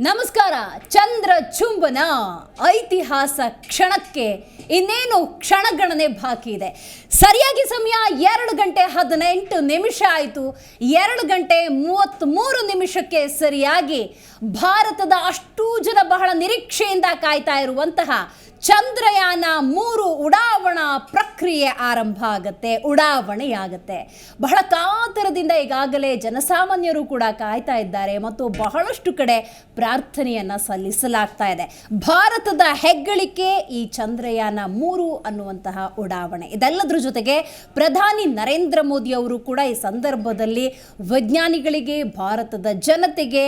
ನಮಸ್ಕಾರ. ಚಂದ್ರ ಚುಂಬನ ಐತಿಹಾಸ ಕ್ಷಣಕ್ಕೆ ಇನ್ನೇನು ಕ್ಷಣಗಣನೆ ಬಾಕಿ ಇದೆ. ಸರಿಯಾಗಿ ಸಮಯ 2:18 ಆಯಿತು. 2:33 ಸರಿಯಾಗಿ ಭಾರತದ ಅಷ್ಟೂ ಜನ ಬಹಳ ನಿರೀಕ್ಷೆಯಿಂದ ಕಾಯ್ತಾ ಇರುವಂತಹ ಚಂದ್ರಯಾನ 3 ಉಡಾವಣಾ ಪ್ರಕ್ರಿಯೆ ಆರಂಭ ಆಗುತ್ತೆ, ಉಡಾವಣೆಯಾಗುತ್ತೆ. ಬಹಳ ಕಾತರದಿಂದ ಈಗಾಗಲೇ ಜನಸಾಮಾನ್ಯರು ಕೂಡ ಕಾಯ್ತಾ ಇದ್ದಾರೆ ಮತ್ತು ಬಹಳಷ್ಟು ಕಡೆ ಪ್ರಾರ್ಥನೆಯನ್ನು ಸಲ್ಲಿಸಲಾಗ್ತಾ ಇದೆ. ಭಾರತದ ಹೆಗ್ಗಳಿಕೆ ಈ ಚಂದ್ರಯಾನ 3 ಅನ್ನುವಂತಹ ಉಡಾವಣೆ. ಇದೆಲ್ಲದರ ಜೊತೆಗೆ ಪ್ರಧಾನಿ ನರೇಂದ್ರ ಮೋದಿ ಅವರು ಕೂಡ ಈ ಸಂದರ್ಭದಲ್ಲಿ ವಿಜ್ಞಾನಿಗಳಿಗೆ, ಭಾರತದ ಜನತೆಗೆ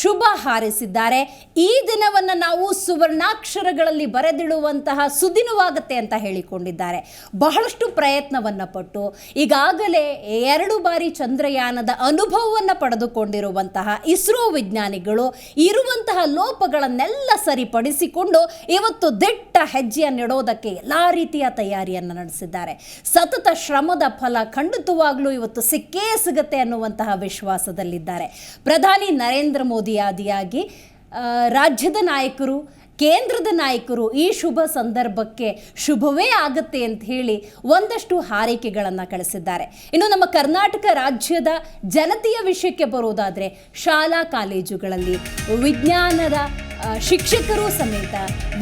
ಶುಭ ಹಾರೈಸಿದ್ದಾರೆ. ಈ ದಿನವನ್ನು ನಾವು ಸುವರ್ಣಾಕ್ಷರಗಳಲ್ಲಿ ಬರೆದಿಡುವಂತಹ ಸುದಿನವಾಗುತ್ತೆ ಅಂತ ಹೇಳಿಕೊಂಡಿದ್ದಾರೆ. ಬಹಳಷ್ಟು ಪ್ರಯತ್ನವನ್ನು ಪಟ್ಟು ಈಗಾಗಲೇ 2 ಬಾರಿ ಚಂದ್ರಯಾನದ ಅನುಭವವನ್ನು ಪಡೆದುಕೊಂಡಿರುವಂತಹ ಇಸ್ರೋ ವಿಜ್ಞಾನಿಗಳು ಇರುವಂತಹ ಲೋಪಗಳನ್ನೆಲ್ಲ ಸರಿಪಡಿಸಿಕೊಂಡು ಇವತ್ತು ದಿಟ್ಟ ಹೆಜ್ಜೆಯನ್ನಿಡೋದಕ್ಕೆ ಎಲ್ಲ ರೀತಿಯ ತಯಾರಿಯನ್ನು ನಡೆಸಿದ್ದಾರೆ. ಸತತ ಶ್ರಮದ ಫಲ ಖಂಡಿತವಾಗ್ಲೂ ಇವತ್ತು ಸಿಕ್ಕೇ ಸಿಗುತ್ತೆ ಅನ್ನುವಂತಹ ವಿಶ್ವಾಸದಲ್ಲಿದ್ದಾರೆ. ಪ್ರಧಾನಿ ನರೇಂದ್ರ ಮೋದಿ ಆದಿಯಾಗಿ ರಾಜ್ಯದ ನಾಯಕರು, ಕೇಂದ್ರದ ನಾಯಕರು ಈ ಶುಭ ಸಂದರ್ಭಕ್ಕೆ ಶುಭವೇ ಆಗುತ್ತೆ ಅಂತ ಹೇಳಿ ಒಂದಷ್ಟು ಹಾರೈಕೆಗಳನ್ನು ಕಳಿಸಿದ್ದಾರೆ. ಇನ್ನು ನಮ್ಮ ಕರ್ನಾಟಕ ರಾಜ್ಯದ ಜನತೆಯ ವಿಷಯಕ್ಕೆ ಬರೋದಾದರೆ ಶಾಲಾ ಕಾಲೇಜುಗಳಲ್ಲಿ ವಿಜ್ಞಾನದ ಶಿಕ್ಷಕರು ಸಮೇತ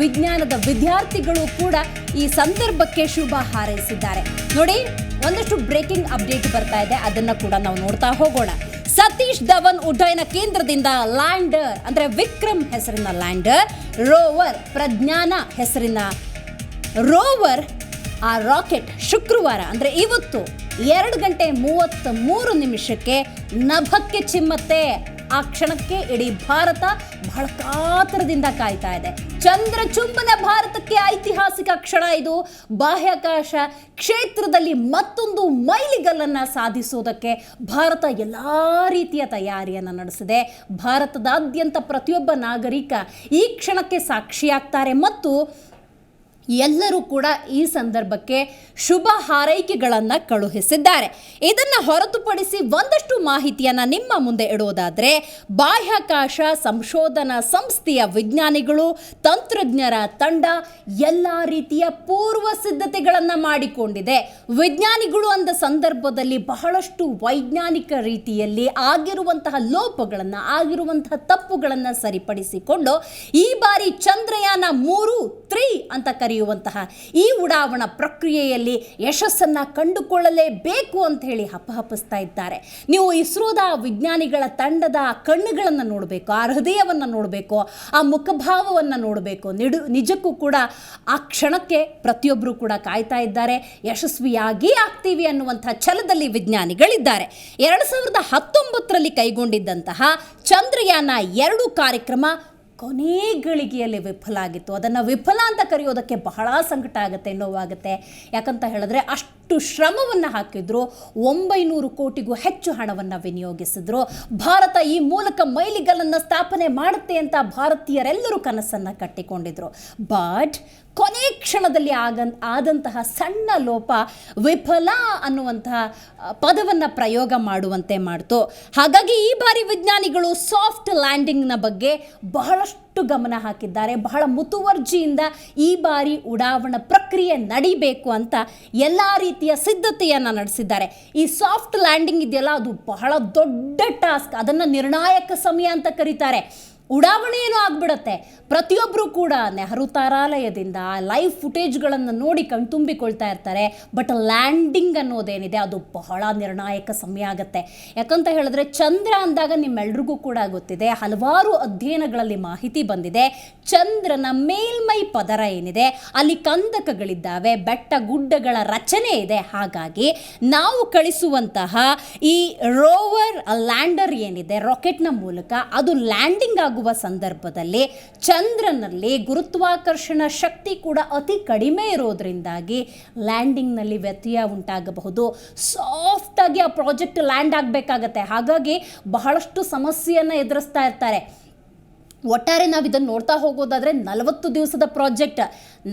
ವಿಜ್ಞಾನದ ವಿದ್ಯಾರ್ಥಿಗಳು ಕೂಡ ಈ ಸಂದರ್ಭಕ್ಕೆ ಶುಭ ಹಾರೈಸಿದ್ದಾರೆ. ನೋಡಿ, ಒಂದಷ್ಟು ಬ್ರೇಕಿಂಗ್ ಅಪ್ಡೇಟ್ ಬರ್ತಾ ಇದೆ, ಅದನ್ನು ಕೂಡ ನಾವು ನೋಡ್ತಾ ಹೋಗೋಣ. ಸತೀಶ್ ಧವನ್ ಉಡ್ಡಯನ ಕೇಂದ್ರದಿಂದ ಲ್ಯಾಂಡರ್ ಅಂದರೆ ವಿಕ್ರಮ್ ಹೆಸರಿನ ಲ್ಯಾಂಡರ್, ರೋವರ್ ಪ್ರಜ್ಞಾನ ಹೆಸರಿನ ರೋವರ್, ಆ ರಾಕೆಟ್ ಶುಕ್ರವಾರ ಅಂದರೆ ಇವತ್ತು 2:33 ನಭಕ್ಕೆ ಚಿಮ್ಮತ್ತೆ. ಆ ಕ್ಷಣಕ್ಕೆ ಇಡೀ ಭಾರತ ಬಹಳ ಕಾತರದಿಂದ ಕಾಯ್ತಾ ಇದೆ. ಚಂದ್ರ ಚುಂಬನ ಭಾರತಕ್ಕೆ ಐತಿಹಾಸಿಕ ಕ್ಷಣ ಇದು. ಬಾಹ್ಯಾಕಾಶ ಕ್ಷೇತ್ರದಲ್ಲಿ ಮತ್ತೊಂದು ಮೈಲಿಗಲ್ಲನ್ನು ಸಾಧಿಸೋದಕ್ಕೆ ಭಾರತ ಎಲ್ಲ ರೀತಿಯ ತಯಾರಿಯನ್ನು ನಡೆಸಿದೆ. ಭಾರತದಾದ್ಯಂತ ಪ್ರತಿಯೊಬ್ಬ ನಾಗರಿಕ ಈ ಕ್ಷಣಕ್ಕೆ ಸಾಕ್ಷಿಯಾಗ್ತಾರೆ ಮತ್ತು ಎಲ್ಲರೂ ಕೂಡ ಈ ಸಂದರ್ಭಕ್ಕೆ ಶುಭ ಹಾರೈಕೆಗಳನ್ನು ಕಳುಹಿಸಿದ್ದಾರೆ. ಇದನ್ನು ಹೊರತುಪಡಿಸಿ ಒಂದಷ್ಟು ಮಾಹಿತಿಯನ್ನು ನಿಮ್ಮ ಮುಂದೆ ಇಡೋದಾದರೆ, ಬಾಹ್ಯಾಕಾಶ ಸಂಶೋಧನಾ ಸಂಸ್ಥೆಯ ವಿಜ್ಞಾನಿಗಳು, ತಂತ್ರಜ್ಞರ ತಂಡ ಎಲ್ಲ ರೀತಿಯ ಪೂರ್ವ ಸಿದ್ಧತೆಗಳನ್ನು ಮಾಡಿಕೊಂಡಿದೆ. ವಿಜ್ಞಾನಿಗಳು ಅಂದ ಸಂದರ್ಭದಲ್ಲಿ ಬಹಳಷ್ಟು ವೈಜ್ಞಾನಿಕ ರೀತಿಯಲ್ಲಿ ಆಗಿರುವಂತಹ ಲೋಪಗಳನ್ನು, ಆಗಿರುವಂತಹ ತಪ್ಪುಗಳನ್ನು ಸರಿಪಡಿಸಿಕೊಂಡು ಈ ಬಾರಿ ಚಂದ್ರಯಾನ 3 ಅಂತ ಕರೆಯುವಂತಹ ಈ ಉಡಾವಣಾ ಪ್ರಕ್ರಿಯೆಯಲ್ಲಿ ಯಶಸ್ಸನ್ನು ಕಂಡುಕೊಳ್ಳಲೇಬೇಕು ಅಂತ ಹೇಳಿ ಹಪ್ಪಹಪ್ಪಿಸ್ತಾ ಇದ್ದಾರೆ. ನೀವು ಇಸ್ರೋದ ವಿಜ್ಞಾನಿಗಳ ತಂಡದ ಕಣ್ಣುಗಳನ್ನು ನೋಡಬೇಕು, ಆ ಹೃದಯವನ್ನು ನೋಡಬೇಕು, ಆ ಮುಖಭಾವವನ್ನು ನೋಡಬೇಕು. ನಿಜಕ್ಕೂ ಕೂಡ ಆ ಕ್ಷಣಕ್ಕೆ ಪ್ರತಿಯೊಬ್ಬರು ಕೂಡ ಕಾಯ್ತಾ ಇದ್ದಾರೆ. ಯಶಸ್ವಿಯಾಗಿ ಆಗ್ತೀವಿ ಅನ್ನುವಂಥ ಛಲದಲ್ಲಿ ವಿಜ್ಞಾನಿಗಳಿದ್ದಾರೆ. 2019 ಕೈಗೊಂಡಿದ್ದಂತಹ ಚಂದ್ರಯಾನ 2 ಕಾರ್ಯಕ್ರಮ ಕೊನೆ ಗಳಿಗೆಯಲ್ಲಿ ವಿಫಲ ಆಗಿತ್ತು. ಅದನ್ನು ವಿಫಲ ಅಂತ ಕರೆಯೋದಕ್ಕೆ ಬಹಳ ಸಂಕಟ ಆಗುತ್ತೆ, ನೋವಾಗುತ್ತೆ. ಯಾಕಂತ ಹೇಳಿದ್ರೆ ಅಷ್ಟು ಶ್ರಮವನ್ನು ಹಾಕಿದ್ರು, 900 ಕೋಟಿಗೂ ಹೆಚ್ಚು ಹಣವನ್ನು ವಿನಿಯೋಗಿಸಿದ್ರು. ಭಾರತ ಈ ಮೂಲಕ ಮೈಲಿಗಲ್ಲನ್ನು ಸ್ಥಾಪನೆ ಮಾಡುತ್ತೆ ಅಂತ ಭಾರತೀಯರೆಲ್ಲರೂ ಕನಸನ್ನು ಕಟ್ಟಿಕೊಂಡಿದ್ರು. ಬಟ್ ಕೊನೆ ಕ್ಷಣದಲ್ಲಿ ಆದಂತಹ ಸಣ್ಣ ಲೋಪ ವಿಫಲ ಅನ್ನುವಂತಹ ಪದವನ್ನು ಪ್ರಯೋಗ ಮಾಡುವಂತೆ ಮಾಡ್ತು. ಹಾಗಾಗಿ ಈ ಬಾರಿ ವಿಜ್ಞಾನಿಗಳು ಸಾಫ್ಟ್ ಲ್ಯಾಂಡಿಂಗ್ನ ಬಗ್ಗೆ ಬಹಳಷ್ಟು ಗಮನ ಹಾಕಿದ್ದಾರೆ. ಬಹಳ ಮುತುವರ್ಜಿಯಿಂದ ಈ ಬಾರಿ ಉಡಾವಣಾ ಪ್ರಕ್ರಿಯೆ ನಡಿಬೇಕು ಅಂತ ಎಲ್ಲ ರೀತಿಯ ಸಿದ್ಧತೆಯನ್ನು ನಡೆಸಿದ್ದಾರೆ. ಈ ಸಾಫ್ಟ್ ಲ್ಯಾಂಡಿಂಗ್ ಇದೆಯಲ್ಲ, ಅದು ಬಹಳ ದೊಡ್ಡ ಟಾಸ್ಕ್. ಅದನ್ನು ನಿರ್ಣಾಯಕ ಸಮಯ ಅಂತ ಕರೀತಾರೆ. ಉಡಾವಣೆ ಏನೋ ಆಗ್ಬಿಡತ್ತೆ. ಪ್ರತಿಯೊಬ್ಬರು ಕೂಡ ನೆಹರು ತಾರಾಲಯದಿಂದ ಲೈವ್ ಫುಟೇಜ್ಗಳನ್ನು ನೋಡಿ ಕಣ್ತುಂಬಿಕೊಳ್ತಾ ಇರ್ತಾರೆ. ಬಟ್ ಲ್ಯಾಂಡಿಂಗ್ ಅನ್ನೋದೇನಿದೆ ಅದು ಬಹಳ ನಿರ್ಣಾಯಕ ಸಮಯ ಆಗುತ್ತೆ. ಯಾಕಂತ ಹೇಳಿದ್ರೆ ಚಂದ್ರ ಅಂದಾಗ ನಿಮ್ಮೆಲ್ರಿಗೂ ಕೂಡ ಗೊತ್ತಿದೆ, ಹಲವಾರು ಅಧ್ಯಯನಗಳಲ್ಲಿ ಮಾಹಿತಿ ಬಂದಿದೆ. ಚಂದ್ರನ ಮೇಲ್ಮೈ ಪದರ ಏನಿದೆ ಅಲ್ಲಿ ಕಂದಕಗಳಿದ್ದಾವೆ, ಬೆಟ್ಟ ಗುಡ್ಡಗಳ ರಚನೆ ಇದೆ. ಹಾಗಾಗಿ ನಾವು ಕಳಿಸುವಂತಹ ಈ ರೋವರ್ ಲ್ಯಾಂಡರ್ ಏನಿದೆ ರಾಕೆಟ್ನ ಮೂಲಕ ಅದು ಲ್ಯಾಂಡಿಂಗ್ ಆಗುವ ಸಂದರ್ಭದಲ್ಲಿ ಚಂದ್ರನಲ್ಲಿ ಗುರುತ್ವಾಕರ್ಷಣ ಶಕ್ತಿ ಕೂಡ ಅತಿ ಕಡಿಮೆ ಇರೋದ್ರಿಂದಾಗಿ ಲ್ಯಾಂಡಿಂಗ್ನಲ್ಲಿ ವ್ಯತ್ಯಯ ಉಂಟಾಗಬಹುದು. ಸಾಫ್ಟಾಗಿ ಆ ಪ್ರಾಜೆಕ್ಟ್ ಲ್ಯಾಂಡ್ ಆಗಬೇಕಾಗತ್ತೆ. ಹಾಗಾಗಿ ಬಹಳಷ್ಟು ಸಮಸ್ಯೆಯನ್ನು ಎದುರಿಸ್ತಾ ಇರ್ತಾರೆ. ಒಟ್ಟಾರೆ ನಾವು ಇದನ್ನು ನೋಡ್ತಾ ಹೋಗೋದಾದರೆ 40 ದಿವಸದ ಪ್ರಾಜೆಕ್ಟ್,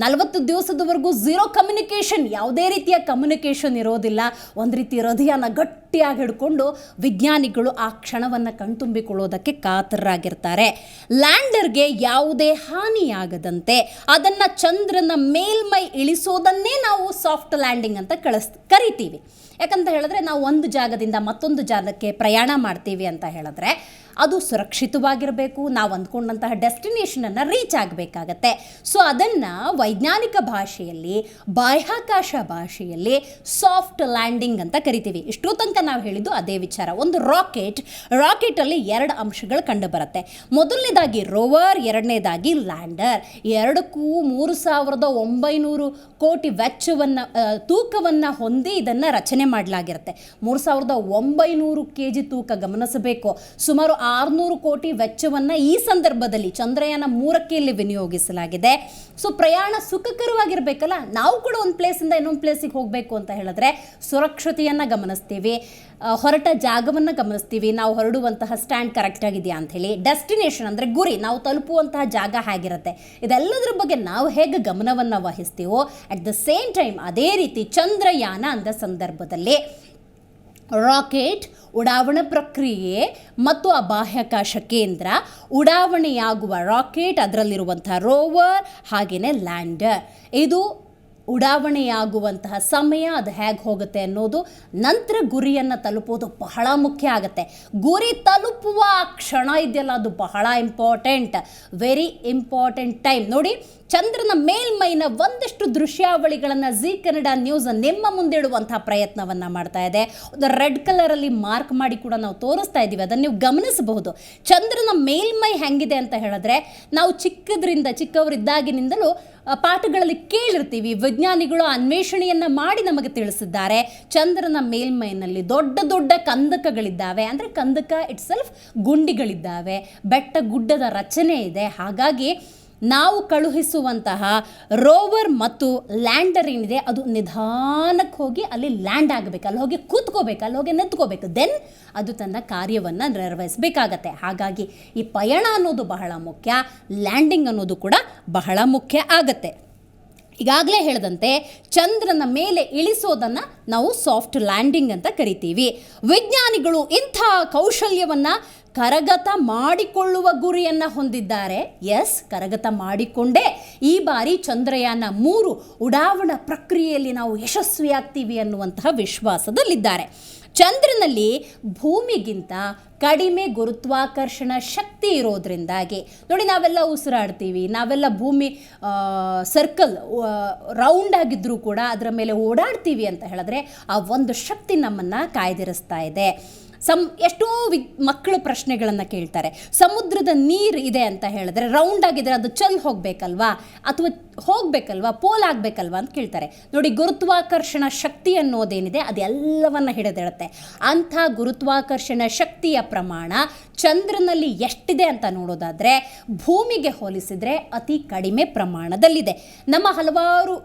40 ದಿವಸದವರೆಗೂ ಝೀರೋ ಕಮ್ಯುನಿಕೇಷನ್, ಯಾವುದೇ ರೀತಿಯ ಕಮ್ಯುನಿಕೇಷನ್ ಇರೋದಿಲ್ಲ. ಒಂದು ರೀತಿ ಹೃದಯನ ಗಟ್ಟಿಯಾಗಿ ಹಿಡ್ಕೊಂಡು ವಿಜ್ಞಾನಿಗಳು ಆ ಕ್ಷಣವನ್ನು ಕಣ್ತುಂಬಿಕೊಳ್ಳೋದಕ್ಕೆ ಕಾತರರಾಗಿರ್ತಾರೆ. ಲ್ಯಾಂಡರ್ಗೆ ಯಾವುದೇ ಹಾನಿಯಾಗದಂತೆ ಅದನ್ನು ಚಂದ್ರನ ಮೇಲ್ಮೈ ಇಳಿಸೋದನ್ನೇ ನಾವು ಸಾಫ್ಟ್ ಲ್ಯಾಂಡಿಂಗ್ ಅಂತ ಕರಿತೀವಿ. ಯಾಕಂತ ಹೇಳಿದ್ರೆ ನಾವು ಒಂದು ಜಾಗದಿಂದ ಮತ್ತೊಂದು ಜಾಗಕ್ಕೆ ಪ್ರಯಾಣ ಮಾಡ್ತೀವಿ ಅಂತ ಹೇಳಿದ್ರೆ ಅದು ಸುರಕ್ಷಿತವಾಗಿರಬೇಕು, ನಾವು ಅಂದ್ಕೊಂಡಂತಹ ಡೆಸ್ಟಿನೇಷನನ್ನು ರೀಚ್ ಆಗಬೇಕಾಗತ್ತೆ. ಸೊ ಅದನ್ನು ವೈಜ್ಞಾನಿಕ ಭಾಷೆಯಲ್ಲಿ, ಬಾಹ್ಯಾಕಾಶ ಭಾಷೆಯಲ್ಲಿ ಸಾಫ್ಟ್ ಲ್ಯಾಂಡಿಂಗ್ ಅಂತ ಕರಿತೀವಿ. ಇಷ್ಟೋ ತನಕ ನಾವು ಹೇಳಿದ್ದು ಅದೇ ವಿಚಾರ. ಒಂದು ರಾಕೆಟಲ್ಲಿ 2 ಅಂಶಗಳು ಕಂಡು ಬರುತ್ತೆ. ಮೊದಲನೇದಾಗಿ ರೋವರ್, ಎರಡನೇದಾಗಿ ಲ್ಯಾಂಡರ್. ಎರಡಕ್ಕೂ 3,900 ಕೋಟಿ ವೆಚ್ಚವನ್ನು ತೂಕವನ್ನು ಹೊಂದಿ ಇದನ್ನು ರಚನೆ ಮಾಡಲಾಗಿರುತ್ತೆ. 3,900 kg ತೂಕ ಗಮನಿಸಬೇಕು. ಸುಮಾರು 600 ಕೋಟಿ ವೆಚ್ಚವನ್ನು ಈ ಸಂದರ್ಭದಲ್ಲಿ ಚಂದ್ರಯಾನ 3ಕ್ಕೆ ಇಲ್ಲಿ ವಿನಿಯೋಗಿಸಲಾಗಿದೆ. ಸೊ ಪ್ರಯಾಣ ಸುಖಕರವಾಗಿರಬೇಕಲ್ಲ, ನಾವು ಕೂಡ ಒಂದು ಪ್ಲೇಸಿಂದ ಇನ್ನೊಂದು ಪ್ಲೇಸಿಗೆ ಹೋಗಬೇಕು ಅಂತ ಹೇಳಿದ್ರೆ ಸುರಕ್ಷತೆಯನ್ನು ಗಮನಿಸ್ತೀವಿ, ಹೊರಟ ಜಾಗವನ್ನು ಗಮನಿಸ್ತೀವಿ, ನಾವು ಹೊರಡುವಂತಹ ಸ್ಟ್ಯಾಂಡ್ ಕರೆಕ್ಟ್ ಆಗಿದೆಯಾ ಅಂಥೇಳಿ, ಡೆಸ್ಟಿನೇಷನ್ ಅಂದರೆ ಗುರಿ, ನಾವು ತಲುಪುವಂತಹ ಜಾಗ ಹೇಗಿರುತ್ತೆ, ಇದೆಲ್ಲದರ ಬಗ್ಗೆ ನಾವು ಹೇಗೆ ಗಮನವನ್ನು ವಹಿಸ್ತೀವೋ ಅಟ್ ದ ಸೇಮ್ ಟೈಮ್ ಅದೇ ರೀತಿ ಚಂದ್ರಯಾನ ಅಂದ ಸಂದರ್ಭದಲ್ಲಿ ರಾಕೆಟ್ ಉಡಾವಣಾ ಪ್ರಕ್ರಿಯೆ ಮತ್ತು ಆ ಬಾಹ್ಯಾಕಾಶ ಕೇಂದ್ರ, ಉಡಾವಣೆಯಾಗುವ ರಾಕೆಟ್, ಅದರಲ್ಲಿರುವಂಥ ರೋವರ್, ಹಾಗೆಯೇ ಲ್ಯಾಂಡರ್, ಇದು ಉಡಾವಣೆಯಾಗುವಂತಹ ಸಮಯ, ಅದು ಹೇಗೆ ಹೋಗುತ್ತೆ ಅನ್ನೋದು, ನಂತರ ಗುರಿಯನ್ನು ತಲುಪೋದು ಬಹಳ ಮುಖ್ಯ ಆಗುತ್ತೆ. ಗುರಿ ತಲುಪುವ ಕ್ಷಣ ಇದೆಯಲ್ಲ, ಅದು ಬಹಳ ಇಂಪಾರ್ಟೆಂಟ್, ವೆರಿ ಇಂಪಾರ್ಟೆಂಟ್ ಟೈಮ್. ನೋಡಿ, ಚಂದ್ರನ ಮೇಲ್ಮೈನ ಒಂದಷ್ಟು ದೃಶ್ಯಾವಳಿಗಳನ್ನು ಝೀ ಕನ್ನಡ ನ್ಯೂಸ್ ನಿಮ್ಮ ಮುಂದಿಡುವಂತಹ ಪ್ರಯತ್ನವನ್ನು ಮಾಡ್ತಾ ಇದೆ. ಒಂದು ರೆಡ್ ಕಲರಲ್ಲಿ ಮಾರ್ಕ್ ಮಾಡಿ ಕೂಡ ನಾವು ತೋರಿಸ್ತಾ ಇದ್ದೀವಿ, ಅದನ್ನು ನೀವು ಗಮನಿಸಬಹುದು. ಚಂದ್ರನ ಮೇಲ್ಮೈ ಹೆಂಗಿದೆ ಅಂತ ಹೇಳಿದ್ರೆ ನಾವು ಚಿಕ್ಕವರಿದ್ದಾಗಿನಿಂದಲೂ ಪಾಠಗಳಲ್ಲಿ ಕೇಳಿರ್ತೀವಿ, ವಿಜ್ಞಾನಿಗಳು ಅನ್ವೇಷಣೆಯನ್ನು ಮಾಡಿ ನಮಗೆ ತಿಳಿಸಿದ್ದಾರೆ. ಚಂದ್ರನ ಮೇಲ್ಮೈನಲ್ಲಿ ದೊಡ್ಡ ದೊಡ್ಡ ಕಂದಕಗಳಿದ್ದಾವೆ, ಅಂದರೆ ಕಂದಕ ಇಟ್ ಸೆಲ್ಫ್ ಗುಂಡಿಗಳಿದ್ದಾವೆ, ಬೆಟ್ಟ ಗುಡ್ಡದ ರಚನೆ ಇದೆ. ಹಾಗಾಗಿ ನಾವು ಕಳುಹಿಸುವಂತಹ ರೋವರ್ ಮತ್ತು ಲ್ಯಾಂಡರ್ ಏನಿದೆ ಅದು ನಿಧಾನಕ್ಕೆ ಹೋಗಿ ಅಲ್ಲಿ ಲ್ಯಾಂಡ್ ಆಗಬೇಕು, ಅಲ್ಲಿ ಹೋಗಿ ಕೂತ್ಕೋಬೇಕು, ಅಲ್ಲಿ ಹೋಗಿ ನಿಂತ್ಕೋಬೇಕು, ದೆನ್ ಅದು ತನ್ನ ಕಾರ್ಯವನ್ನು ನಿರ್ವಹಿಸಬೇಕಾಗತ್ತೆ. ಹಾಗಾಗಿ ಈ ಪಯಣ ಅನ್ನೋದು ಬಹಳ ಮುಖ್ಯ, ಲ್ಯಾಂಡಿಂಗ್ ಅನ್ನೋದು ಕೂಡ ಬಹಳ ಮುಖ್ಯ ಆಗತ್ತೆ. ಈಗಾಗಲೇ ಹೇಳಿದಂತೆ ಚಂದ್ರನ ಮೇಲೆ ಇಳಿಸೋದನ್ನು ನಾವು ಸಾಫ್ಟ್ ಲ್ಯಾಂಡಿಂಗ್ ಅಂತ ಕರಿತೀವಿ. ವಿಜ್ಞಾನಿಗಳು ಇಂಥ ಕೌಶಲ್ಯವನ್ನು ಕರಗತ ಮಾಡಿಕೊಳ್ಳುವ ಗುರಿಯನ್ನು ಹೊಂದಿದ್ದಾರೆ. ಎಸ್, ಕರಗತ ಮಾಡಿಕೊಂಡೇ ಈ ಬಾರಿ ಚಂದ್ರಯಾನ 3 ಉಡಾವಣಾ ಪ್ರಕ್ರಿಯೆಯಲ್ಲಿ ನಾವು ಯಶಸ್ವಿಯಾಗ್ತೀವಿ ಅನ್ನುವಂತಹ ವಿಶ್ವಾಸದಲ್ಲಿದ್ದಾರೆ. ಚಂದ್ರನಲ್ಲಿ ಭೂಮಿಗಿಂತ ಕಡಿಮೆ ಗುರುತ್ವಾಕರ್ಷಣ ಶಕ್ತಿ ಇರೋದ್ರಿಂದಾಗಿ ನೋಡಿ, ನಾವೆಲ್ಲ ಉಸಿರಾಡ್ತೀವಿ, ನಾವೆಲ್ಲ ಭೂಮಿ ಸರ್ಕಲ್ ರೌಂಡ್ ಆಗಿದ್ರೂ ಕೂಡ ಅದರ ಮೇಲೆ ಓಡಾಡ್ತೀವಿ ಅಂತ ಹೇಳಿದ್ರೆ ಆ ಒಂದು ಶಕ್ತಿ ನಮ್ಮನ್ನು ಕಾಯ್ದಿರಿಸ್ತಾ ಇದೆ. ಎಷ್ಟೋ ಮಕ್ಕಳು ಪ್ರಶ್ನೆಗಳನ್ನು ಕೇಳ್ತಾರೆ, ಸಮುದ್ರದ ನೀರು ಇದೆ ಅಂತ ಹೇಳಿದ್ರೆ ರೌಂಡ್ ಆಗಿದ್ರೆ ಅದು ಚೆಲ್ಲಿ ಹೋಗಬೇಕಲ್ವಾ ಅಥವಾ ಹೋಗಬೇಕಲ್ವಾ, ಪೋಲ್ ಆಗಬೇಕಲ್ವಾ ಅಂತ ಕೇಳ್ತಾರೆ. ನೋಡಿ, ಗುರುತ್ವಾಕರ್ಷಣ ಶಕ್ತಿ ಅನ್ನೋದೇನಿದೆ ಅದೆಲ್ಲವನ್ನು ಹಿಡಿದಿಡುತ್ತೆ. ಅಂಥ ಗುರುತ್ವಾಕರ್ಷಣ ಶಕ್ತಿಯ ಪ್ರಮಾಣ ಚಂದ್ರನಲ್ಲಿ ಎಷ್ಟಿದೆ ಅಂತ ನೋಡೋದಾದರೆ ಭೂಮಿಗೆ ಹೋಲಿಸಿದರೆ ಅತಿ ಕಡಿಮೆ ಪ್ರಮಾಣದಲ್ಲಿದೆ. ನಮ್ಮ ಹಲವಾರು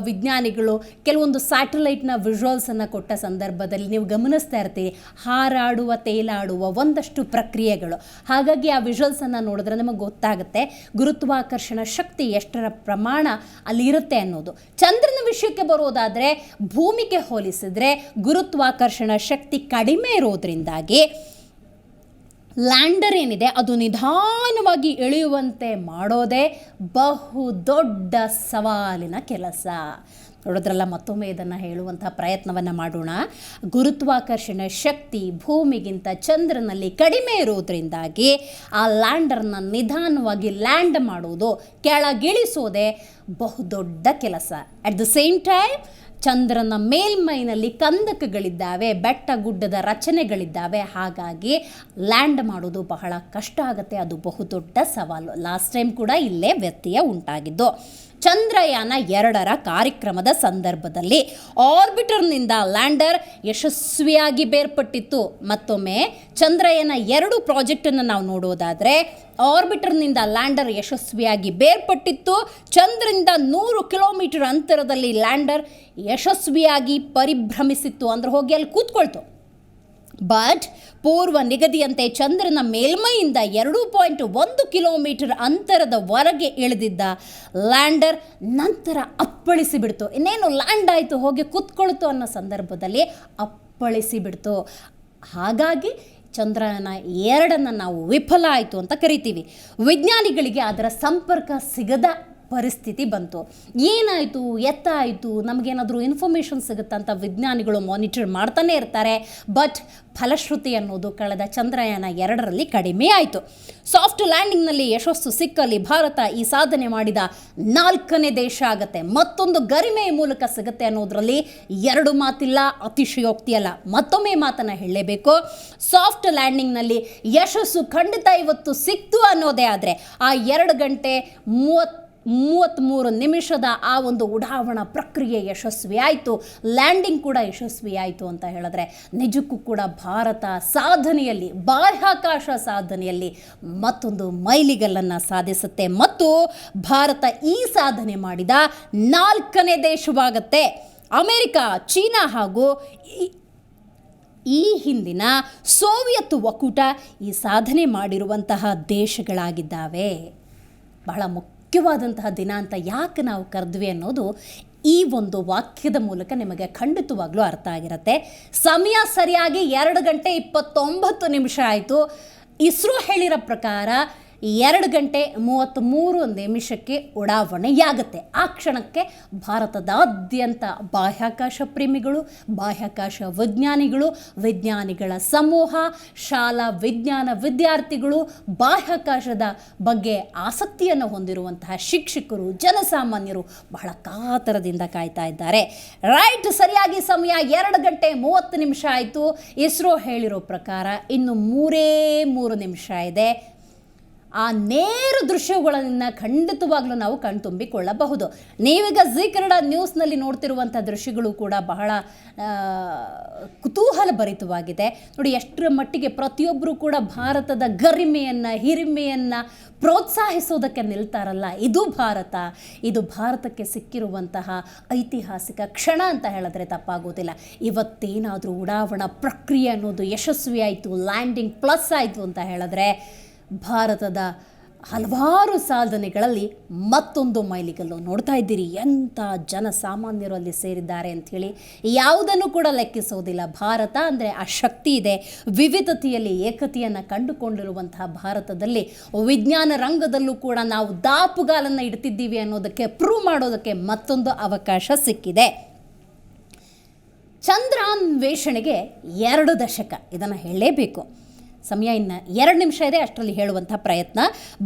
ವಿಜ್ಞಾನಿಗಳು ಕೆಲವೊಂದು ಸ್ಯಾಟಲೈಟ್ನ ವಿಜುವಲ್ಸನ್ನು ಕೊಟ್ಟ ಸಂದರ್ಭದಲ್ಲಿ ನೀವು ಗಮನಿಸ್ತಾ ಇರ್ತೀರಿ, ಹಾರಾಡುವ ತೇಲಾಡುವ ಒಂದಷ್ಟು ಪ್ರಕ್ರಿಯೆಗಳು. ಹಾಗಾಗಿ ಆ ವಿಜುವಲ್ಸನ್ನು ನೋಡಿದ್ರೆ ನಮಗೆ ಗೊತ್ತಾಗುತ್ತೆ ಗುರುತ್ವಾಕರ್ಷಣ ಶಕ್ತಿ ಎಷ್ಟರ ಪ್ರಮಾಣ ಅಲ್ಲಿ ಇರುತ್ತೆ ಅನ್ನೋದು. ಚಂದ್ರನ ವಿಷಯಕ್ಕೆ ಬರೋದಾದರೆ ಭೂಮಿಗೆ ಹೋಲಿಸಿದ್ರೆ ಗುರುತ್ವಾಕರ್ಷಣ ಶಕ್ತಿ ಕಡಿಮೆ ಇರೋದ್ರಿಂದಾಗಿ ಲ್ಯಾಂಡರ್ ಏನಿದೆ ಅದು ನಿಧಾನವಾಗಿ ಇಳಿಯುವಂತೆ ಮಾಡೋದೇ ಬಹು ದೊಡ್ಡ ಸವಾಲಿನ ಕೆಲಸ. ನೋಡಿದ್ರಲ್ಲ, ಮತ್ತೊಮ್ಮೆ ಇದನ್ನು ಹೇಳುವಂಥ ಪ್ರಯತ್ನವನ್ನು ಮಾಡೋಣ. ಗುರುತ್ವಾಕರ್ಷಣ ಶಕ್ತಿ ಭೂಮಿಗಿಂತ ಚಂದ್ರನಲ್ಲಿ ಕಡಿಮೆ ಇರೋದ್ರಿಂದಾಗಿ ಆ ಲ್ಯಾಂಡರ್ನ ನಿಧಾನವಾಗಿ ಲ್ಯಾಂಡ್ ಮಾಡೋದು, ಕೆಳಗಿಳಿಸೋದೇ ಬಹುದೊಡ್ಡ ಕೆಲಸ. ಅಟ್ ದ ಸೇಮ್ ಟೈಮ್ ಚಂದ್ರನ ಮೇಲ್ಮೈನಲ್ಲಿ ಕಂದಕಗಳಿದ್ದಾವೆ, ಬೆಟ್ಟ ಗುಡ್ಡದ ರಚನೆಗಳಿದ್ದಾವೆ. ಹಾಗಾಗಿ ಲ್ಯಾಂಡ್ ಮಾಡೋದು ಬಹಳ ಕಷ್ಟ ಆಗುತ್ತೆ, ಅದು ಬಹುದೊಡ್ಡ ಸವಾಲು. ಲಾಸ್ಟ್ ಟೈಮ್ ಕೂಡ ಇಲ್ಲೇ ವ್ಯತ್ಯಯ ಉಂಟಾಗಿದ್ದು. ಚಂದ್ರಯಾನ 2ರ ಕಾರ್ಯಕ್ರಮದ ಸಂದರ್ಭದಲ್ಲಿ ಆರ್ಬಿಟರ್ನಿಂದ ಲ್ಯಾಂಡರ್ ಯಶಸ್ವಿಯಾಗಿ ಬೇರ್ಪಟ್ಟಿತ್ತು. ಮತ್ತೊಮ್ಮೆ ಚಂದ್ರಯಾನ 2 ಪ್ರಾಜೆಕ್ಟನ್ನು ನಾವು ನೋಡೋದಾದರೆ ಆರ್ಬಿಟರ್ನಿಂದ ಲ್ಯಾಂಡರ್ ಯಶಸ್ವಿಯಾಗಿ ಬೇರ್ಪಟ್ಟಿತ್ತು. ಚಂದ್ರನಿಂದ 100 ಕಿಲೋಮೀಟರ್ ಅಂತರದಲ್ಲಿ ಲ್ಯಾಂಡರ್ ಯಶಸ್ವಿಯಾಗಿ ಪರಿಭ್ರಮಿಸಿತ್ತು, ಅಂದ್ರೆ ಹೋಗಿ ಅಲ್ಲಿ ಕೂತ್ಕೊಳ್ತು. ಬಟ್ ಪೂರ್ವ ನಿಗದಿಯಂತೆ ಚಂದ್ರನ ಮೇಲ್ಮೈಯಿಂದ 2.1 ಕಿಲೋಮೀಟರ್ ಅಂತರದವರೆಗೆ ಇಳಿದಿದ್ದ ಲ್ಯಾಂಡರ್ ನಂತರ ಅಪ್ಪಳಿಸಿಬಿಡ್ತು. ಇನ್ನೇನು ಲ್ಯಾಂಡ್ ಆಯಿತು, ಹೋಗಿ ಕೂತ್ಕೊಳ್ತು ಅನ್ನೋ ಸಂದರ್ಭದಲ್ಲಿ ಅಪ್ಪಳಿಸಿಬಿಡ್ತು. ಹಾಗಾಗಿ ಚಂದ್ರಯಾನ 2 ನಾವು ವಿಫಲ ಆಯಿತು ಅಂತ ಕರಿತೀವಿ. ವಿಜ್ಞಾನಿಗಳಿಗೆ ಅದರ ಸಂಪರ್ಕ ಸಿಗದ ಪರಿಸ್ಥಿತಿ ಬಂತು. ಏನಾಯಿತು, ಎತ್ತಾಯಿತು, ನಮಗೇನಾದರೂ ಇನ್ಫಾರ್ಮೇಷನ್ ಸಿಗುತ್ತಾ ಅಂತ ವಿಜ್ಞಾನಿಗಳು ಮಾನಿಟರ್ ಮಾಡ್ತಾನೆ ಇರ್ತಾರೆ. ಬಟ್ ಫಲಶ್ರುತಿ ಅನ್ನೋದು ಕಳೆದ ಚಂದ್ರಯಾನ 2ರಲ್ಲಿ ಕಡಿಮೆ ಆಯಿತು. ಸಾಫ್ಟ್ ಲ್ಯಾಂಡಿಂಗ್ನಲ್ಲಿ ಯಶಸ್ಸು ಸಿಕ್ಕಲ್ಲಿ ಭಾರತ ಈ ಸಾಧನೆ ಮಾಡಿದ 4ನೇ ದೇಶ ಆಗುತ್ತೆ. ಮತ್ತೊಂದು ಗರಿಮೆಯ ಮೂಲಕ ಸಿಗುತ್ತೆ ಅನ್ನೋದರಲ್ಲಿ 2 ಮಾತಿಲ್ಲ, ಅತಿಶಯೋಕ್ತಿ ಅಲ್ಲ. ಮತ್ತೊಮ್ಮೆ ಮಾತನ್ನು ಹೇಳಲೇಬೇಕು. ಸಾಫ್ಟ್ ಲ್ಯಾಂಡಿಂಗ್ನಲ್ಲಿ ಯಶಸ್ಸು ಖಂಡಿತ ಇವತ್ತು ಸಿಕ್ತು ಅನ್ನೋದೇ ಆದರೆ ಆ 2 ಗಂಟೆ 33 ನಿಮಿಷದ ಆ ಒಂದು ಉಡಾವಣಾ ಪ್ರಕ್ರಿಯೆ ಯಶಸ್ವಿ ಆಯಿತು, ಲ್ಯಾಂಡಿಂಗ್ ಕೂಡ ಯಶಸ್ವಿ ಆಯಿತು ಅಂತ ಹೇಳಿದ್ರೆ ನಿಜಕ್ಕೂ ಕೂಡ ಭಾರತ ಸಾಧನೆಯಲ್ಲಿ, ಬಾಹ್ಯಾಕಾಶ ಸಾಧನೆಯಲ್ಲಿ ಮತ್ತೊಂದು ಮೈಲಿಗಲ್ಲನ್ನು ಸಾಧಿಸುತ್ತೆ ಮತ್ತು ಭಾರತ ಈ ಸಾಧನೆ ಮಾಡಿದ 4ನೇ ದೇಶವಾಗುತ್ತೆ. ಅಮೆರಿಕ, ಚೀನಾ ಹಾಗೂ ಈ ಹಿಂದಿನ ಸೋವಿಯತ್ ಒಕ್ಕೂಟ ಈ ಸಾಧನೆ ಮಾಡಿರುವಂತಹ ದೇಶಗಳಾಗಿದ್ದಾವೆ. ಬಹಳ ಮುಖ್ಯವಾದಂತಹ ದಿನ ಅಂತ ಯಾಕೆ ನಾವು ಕರೆದ್ವಿ ಅನ್ನೋದು ಈ ಒಂದು ವಾಕ್ಯದ ಮೂಲಕ ನಿಮಗೆ ಖಂಡಿತವಾಗ್ಲೂ ಅರ್ಥ ಆಗಿರುತ್ತೆ. ಸಮಯ ಸರಿಯಾಗಿ 2 ಗಂಟೆ 29 ನಿಮಿಷ ಆಯಿತು. ಇಸ್ರೋ ಹೇಳಿರೋ ಪ್ರಕಾರ 2 ಗಂಟೆ 33 ನಿಮಿಷಕ್ಕೆ ಉಡಾವಣೆಯಾಗುತ್ತೆ. ಆ ಕ್ಷಣಕ್ಕೆ ಭಾರತದಾದ್ಯಂತ ಬಾಹ್ಯಾಕಾಶ ಪ್ರೇಮಿಗಳು, ಬಾಹ್ಯಾಕಾಶ ವಿಜ್ಞಾನಿಗಳು, ವಿಜ್ಞಾನಿಗಳ ಸಮೂಹ, ಶಾಲಾ ವಿಜ್ಞಾನ ವಿದ್ಯಾರ್ಥಿಗಳು, ಬಾಹ್ಯಾಕಾಶದ ಬಗ್ಗೆ ಆಸಕ್ತಿಯನ್ನು ಹೊಂದಿರುವಂತಹ ಶಿಕ್ಷಕರು, ಜನಸಾಮಾನ್ಯರು ಬಹಳ ಕಾತರದಿಂದ ಕಾಯ್ತಾ ಇದ್ದಾರೆ. ರೈಟ್, ಸರಿಯಾಗಿ ಸಮಯ 2 ಗಂಟೆ 30 ನಿಮಿಷ ಆಯಿತು. ಇಸ್ರೋ ಹೇಳಿರೋ ಪ್ರಕಾರ ಇನ್ನು 3 ನಿಮಿಷ ಇದೆ. ಆ ನೇರ ದೃಶ್ಯಗಳನ್ನು ಖಂಡಿತವಾಗ್ಲೂ ನಾವು ಕಣ್ತುಂಬಿಕೊಳ್ಳಬಹುದು. ನೀವೀಗ ಜೀ ಕನ್ನಡ ನ್ಯೂಸ್ನಲ್ಲಿ ನೋಡ್ತಿರುವಂಥ ದೃಶ್ಯಗಳು ಕೂಡ ಬಹಳ ಕುತೂಹಲ ಭರಿತವಾಗಿದೆ. ನೋಡಿ, ಎಷ್ಟರ ಮಟ್ಟಿಗೆ ಪ್ರತಿಯೊಬ್ಬರು ಕೂಡ ಭಾರತದ ಗರಿಮೆಯನ್ನು, ಹಿರಿಮೆಯನ್ನು ಪ್ರೋತ್ಸಾಹಿಸೋದಕ್ಕೆ ನಿಲ್ತಾರಲ್ಲ. ಇದು ಭಾರತ, ಇದು ಭಾರತಕ್ಕೆ ಸಿಕ್ಕಿರುವಂತಹ ಐತಿಹಾಸಿಕ ಕ್ಷಣ ಅಂತ ಹೇಳಿದ್ರೆ ತಪ್ಪಾಗೋದಿಲ್ಲ. ಇವತ್ತೇನಾದರೂ ಉಡಾವಣಾ ಪ್ರಕ್ರಿಯೆ ಅನ್ನೋದು ಯಶಸ್ವಿ ಆಯಿತು, ಲ್ಯಾಂಡಿಂಗ್ ಪ್ಲಸ್ ಆಯಿತು ಅಂತ ಹೇಳಿದ್ರೆ ಭಾರತದ ಹಲವಾರು ಸಾಧನೆಗಳಲ್ಲಿ ಮತ್ತೊಂದು ಮೈಲಿಗಲ್ಲು. ನೋಡ್ತಾ ಇದ್ದೀರಿ ಎಂಥ ಜನಸಾಮಾನ್ಯರು ಅಲ್ಲಿ ಸೇರಿದ್ದಾರೆ ಅಂಥೇಳಿ. ಯಾವುದನ್ನು ಕೂಡ ಲೆಕ್ಕಿಸೋದಿಲ್ಲ. ಭಾರತ ಅಂದರೆ ಆ ಶಕ್ತಿ ಇದೆ. ವಿವಿಧತೆಯಲ್ಲಿ ಏಕತೆಯನ್ನು ಕಂಡುಕೊಂಡಿರುವಂತಹ ಭಾರತದಲ್ಲಿ ವಿಜ್ಞಾನ ರಂಗದಲ್ಲೂ ಕೂಡ ನಾವು ದಾಪುಗಾಲನ್ನು ಇಡ್ತಿದ್ದೀವಿ ಅನ್ನೋದಕ್ಕೆ ಪ್ರೂವ್ ಮಾಡೋದಕ್ಕೆ ಮತ್ತೊಂದು ಅವಕಾಶ ಸಿಕ್ಕಿದೆ. ಚಂದ್ರಾನ್ವೇಷಣೆಗೆ 2 ದಶಕ, ಇದನ್ನು ಹೇಳಲೇಬೇಕು. ಸಮಯ ಇನ್ನು 2 ನಿಮಿಷ ಇದೆ, ಅಷ್ಟರಲ್ಲಿ ಹೇಳುವಂಥ ಪ್ರಯತ್ನ.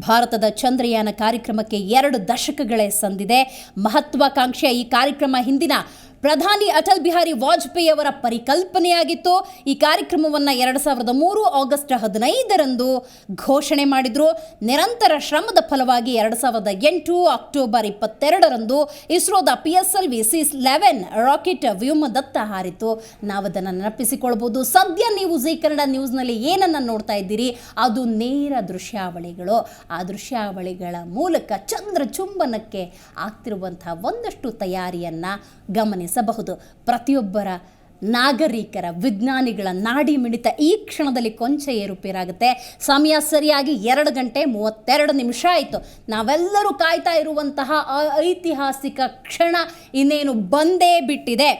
ಭಾರತದ ಚಂದ್ರಯಾನ ಕಾರ್ಯಕ್ರಮಕ್ಕೆ 2 ದಶಕಗಳೇ ಸಂದಿದೆ. ಮಹತ್ವಾಕಾಂಕ್ಷೆಯ ಈ ಕಾರ್ಯಕ್ರಮ ಹಿಂದಿನ ಪ್ರಧಾನಿ ಅಟಲ್ ಬಿಹಾರಿ ವಾಜಪೇಯಿ ಅವರ ಪರಿಕಲ್ಪನೆಯಾಗಿತ್ತು. ಈ ಕಾರ್ಯಕ್ರಮವನ್ನು 2003 ಆಗಸ್ಟ್ 15ರಂದು ಘೋಷಣೆ ಮಾಡಿದರು. ನಿರಂತರ ಶ್ರಮದ ಫಲವಾಗಿ 2008 ಅಕ್ಟೋಬರ್ 22ರಂದು ಇಸ್ರೋದ PSLV-C11 ರಾಕೆಟ್ ವ್ಯೋಮದತ್ತ ಹಾರಿತು. ನಾವದನ್ನು ನೆನಪಿಸಿಕೊಳ್ಬೋದು. ಸದ್ಯ ನೀವು ಜೀ ಕನ್ನಡ ನ್ಯೂಸ್ನಲ್ಲಿ ಏನನ್ನು ನೋಡ್ತಾ ಇದ್ದೀರಿ ಅದು ನೇರ ದೃಶ್ಯಾವಳಿಗಳು. ಆ ದೃಶ್ಯಾವಳಿಗಳ ಮೂಲಕ ಚಂದ್ರ ಚುಂಬನಕ್ಕೆ ಆಗ್ತಿರುವಂಥ ಒಂದಷ್ಟು ತಯಾರಿಯನ್ನು ಗಮನಿಸಬಹುದು. ಪ್ರತಿಯೊಬ್ಬರ ನಾಗರಿಕರ, ವಿಜ್ಞಾನಿಗಳ ನಾಡಿ ಮಿಡಿತ ಈ ಕ್ಷಣದಲ್ಲಿ ಕೊಂಚ ಏರುಪೇರಾಗುತ್ತೆ. ಸಮಯ ಸರಿಯಾಗಿ 2 ಗಂಟೆ 32 ನಿಮಿಷ ಆಯಿತು. ನಾವೆಲ್ಲರೂ ಕಾಯ್ತಾ ಇರುವಂತಹ ಐತಿಹಾಸಿಕ ಕ್ಷಣ ಇನ್ನೇನು ಬಂದೇ ಬಿಟ್ಟಿದೆ.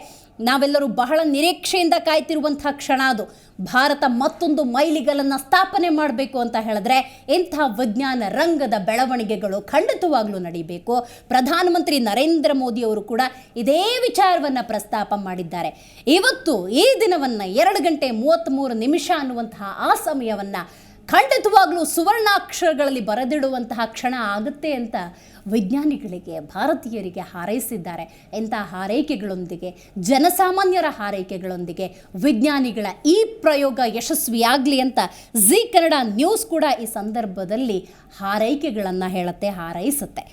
ನಾವೆಲ್ಲರೂ ಬಹಳ ನಿರೀಕ್ಷೆಯಿಂದ ಕಾಯ್ತಿರುವಂತಹ ಕ್ಷಣ ಅದು. ಭಾರತ ಮತ್ತೊಂದು ಮೈಲಿಗಲನ್ನು ಸ್ಥಾಪನೆ ಮಾಡಬೇಕು ಅಂತ ಹೇಳಿದ್ರೆ ಇಂಥ ವಿಜ್ಞಾನ ರಂಗದ ಬೆಳವಣಿಗೆಗಳು ಖಂಡಿತವಾಗ್ಲೂ ನಡೀಬೇಕು. ಪ್ರಧಾನಮಂತ್ರಿ ನರೇಂದ್ರ ಮೋದಿ ಅವರು ಕೂಡ ಇದೇ ವಿಚಾರವನ್ನು ಪ್ರಸ್ತಾಪ ಮಾಡಿದ್ದಾರೆ. ಇವತ್ತು ಈ ದಿನವನ್ನು 2 ಗಂಟೆ 33 ನಿಮಿಷ ಅನ್ನುವಂತಹ ಆ ಸಮಯವನ್ನು ಖಂಡಿತವಾಗ್ಲೂ ಸುವರ್ಣಾಕ್ಷರಗಳಲ್ಲಿ ಬರೆದಿಡುವಂತಹ ಕ್ಷಣ ಆಗುತ್ತೆ ಅಂತ ವಿಜ್ಞಾನಿಗಳಿಗೆ, ಭಾರತೀಯರಿಗೆ ಹಾರೈಸಿದ್ದಾರೆ. ಇಂಥ ಹಾರೈಕೆಗಳೊಂದಿಗೆ, ಜನಸಾಮಾನ್ಯರ ಹಾರೈಕೆಗಳೊಂದಿಗೆ ವಿಜ್ಞಾನಿಗಳ ಈ ಪ್ರಯೋಗ ಯಶಸ್ವಿಯಾಗಲಿ ಅಂತ ಜೀ ಕನ್ನಡ ನ್ಯೂಸ್ ಕೂಡ ಈ ಸಂದರ್ಭದಲ್ಲಿ ಹಾರೈಕೆಗಳನ್ನು ಹೇಳುತ್ತೆ, ಹಾರೈಸುತ್ತೆ.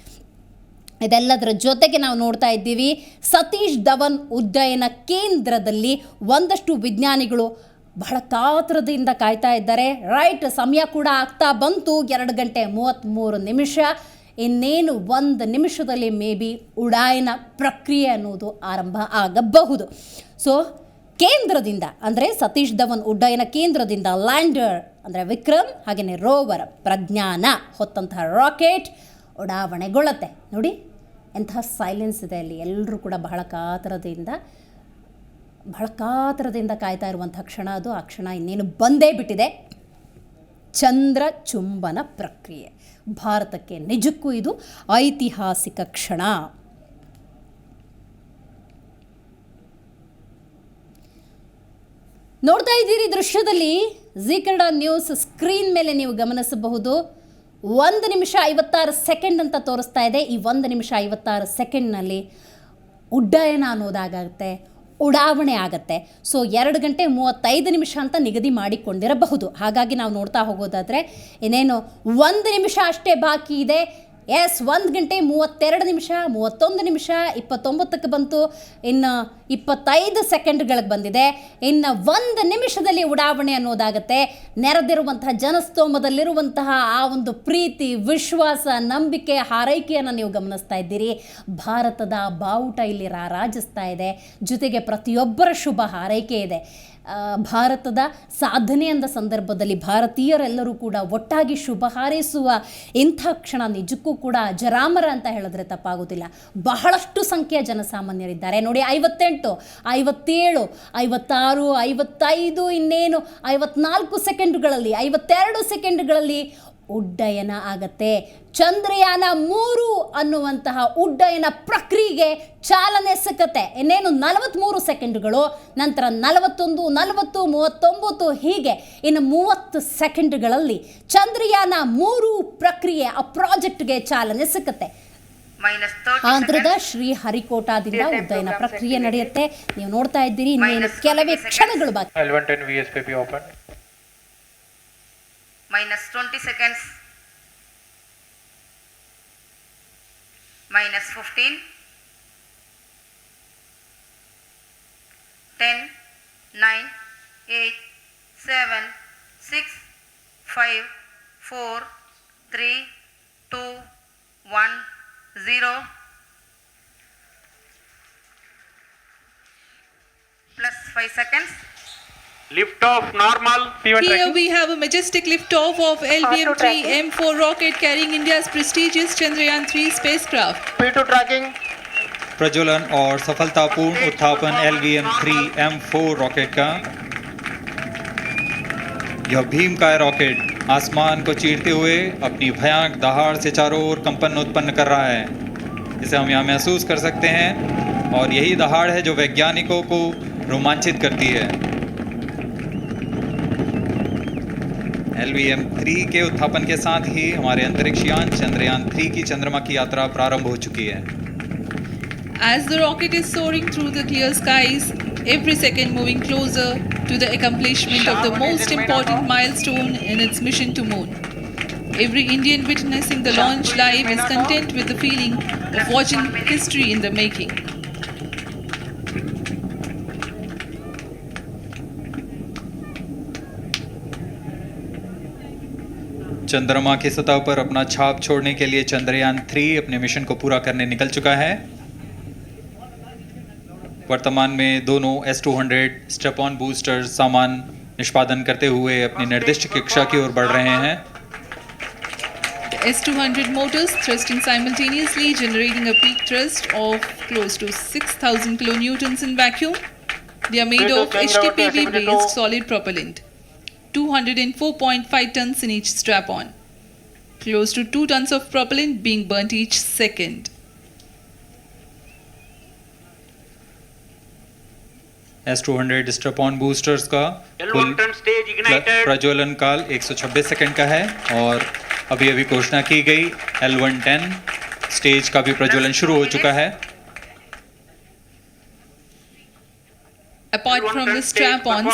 ಇದೆಲ್ಲದರ ಜೊತೆಗೆ ನಾವು ನೋಡ್ತಾ ಇದ್ದೀವಿ, ಸತೀಶ್ ಧವನ್ ಉಡ್ಡಯನ ಕೇಂದ್ರದಲ್ಲಿ ಒಂದಷ್ಟು ವಿಜ್ಞಾನಿಗಳು ಬಹಳ ಕಾತರದಿಂದ ಕಾಯ್ತಾ ಇದ್ದಾರೆ. ರೈಟ್, ಸಮಯ ಕೂಡ ಆಗ್ತಾ ಬಂತು. 2 ಗಂಟೆ 33 ನಿಮಿಷ. ಇನ್ನೇನು 1 ನಿಮಿಷದಲ್ಲಿ ಮೇ ಬಿ ಉಡಾಯನ ಪ್ರಕ್ರಿಯೆ ಅನ್ನೋದು ಆರಂಭ ಆಗಬಹುದು. ಸೊ ಕೇಂದ್ರದಿಂದ ಅಂದರೆ ಸತೀಶ್ ಧವನ್ ಉಡ್ಡಯನ ಕೇಂದ್ರದಿಂದ ಲ್ಯಾಂಡರ್ ಅಂದರೆ ವಿಕ್ರಮ್ ಹಾಗೆಯೇ ರೋವರ್ ಪ್ರಜ್ಞಾನ ಹೊತ್ತಂತಹ ರಾಕೆಟ್ ಉಡಾವಣೆಗೊಳ್ಳುತ್ತೆ. ನೋಡಿ ಎಂತಹ ಸೈಲೆನ್ಸ್ ಇದೆ ಅಲ್ಲಿ. ಎಲ್ಲರೂ ಕೂಡ ಬಹಳ ಕಾತರದಿಂದ ಕಾಯ್ತಾ ಇರುವಂಥ ಕ್ಷಣ ಅದು. ಆ ಕ್ಷಣ ಇನ್ನೇನು ಬಂದೇ ಬಿಟ್ಟಿದೆ. ಚಂದ್ರ ಚುಂಬನ ಪ್ರಕ್ರಿಯೆ ಭಾರತಕ್ಕೆ ನಿಜಕ್ಕೂ ಇದು ಐತಿಹಾಸಿಕ ಕ್ಷಣ. ನೋಡ್ತಾ ಇದ್ದೀರಿ ದೃಶ್ಯದಲ್ಲಿ ಜೀ ಕನ್ನಡ ನ್ಯೂಸ್ ಸ್ಕ್ರೀನ್ ಮೇಲೆ ನೀವು ಗಮನಿಸಬಹುದು. 1 ನಿಮಿಷ 56 ಸೆಕೆಂಡ್ ಅಂತ ತೋರಿಸ್ತಾ ಇದೆ. ಈ 1 ನಿಮಿಷ 56 ಸೆಕೆಂಡ್ನಲ್ಲಿ ಉಡ್ಡಯನ ಅನ್ನೋದಾಗುತ್ತೆ, ಉಡಾವಣೆ ಆಗುತ್ತೆ. ಸೊ 2 ಗಂಟೆ 35 ನಿಮಿಷ ಅಂತ ನಿಗದಿ ಮಾಡಿಕೊಂಡಿರಬಹುದು. ಹಾಗಾಗಿ ನಾವು ನೋಡ್ತಾ ಹೋಗೋದಾದರೆ ಇನ್ನೇನು 1 ನಿಮಿಷ ಅಷ್ಟೇ ಬಾಕಿ ಇದೆ. 1 ಗಂಟೆ 32 ನಿಮಿಷ 31 ನಿಮಿಷ 29ಕ್ಕೆ ಬಂತು. ಇನ್ನು 25 ಸೆಕೆಂಡ್ಗಳಿಗೆ ಬಂದಿದೆ. ಇನ್ನು 1 ನಿಮಿಷದಲ್ಲಿ ಉಡಾವಣೆ ಅನ್ನೋದಾಗತ್ತೆ. ನೆರೆದಿರುವಂತಹ ಜನಸ್ತೋಮದಲ್ಲಿರುವಂತಹ ಆ ಒಂದು ಪ್ರೀತಿ, ವಿಶ್ವಾಸ, ನಂಬಿಕೆ, ಹಾರೈಕೆಯನ್ನು ನೀವು ಗಮನಿಸ್ತಾ ಇದ್ದೀರಿ. ಭಾರತದ ಬಾವುಟ ಇಲ್ಲಿ ರಾರಾಜಿಸ್ತಾ ಇದೆ. ಜೊತೆಗೆ ಪ್ರತಿಯೊಬ್ಬರ ಶುಭ ಹಾರೈಕೆ ಇದೆ. ಭಾರತದ ಸಾಧನೆ ಅಂದ ಸಂದರ್ಭದಲ್ಲಿ ಭಾರತೀಯರೆಲ್ಲರೂ ಕೂಡ ಒಟ್ಟಾಗಿ ಶುಭ ಹಾರೈಸುವ ಇಂಥ ಕ್ಷಣ ನಿಜಕ್ಕೂ ಕೂಡ ಅಜರಾಮರ ಅಂತ ಹೇಳಿದ್ರೆ ತಪ್ಪಾಗೋದಿಲ್ಲ. ಬಹಳಷ್ಟು ಸಂಖ್ಯೆಯ ಜನಸಾಮಾನ್ಯರಿದ್ದಾರೆ ನೋಡಿ. 58, 57, 56, 55, ಇನ್ನೇನು 54 ಸೆಕೆಂಡ್ಗಳಲ್ಲಿ, 52 ಸೆಕೆಂಡ್ಗಳಲ್ಲಿ ಉಡ್ಡಯನ ಆಗತ್ತೆ. ಚಂದ್ರಯಾನ 3 ಅನ್ನುವಂತಹ ಉಡ್ಡಯನ ಪ್ರಕ್ರಿಯೆಗೆ ಚಾಲನೆ ಸಿಕ್ಕತ್ತೆ. ಇನ್ನೇನು 43 ಸೆಕೆಂಡ್ಗಳು, ನಂತರ 41, 40, 39 ಹೀಗೆ ಇನ್ನು 30 ಸೆಕೆಂಡ್ಗಳಲ್ಲಿ ಚಂದ್ರಯಾನ 3 ಪ್ರಕ್ರಿಯೆ ಆ ಪ್ರಾಜೆಕ್ಟ್ಗೆ ಚಾಲನೆ ಸಿಕ್ಕತ್ತೆ. ಆಂಧ್ರದ ಶ್ರೀಹರಿಕೋಟಾದಿಂದ ಉಡ್ಡಯನ ಪ್ರಕ್ರಿಯೆ ನಡೆಯುತ್ತೆ. ನೀವು ನೋಡ್ತಾ ಇದ್ದೀರಿ. ಇನ್ನೇನು ಕೆಲವೇ ಕ್ಷಣಗಳು ಬಾಕಿ. -20 seconds, -15, 10, 9, 8, 7, 6, 5, 4, 3, 2, 1, 0. Plus 5 seconds. Lift-off normal. Here we have a majestic lift-off of LVM-3 M4 rocket carrying India's prestigious Chandrayaan 3 spacecraft. P2 tracking. प्रज्वलन और सफलतापूर्ण उत्थापन LVM-3 M4 रॉकेट का। यह भीमकाय रॉकेट आसमान को चीरते हुए अपनी भयानक दहाड़ से चारों ओर कंपन उत्पन्न कर रहा है। इसे हम यहाँ महसूस कर सकते हैं और यही दहाड़ है जो वैज्ञानिकों को रोमांचित करती है। LVM-3 के उत्थापन के साथ ही हमारे अंतरिक्ष यान चंद्रयान 3 की चंद्रमा की यात्रा प्रारंभ हो चुकी है। As the rocket is soaring through the clear skies, every second moving closer to the accomplishment of the most important milestone in its mission to moon. Every Indian witnessing the launch live is content with the feeling of watching history in the making. चंद्रमा की सतह पर अपना छाप छोड़ने के लिए चंद्रयान 3 अपने मिशन को पूरा करने निकल चुका है। वर्तमान में दोनों S-200 स्टेप ऑन बूस्टर सामान निष्पादन करते हुए अपनी निर्दिष्ट कक्षा की ओर बढ़ रहे हैं। The S-200 motors thrusting simultaneously, generating a peak thrust of close to 6,000 kilonewtons in vacuum. They are made of HTPV-based solid propellant. 204.5 tons in each strap-on. Close to 2 tons of propellant being burnt each second. S-200 step-on boosters का कुल प्रज्वलन काल 126 second का है और अभी घोषणा की गई L110 स्टेज का भी प्रज्वलन शुरू हो चुका है। Apart from the strap-ons,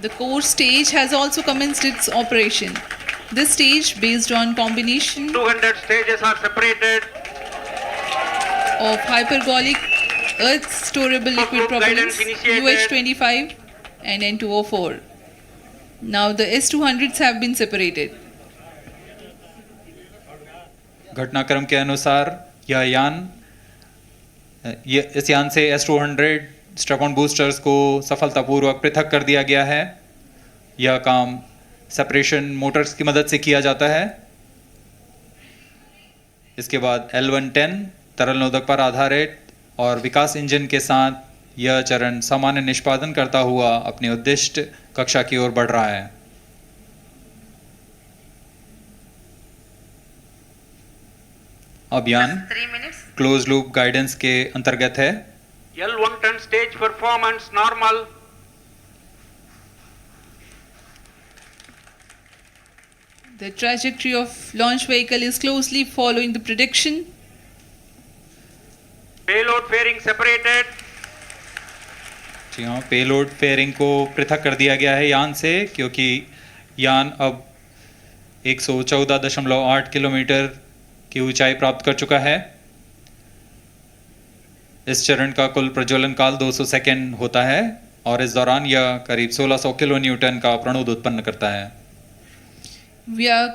the core stage has also commenced its operation. This stage, based on combination 200 stages are separated of hypergolic earth storable liquid propellants UH-25 and N2O4. Now the S-200s have been separated. घटनाक्रम के अनुसार इस यान से S-200 स्ट्रैपॉन boosters को सफलतापूर्वक पृथक कर दिया गया है। यह काम सेपरेशन मोटर्स की मदद से किया जाता है। इसके बाद L110 तरल नोदक पर आधारित और विकास इंजन के साथ यह चरण सामान्य निष्पादन करता हुआ अपनी उद्दिष्ट कक्षा की ओर बढ़ रहा है। अभियान 3 minutes. क्लोज लूप गाइडेंस के अंतर्गत है। L110 stage performance normal. The trajectory of launch vehicle is closely following the prediction. Payload fairing separated. जी हाँ, पेलोड फेयरिंग को पृथक कर दिया गया है यान से, क्योंकि यान अब 114.8 किलोमीटर की ऊंचाई प्राप्त कर चुका है। इस चरण का कुल प्रज्वलन काल 200 सेकेंड होता है और इस दौरान यह करीब 1600 किलो न्यूटन का प्रणोद उत्पन्न करता है। We are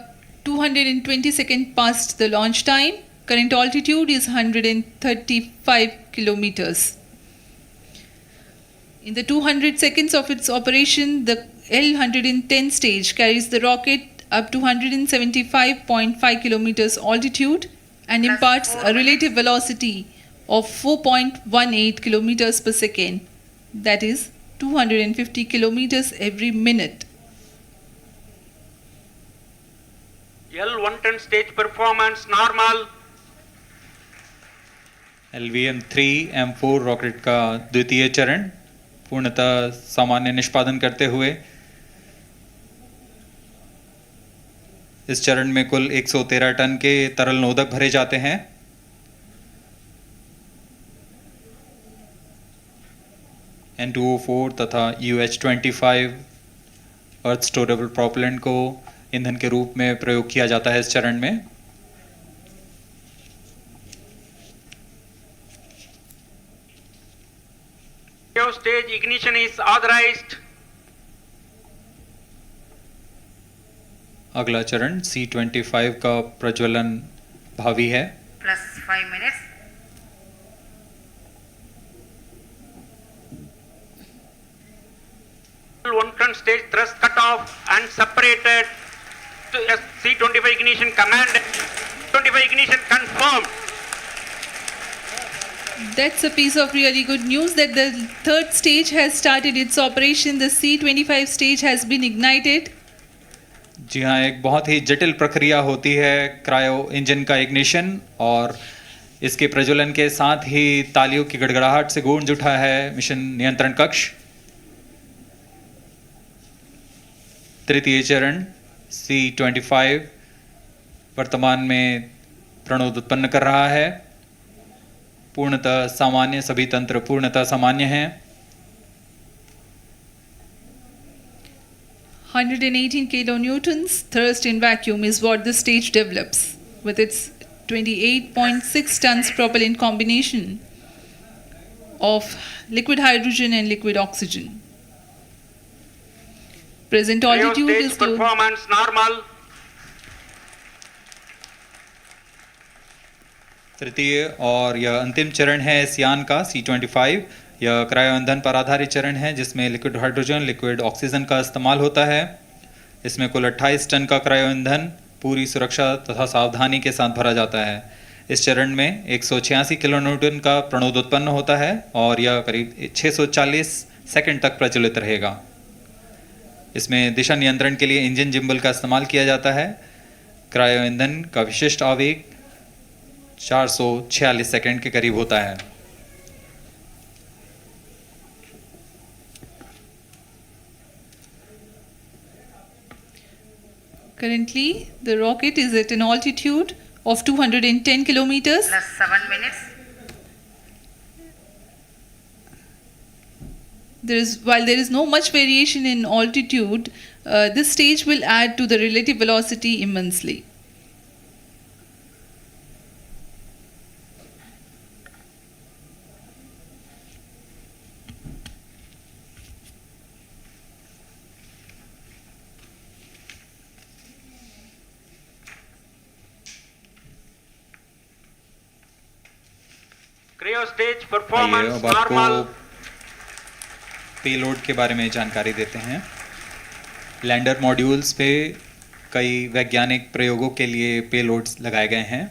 220 seconds past the launch time. Current altitude is 135 kilometers. In the 200 seconds of its operation, the L110 stage carries the rocket up to 175.5 kilometers altitude and imparts a relative velocity of 4.18 kilometers per second, that is 250 kilometers every minute. L110 stage performance normal. LVM-3M4 rocket का द्वितीय चरण पूर्णतः सामान्य निष्पादन करते हुए इस चरण में कुल 113 टन के तरल नोदक भरे जाते हैं। N2O4 तथा UH-25 अर्थ स्टोरेबल प्रोपेलेंट को ईंधन के रूप में प्रयोग किया जाता है इस चरण में। Stage ignition is authorized. अगला चरण C25 का प्रज्वलन भावी है। Plus 5 minutes. L110 stage thrust cut off and separated. To C25 ignition command. 25 ignition confirmed. That's a piece of really good news that the third stage has started its operation. The C25 stage has been ignited. जी हाँ, एक बहुत ही जटिल प्रक्रिया होती है cryo engine का ignition, और इसके प्रज्वलन के साथ ही तालियों की गड़गड़ाहट से गूंज उठा है मिशन नियंत्रण कक्ष। तृतीय चरण C25 वर्तमान में प्रणोद उत्पन्न कर रहा है। पूर्णतः सामान्य, सभी तंत्र पूर्णतः सामान्य हैं। 118 kilonewtons thrust in vacuum is what the stage develops with its 28.6 tons propellant combination of liquid hydrogen and liquid oxygen. Present altitude Stage is close. performance normal. तृतीय और यह अंतिम चरण है इस यान का C25। यह क्रायो ईंधन पर आधारित चरण है जिसमें लिक्विड हाइड्रोजन, लिक्विड ऑक्सीजन का इस्तेमाल होता है। इसमें कुल 28 टन का क्रायो ईंधन पूरी सुरक्षा तथा सावधानी के साथ भरा जाता है। इस चरण में 186 किलो न्यूटन का प्रणोद उत्पन्न होता है और यह करीब 640 सेकंड तक प्रज्वलित रहेगा। इसमें दिशा नियंत्रण के लिए इंजन जिम्बल का इस्तेमाल किया जाता है। क्रायो ईंधन का विशिष्ट आवेग 446 सेकंड के करीब होता है। Currently, the rocket is at an altitude of 210 kilometers. Plus 7 minutes. While there is no much variation in altitude, this stage will add to the relative velocity immensely. Cryo stage आइए performance अब आपको normal. Payload के बारे में जानकारी देते हैं। Lander modules पे कई वैज्ञानिक प्रयोगों के लिए पेलोड्स लगाए गए हैं।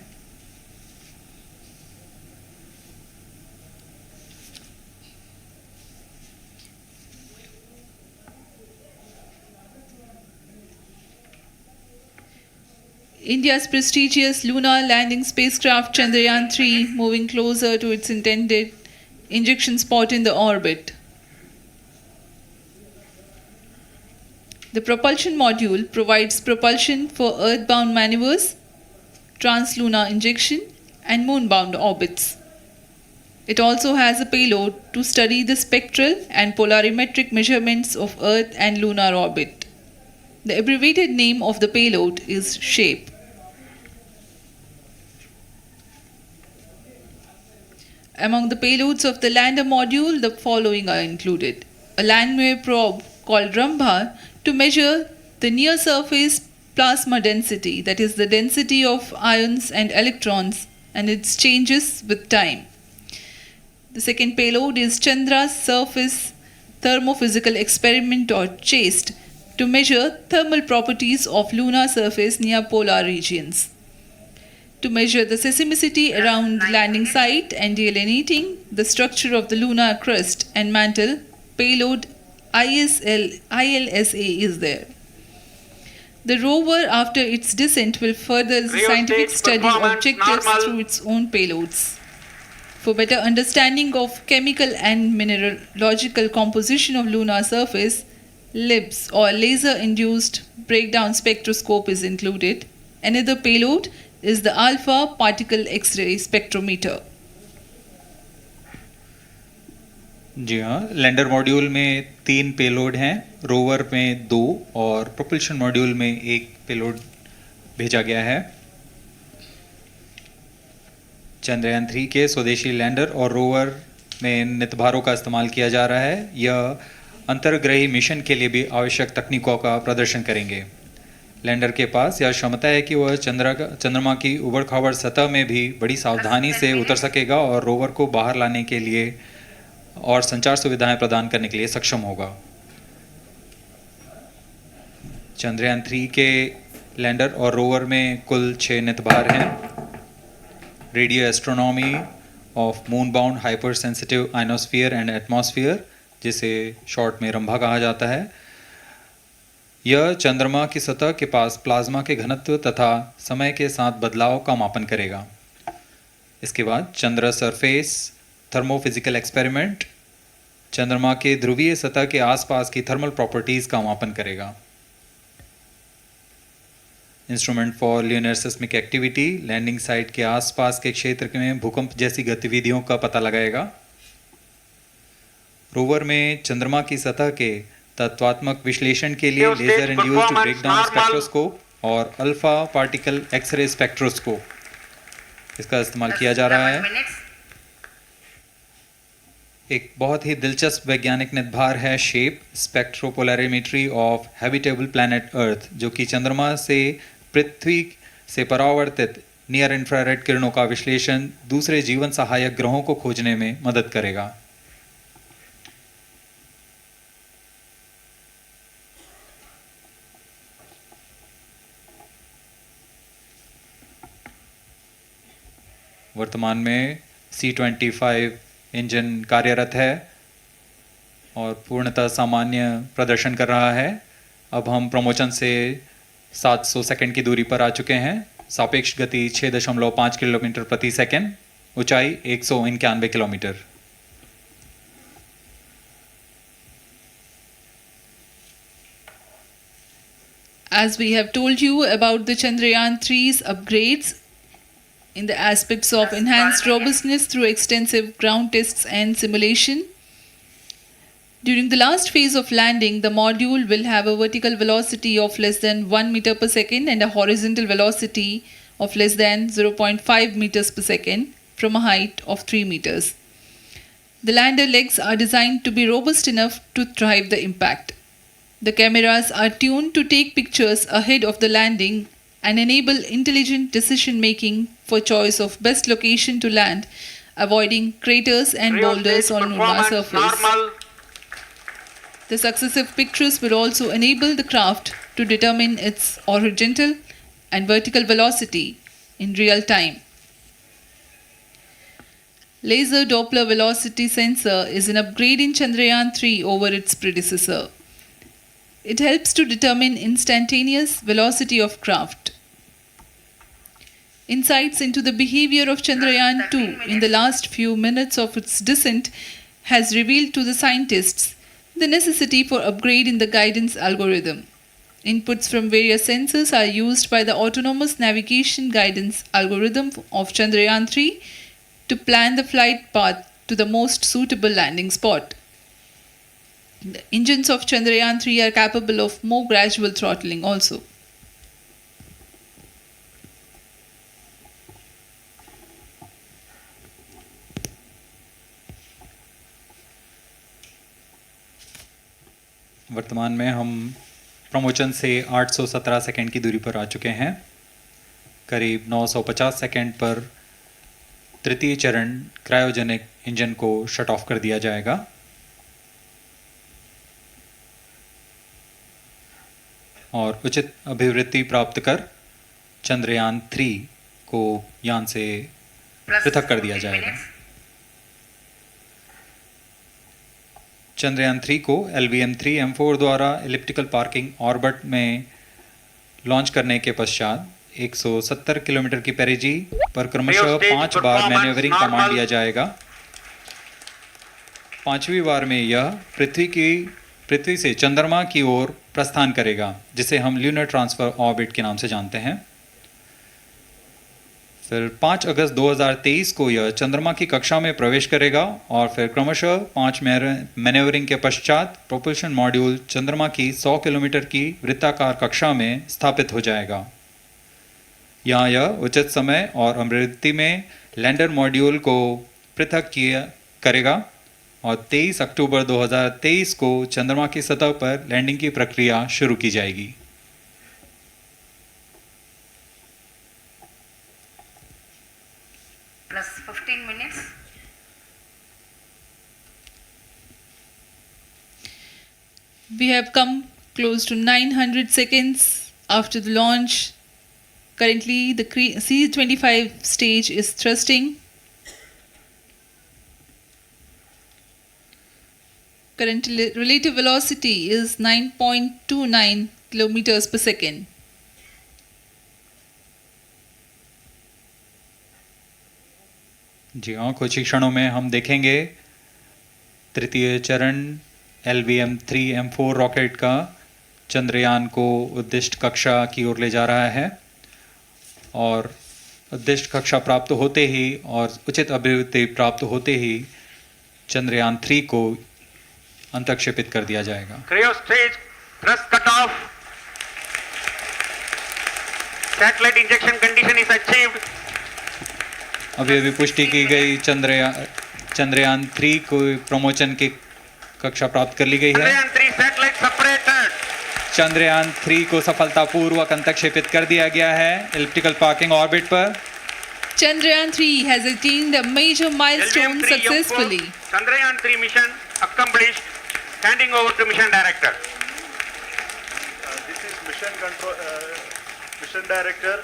India's prestigious lunar landing spacecraft Chandrayaan 3 moving closer to its intended injection spot in the orbit. The propulsion module provides propulsion for earthbound maneuvers, translunar injection, and moonbound orbits. It also has a payload to study the spectral and polarimetric measurements of Earth and lunar orbit. The abbreviated name of the payload is SHAPE. Among the payloads of the lander module, the following are included. A landwehr probe called Rambha to measure the near surface plasma density, that is the density of ions and electrons and its changes with time. The second payload is Chandra's surface thermophysical experiment or CHASTE to measure thermal properties of lunar surface near polar regions. To measure the seismicity around the landing site and delineating the structure of the lunar crust and mantle, payload ILSA is there. The rover, after its descent, will further the scientific study objectives through its own payloads. For better understanding of chemical and mineralogical composition of lunar surface, LIBS or laser-induced breakdown spectroscope is included. Another payload is the alpha particle X-ray spectrometer. जी हाँ, lander module में 3 payload हैं, rover में 2 और propulsion module में 1 payload भेजा गया है। चंद्रयान 3 के स्वदेशी लैंडर और रोवर में नितभारों का इस्तेमाल किया जा रहा है। यह अंतर्ग्रही मिशन के लिए भी आवश्यक तकनीकों का प्रदर्शन करेंगे। लैंडर के पास यह क्षमता है कि वह चंद्रमा की उबड़ खाबड़ सतह में भी बड़ी सावधानी से उतर सकेगा और रोवर को बाहर लाने के लिए और संचार सुविधाएं प्रदान करने के लिए सक्षम होगा। चंद्रयान 3 के लैंडर और रोवर में कुल 6 नितभार हैं। Radio astronomy of moon bound hyper sensitive ionosphere and atmosphere, जिसे शॉर्ट में रंभा कहा जाता है, यह चंद्रमा की सतह के पास प्लाज्मा के घनत्व तथा समय के साथ बदलाव का मापन करेगा। इसके बाद चंद्र सरफेस थर्मोफिजिकल एक्सपेरिमेंट चंद्रमा के ध्रुवीय सतह के आसपास की थर्मल प्रॉपर्टीज का मापन करेगा। Instrument for lunar seismic activity landing site के आसपास के क्षेत्र में भूकंप जैसी गतिविधियों का पता लगाएगा। रोवर में चंद्रमा की सतह के तत्वात्मक विश्लेषण के लिए लेजर इंड्यूस्ड ब्रेकडाउन स्पेक्ट्रोस्कोप और अल्फा पार्टिकल एक्सरे स्पेक्ट्रोस्कोप इसका इस्तेमाल किया जा रहा है। एक बहुत ही दिलचस्प वैज्ञानिक निर्धार है shape स्पेक्ट्रोपोलैरिमेट्री of habitable planet earth, जो कि चंद्रमा से पृथ्वी से परावर्तित नियर इंफ्रारेड किरणों का विश्लेषण दूसरे जीवन सहायक ग्रहों को खोजने में मदद करेगा। वर्तमान में C-25 इंजन कार्यरत है और पूर्णतः सामान्य प्रदर्शन कर रहा है। अब हम प्रमोशन से 700 सेकंड की दूरी पर आ चुके हैं। सापेक्ष गति 6.5 किलोमीटर प्रति सेकंड, ऊंचाई 191 kilometre. As we have told you about the Chandrayaan 3's upgrades in the aspects of enhanced robustness through extensive ground tests and simulation, during the last phase of landing, the module will have a vertical velocity of less than 1 meter per second and a horizontal velocity of less than 0.5 meters per second from a height of 3 meters. The lander legs are designed to be robust enough to thrive the impact. The cameras are tuned to take pictures ahead of the landing and enable intelligent decision making for choice of best location to land, avoiding craters and boulders on lunar surface. Normal. The successive pictures will also enable the craft to determine its horizontal and vertical velocity in real time. Laser Doppler velocity sensor is an upgrade in Chandrayaan 3 over its predecessor. It helps to determine instantaneous velocity of craft. Insights into the behavior of Chandrayaan 2 in the last few minutes of its descent has revealed to the scientists the necessity for upgrade in the guidance algorithm. Inputs from various sensors are used by the autonomous navigation guidance algorithm of Chandrayaan 3 to plan the flight path to the most suitable landing spot. The engines of Chandrayaan 3 are capable of more gradual throttling also. वर्तमान में हम promotion से 817 second की दूरी पर आ चुके हैं। करीब 950 सेकंड पर तृतीय चरण क्रायोजेनिक इंजन को शट ऑफ कर दिया जाएगा और उचित अभिवृद्धि प्राप्त कर चंद्रयान 3 को यान से पृथक कर दिया जाएगा। चंद्रयान 3 को LVM-3M4 द्वारा एलिप्टिकल पार्किंग ऑर्बिट में लॉन्च करने के पश्चात 170 किलोमीटर की पेरिजी पर क्रमशः 5 बार मैन्यूवरिंग कमांड दिया जाएगा। 5वीं बार में यह पृथ्वी से चंद्रमा की ओर प्रस्थान करेगा, जिसे हम ल्यूनर ट्रांसफर ऑर्बिट के नाम से जानते हैं। फिर 5 अगस्त 2023 को यह चंद्रमा की कक्षा में प्रवेश करेगा और फिर क्रमशः 5 मैन्यूवरिंग के पश्चात प्रोपल्शन मॉड्यूल चंद्रमा की 100 किलोमीटर की वृत्ताकार कक्षा में स्थापित हो जाएगा। यहाँ यह उचित समय और अभिवृद्धि में लैंडर मॉड्यूल को पृथक करेगा और 23 अक्टूबर 2023 को चंद्रमा की सतह पर लैंडिंग की प्रक्रिया शुरू की जाएगी। Plus 15 minutes. We have come close to 900 seconds after the launch. Currently, the C-25 stage is thrusting. Current relative velocity is 9.29 kilometers per second. जी हाँ, कुछ ही क्षणों में हम देखेंगे तृतीय चरण LVM-3M4 रॉकेट का चंद्रयान को उद्दिष्ट कक्षा की ओर ले जा रहा है और उद्दिष्ट कक्षा प्राप्त होते ही और उचित अभिवृद्धि प्राप्त होते ही चंद्रयान 3 को अंतक्षेपित कर दिया जाएगा। Cryo stage thrust cut off. Satellite injection condition is achieved. अभी पुष्टि की गई चंद्रयान 3 को प्रमोशन की कक्षा प्राप्त कर ली गई है। Chandrayaan 3 satellite separated. चंद्रयान 3 को सफलतापूर्वक अंतक्षेपित कर दिया गया है एलिप्टिकल पार्किंग ऑर्बिट पर। Chandrayaan 3 has attained a major milestone successfully. Chandrayaan 3 mission accomplished. Handing over to mission director. This is mission director.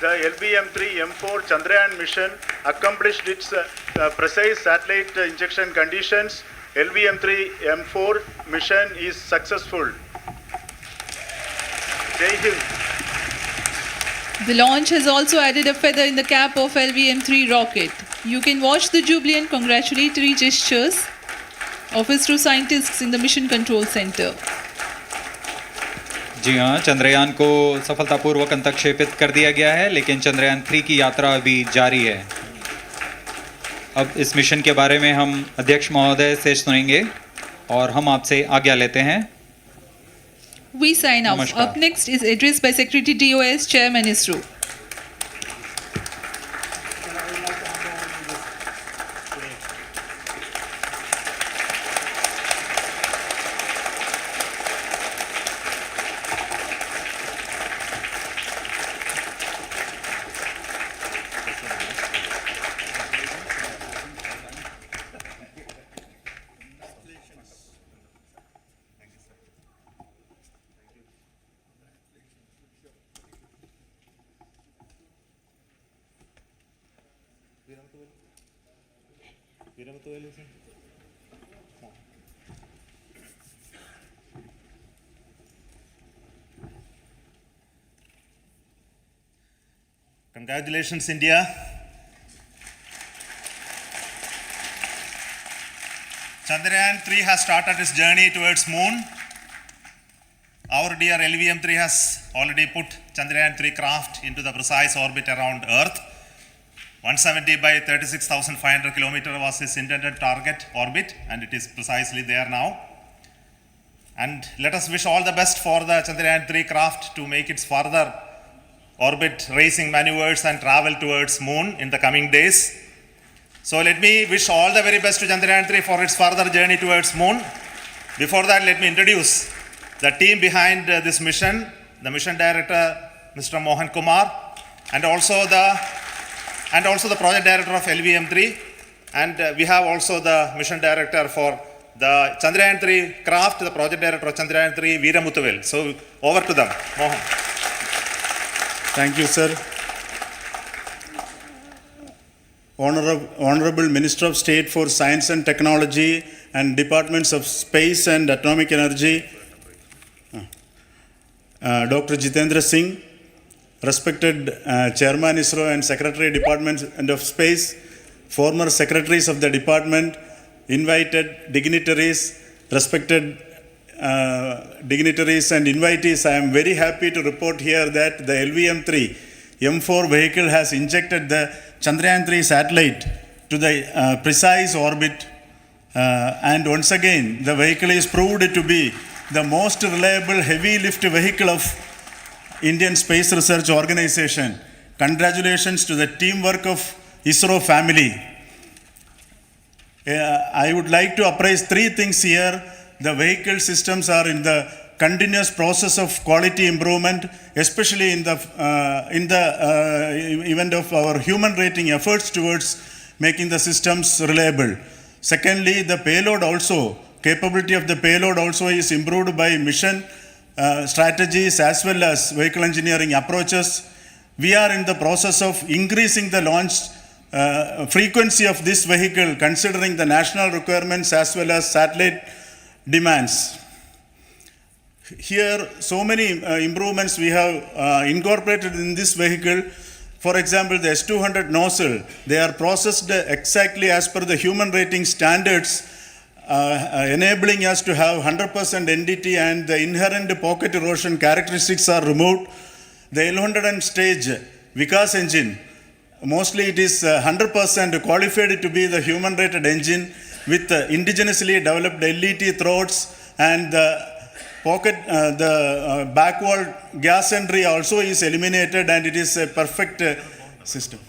The LVM-3M4 Chandrayaan mission accomplished its precise satellite injection conditions. LVM-3M4 mission is successful. Jai Hind. The launch has also added a feather in the cap of LVM-3 rocket. You can watch the jubilant congratulatory gestures of ISRO scientists in the Mission Control Center. जी हाँ, चंद्रयान को सफलतापूर्वक अंतक्षेपित कर दिया गया है, लेकिन चंद्रयान 3 की यात्रा अभी जारी है। अब इस मिशन के बारे में हम अध्यक्ष महोदय से सुनेंगे और हम आपसे आज्ञा लेते हैं। We sign off. नमस्कार। Up next is address by Secretary DOS, Chairman ISRO. Congratulations, India. Chandrayaan 3 has started its journey towards moon. Our dear LVM-3 has already put Chandrayaan 3 craft into the precise orbit around Earth. 170 by 36,500 kilometers was its intended target orbit, and it is precisely there now. And let us wish all the best for the Chandrayaan 3 craft to make its further orbit racing maneuvers and travel towards moon in the coming days. So let me wish all the very best to Chandrayaan 3 for its further journey towards moon. Before that, let me introduce the team behind this mission, the mission director, Mr. Mohan Kumar, and also the project director of LVM-3, and we have also the mission director for the Chandrayaan 3 craft, the project director of Chandrayaan 3, Veera Muthuvel. So over to them, Mohan. Thank you, sir. Honorable Minister of State for Science and Technology and Departments of Space and Atomic Energy, Dr. Jitendra Singh, respected Chairman ISRO and Secretary Department of Space, former Secretaries of the Department, invited dignitaries, respected dignitaries and invitees, I am very happy to report here that the LVM-3 M4 vehicle has injected the Chandrayaan 3 satellite to the precise orbit, and once again the vehicle is proved to be the most reliable heavy lift vehicle of Indian Space Research Organization. Congratulations to the teamwork of ISRO family. I would like to appraise three things here. The vehicle systems are in the continuous process of quality improvement, especially in the event of our human rating efforts towards making the systems reliable. Secondly, the payload also, capability of the payload also is improved by mission strategies as well as vehicle engineering approaches. We are in the process of increasing the launch frequency of this vehicle considering the national requirements as well as satellite demands. Here, so many improvements we have incorporated in this vehicle. For example, the S200 nozzle, they are processed exactly as per the human rating standards, enabling us to have 100% NDT, and the inherent pocket erosion characteristics are removed. The L100 stage Vikas engine, mostly it is 100% qualified to be the human rated engine with indigenously developed LET throats, and the pocket, the back wall gas entry also is eliminated, and it is a perfect system.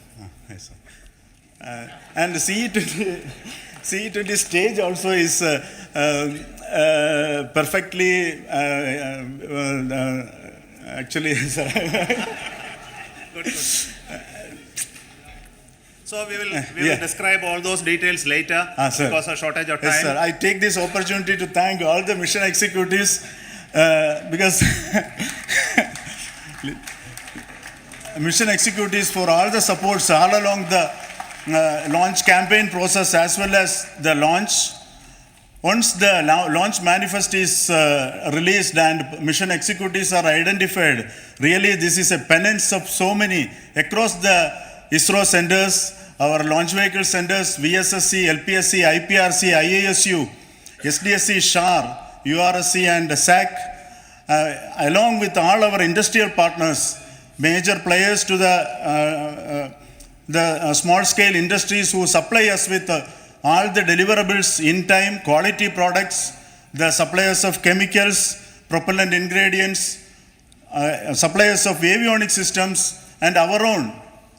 Yes, and CE20 stage also is perfectly actually. Good. So we will describe all those details later because of shortage of time. Yes, sir. I take this opportunity to thank all the mission executives because mission executives for all the supports all along the launch campaign process as well as the launch. Once the launch manifest is released and mission executives are identified, really this is a penance of so many across the ISRO centers, our launch vehicle centers, VSSC, LPSC, IPRC, IASU, SDSC, SHAR, URSC and SAC, along with all our industrial partners, major players to the small scale industries who supply us with all the deliverables in time, quality products, the suppliers of chemicals, propellant ingredients, suppliers of avionics systems, and our own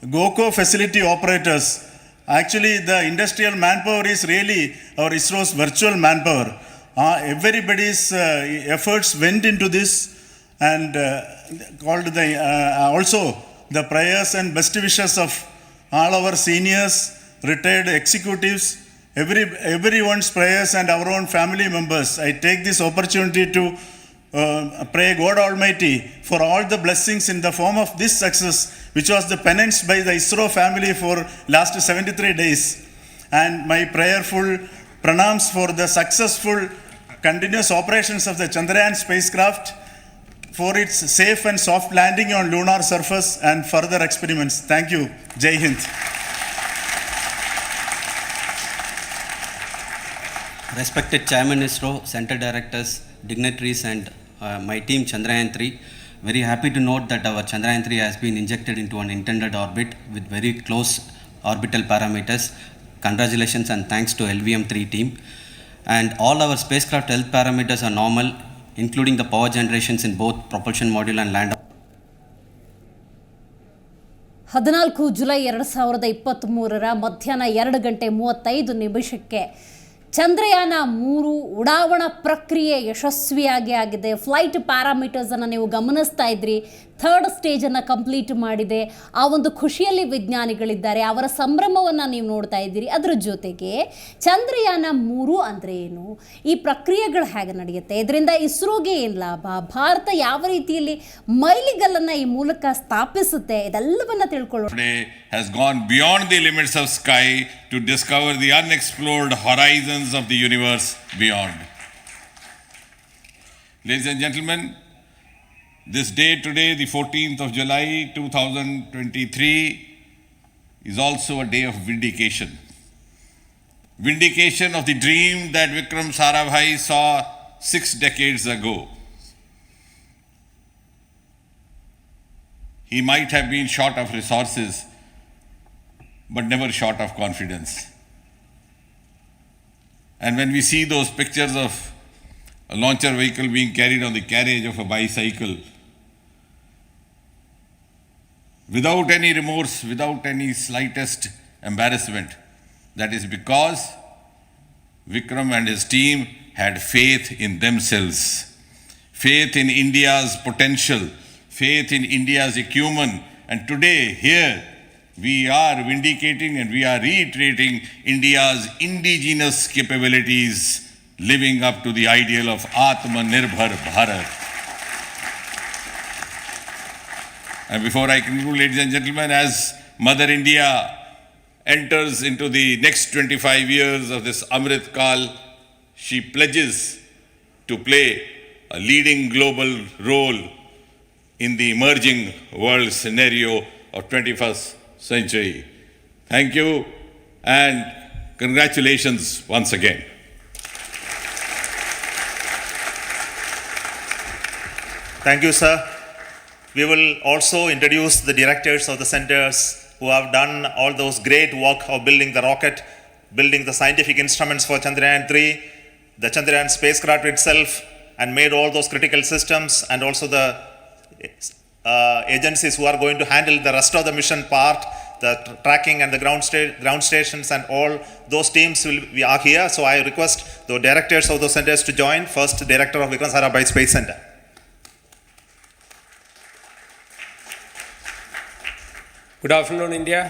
GOCO facility operators. Actually, the industrial manpower is really our ISRO's virtual manpower. Everybody's efforts went into this, and also the prayers and best wishes of all our seniors, retired executives, everyone's prayers and our own family members. I take this opportunity to pray God Almighty for all the blessings in the form of this success, which was the penance by the ISRO family for last 73 days. And my prayerful pranams for the successful continuous operations of the Chandrayaan spacecraft, for its safe and soft landing on lunar surface and further experiments. Thank you. Jai Hind. Respected Chairman ISRO, Center Directors, dignitaries and my team Chandrayaan 3, very happy to note that our Chandrayaan 3 has been injected into an intended orbit with very close orbital parameters. Congratulations and thanks to LVM3 team. And all our spacecraft health parameters are normal, including the power generations in both propulsion module and land. 14 July 2023 ಮಧ್ಯಾಹ್ನ 2:35 ಚಂದ್ರಯಾನ 3 ಉಡಾವಣಾ ಪ್ರಕ್ರಿಯೆ ಯಶಸ್ವಿಯಾಗಿ ಆಗಿದೆ. Flight ಪ್ಯಾರಾಮೀಟರ್ಸನ್ನು ನೀವು ಗಮನಿಸ್ತಾ ಇದ್ರಿ. 3rd ಸ್ಟೇಜನ್ನು complete ಮಾಡಿದೆ. ಆ ಒಂದು ಖುಷಿಯಲ್ಲಿ ವಿಜ್ಞಾನಿಗಳಿದ್ದಾರೆ. ಅವರ ಸಂಭ್ರಮವನ್ನು ನೀವು ನೋಡ್ತಾ ಇದ್ದೀರಿ. ಅದರ ಜೊತೆಗೆ ಚಂದ್ರಯಾನ 3 ಅಂದರೆ ಏನು, ಈ ಪ್ರಕ್ರಿಯೆಗಳು ಹೇಗೆ ನಡೆಯುತ್ತೆ, ಇದರಿಂದ ಇಸ್ರೋಗೆ ಏನು ಲಾಭ, ಭಾರತ ಯಾವ ರೀತಿಯಲ್ಲಿ ಮೈಲಿಗಲ್ಲನ್ನು ಈ ಮೂಲಕ ಸ್ಥಾಪಿಸುತ್ತೆ, ಇದೆಲ್ಲವನ್ನು ತಿಳ್ಕೊಳ್ಳೋಣ. has gone beyond the limits of sky to discover the unexplored horizons of the universe beyond. Ladies and gentlemen, this day today, the 14th of July 2023, is also a day of vindication. Vindication of the dream that Vikram Sarabhai saw 6 decades ago. He might have been short of resources, but never short of confidence. And when we see those pictures of a launcher vehicle being carried on the carriage of a bicycle, without any remorse, without any slightest embarrassment, that is because Vikram and his team had faith in themselves, faith in India's potential, faith in India's acumen. And today, here, we are vindicating and we are reiterating India's indigenous capabilities, living up to the ideal of Atmanirbhar Bharat. And before I conclude, ladies and gentlemen, as Mother India enters into the next 25 years of this Amrit Kal, she pledges to play a leading global role in the emerging world scenario of 21st century. Thank you and congratulations once again. Thank you, sir. We will also introduce the directors of the centers who have done all those great work of building the rocket, building the scientific instruments for Chandrayaan 3, the Chandrayaan spacecraft itself, and made all those critical systems, and also the agencies who are going to handle the rest of the mission part, the tracking and the ground stations, and all those teams we are here. So I request the directors of those centers to join. First, Director of Vikram Sarabhai Space Center. Good afternoon, India.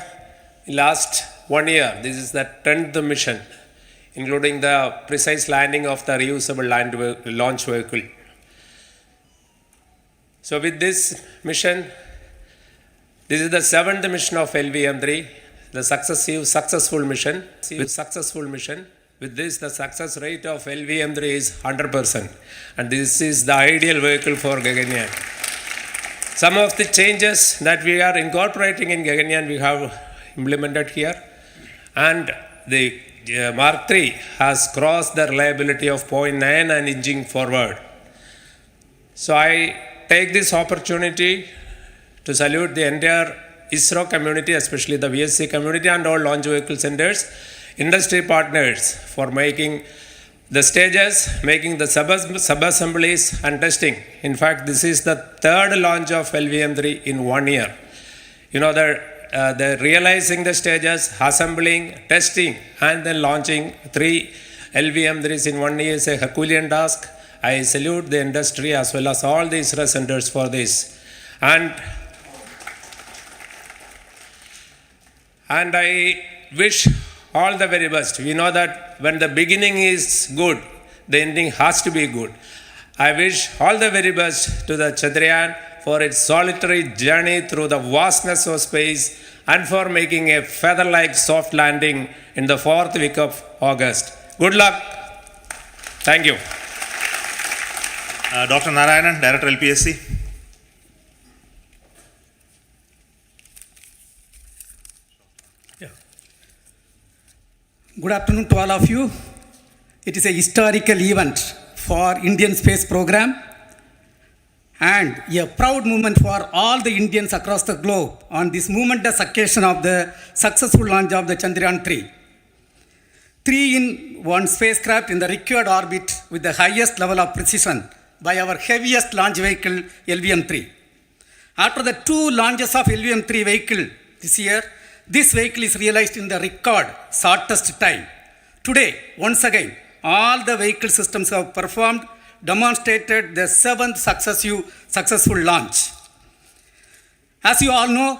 Last 1 year, this is the 10th mission, including the precise landing of the reusable launch vehicle. So with this mission, this is the 7th mission of LVM3, the successful mission. With this, the success rate of LVM3 is 100%, and this is the ideal vehicle for Gaganyaan. Some of the changes that we are incorporating in Gaganyaan we have implemented here, and the Mark III has crossed the reliability of 0.9 and inching forward. So I take this opportunity to salute the entire ISRO community, especially the VSC community and all launch vehicle centers, industry partners for making the stages, making the sub-assemblies and testing. In fact, this is the 3rd launch of LVM3 in 1 year. You know, the realizing the stages, assembling, testing, and then launching 3 LVM3s in 1 year is a Herculean task. I salute the industry as well as all the ISRO centers for this. And I wish all the very best. We know that when the beginning is good, the ending has to be good. I wish all the very best to the Chandrayaan for its solitary journey through the vastness of space and for making a feather-like soft landing in the 4th week of August. Good luck. Thank you. Dr. Narayanan, Director LPSC. Good afternoon to all of you. It is a historical event for Indian space program and a proud moment for all the Indians across the globe on this momentous occasion of the successful launch of the Chandrayaan 3. 3-in-1 spacecraft in the required orbit with the highest level of precision by our heaviest launch vehicle LVM-3. After the 2 launches of LVM-3 vehicle this year, this vehicle is realized in the record shortest time. Today, once again, all the vehicle systems have performed, demonstrated the 7th successful launch. As you all know,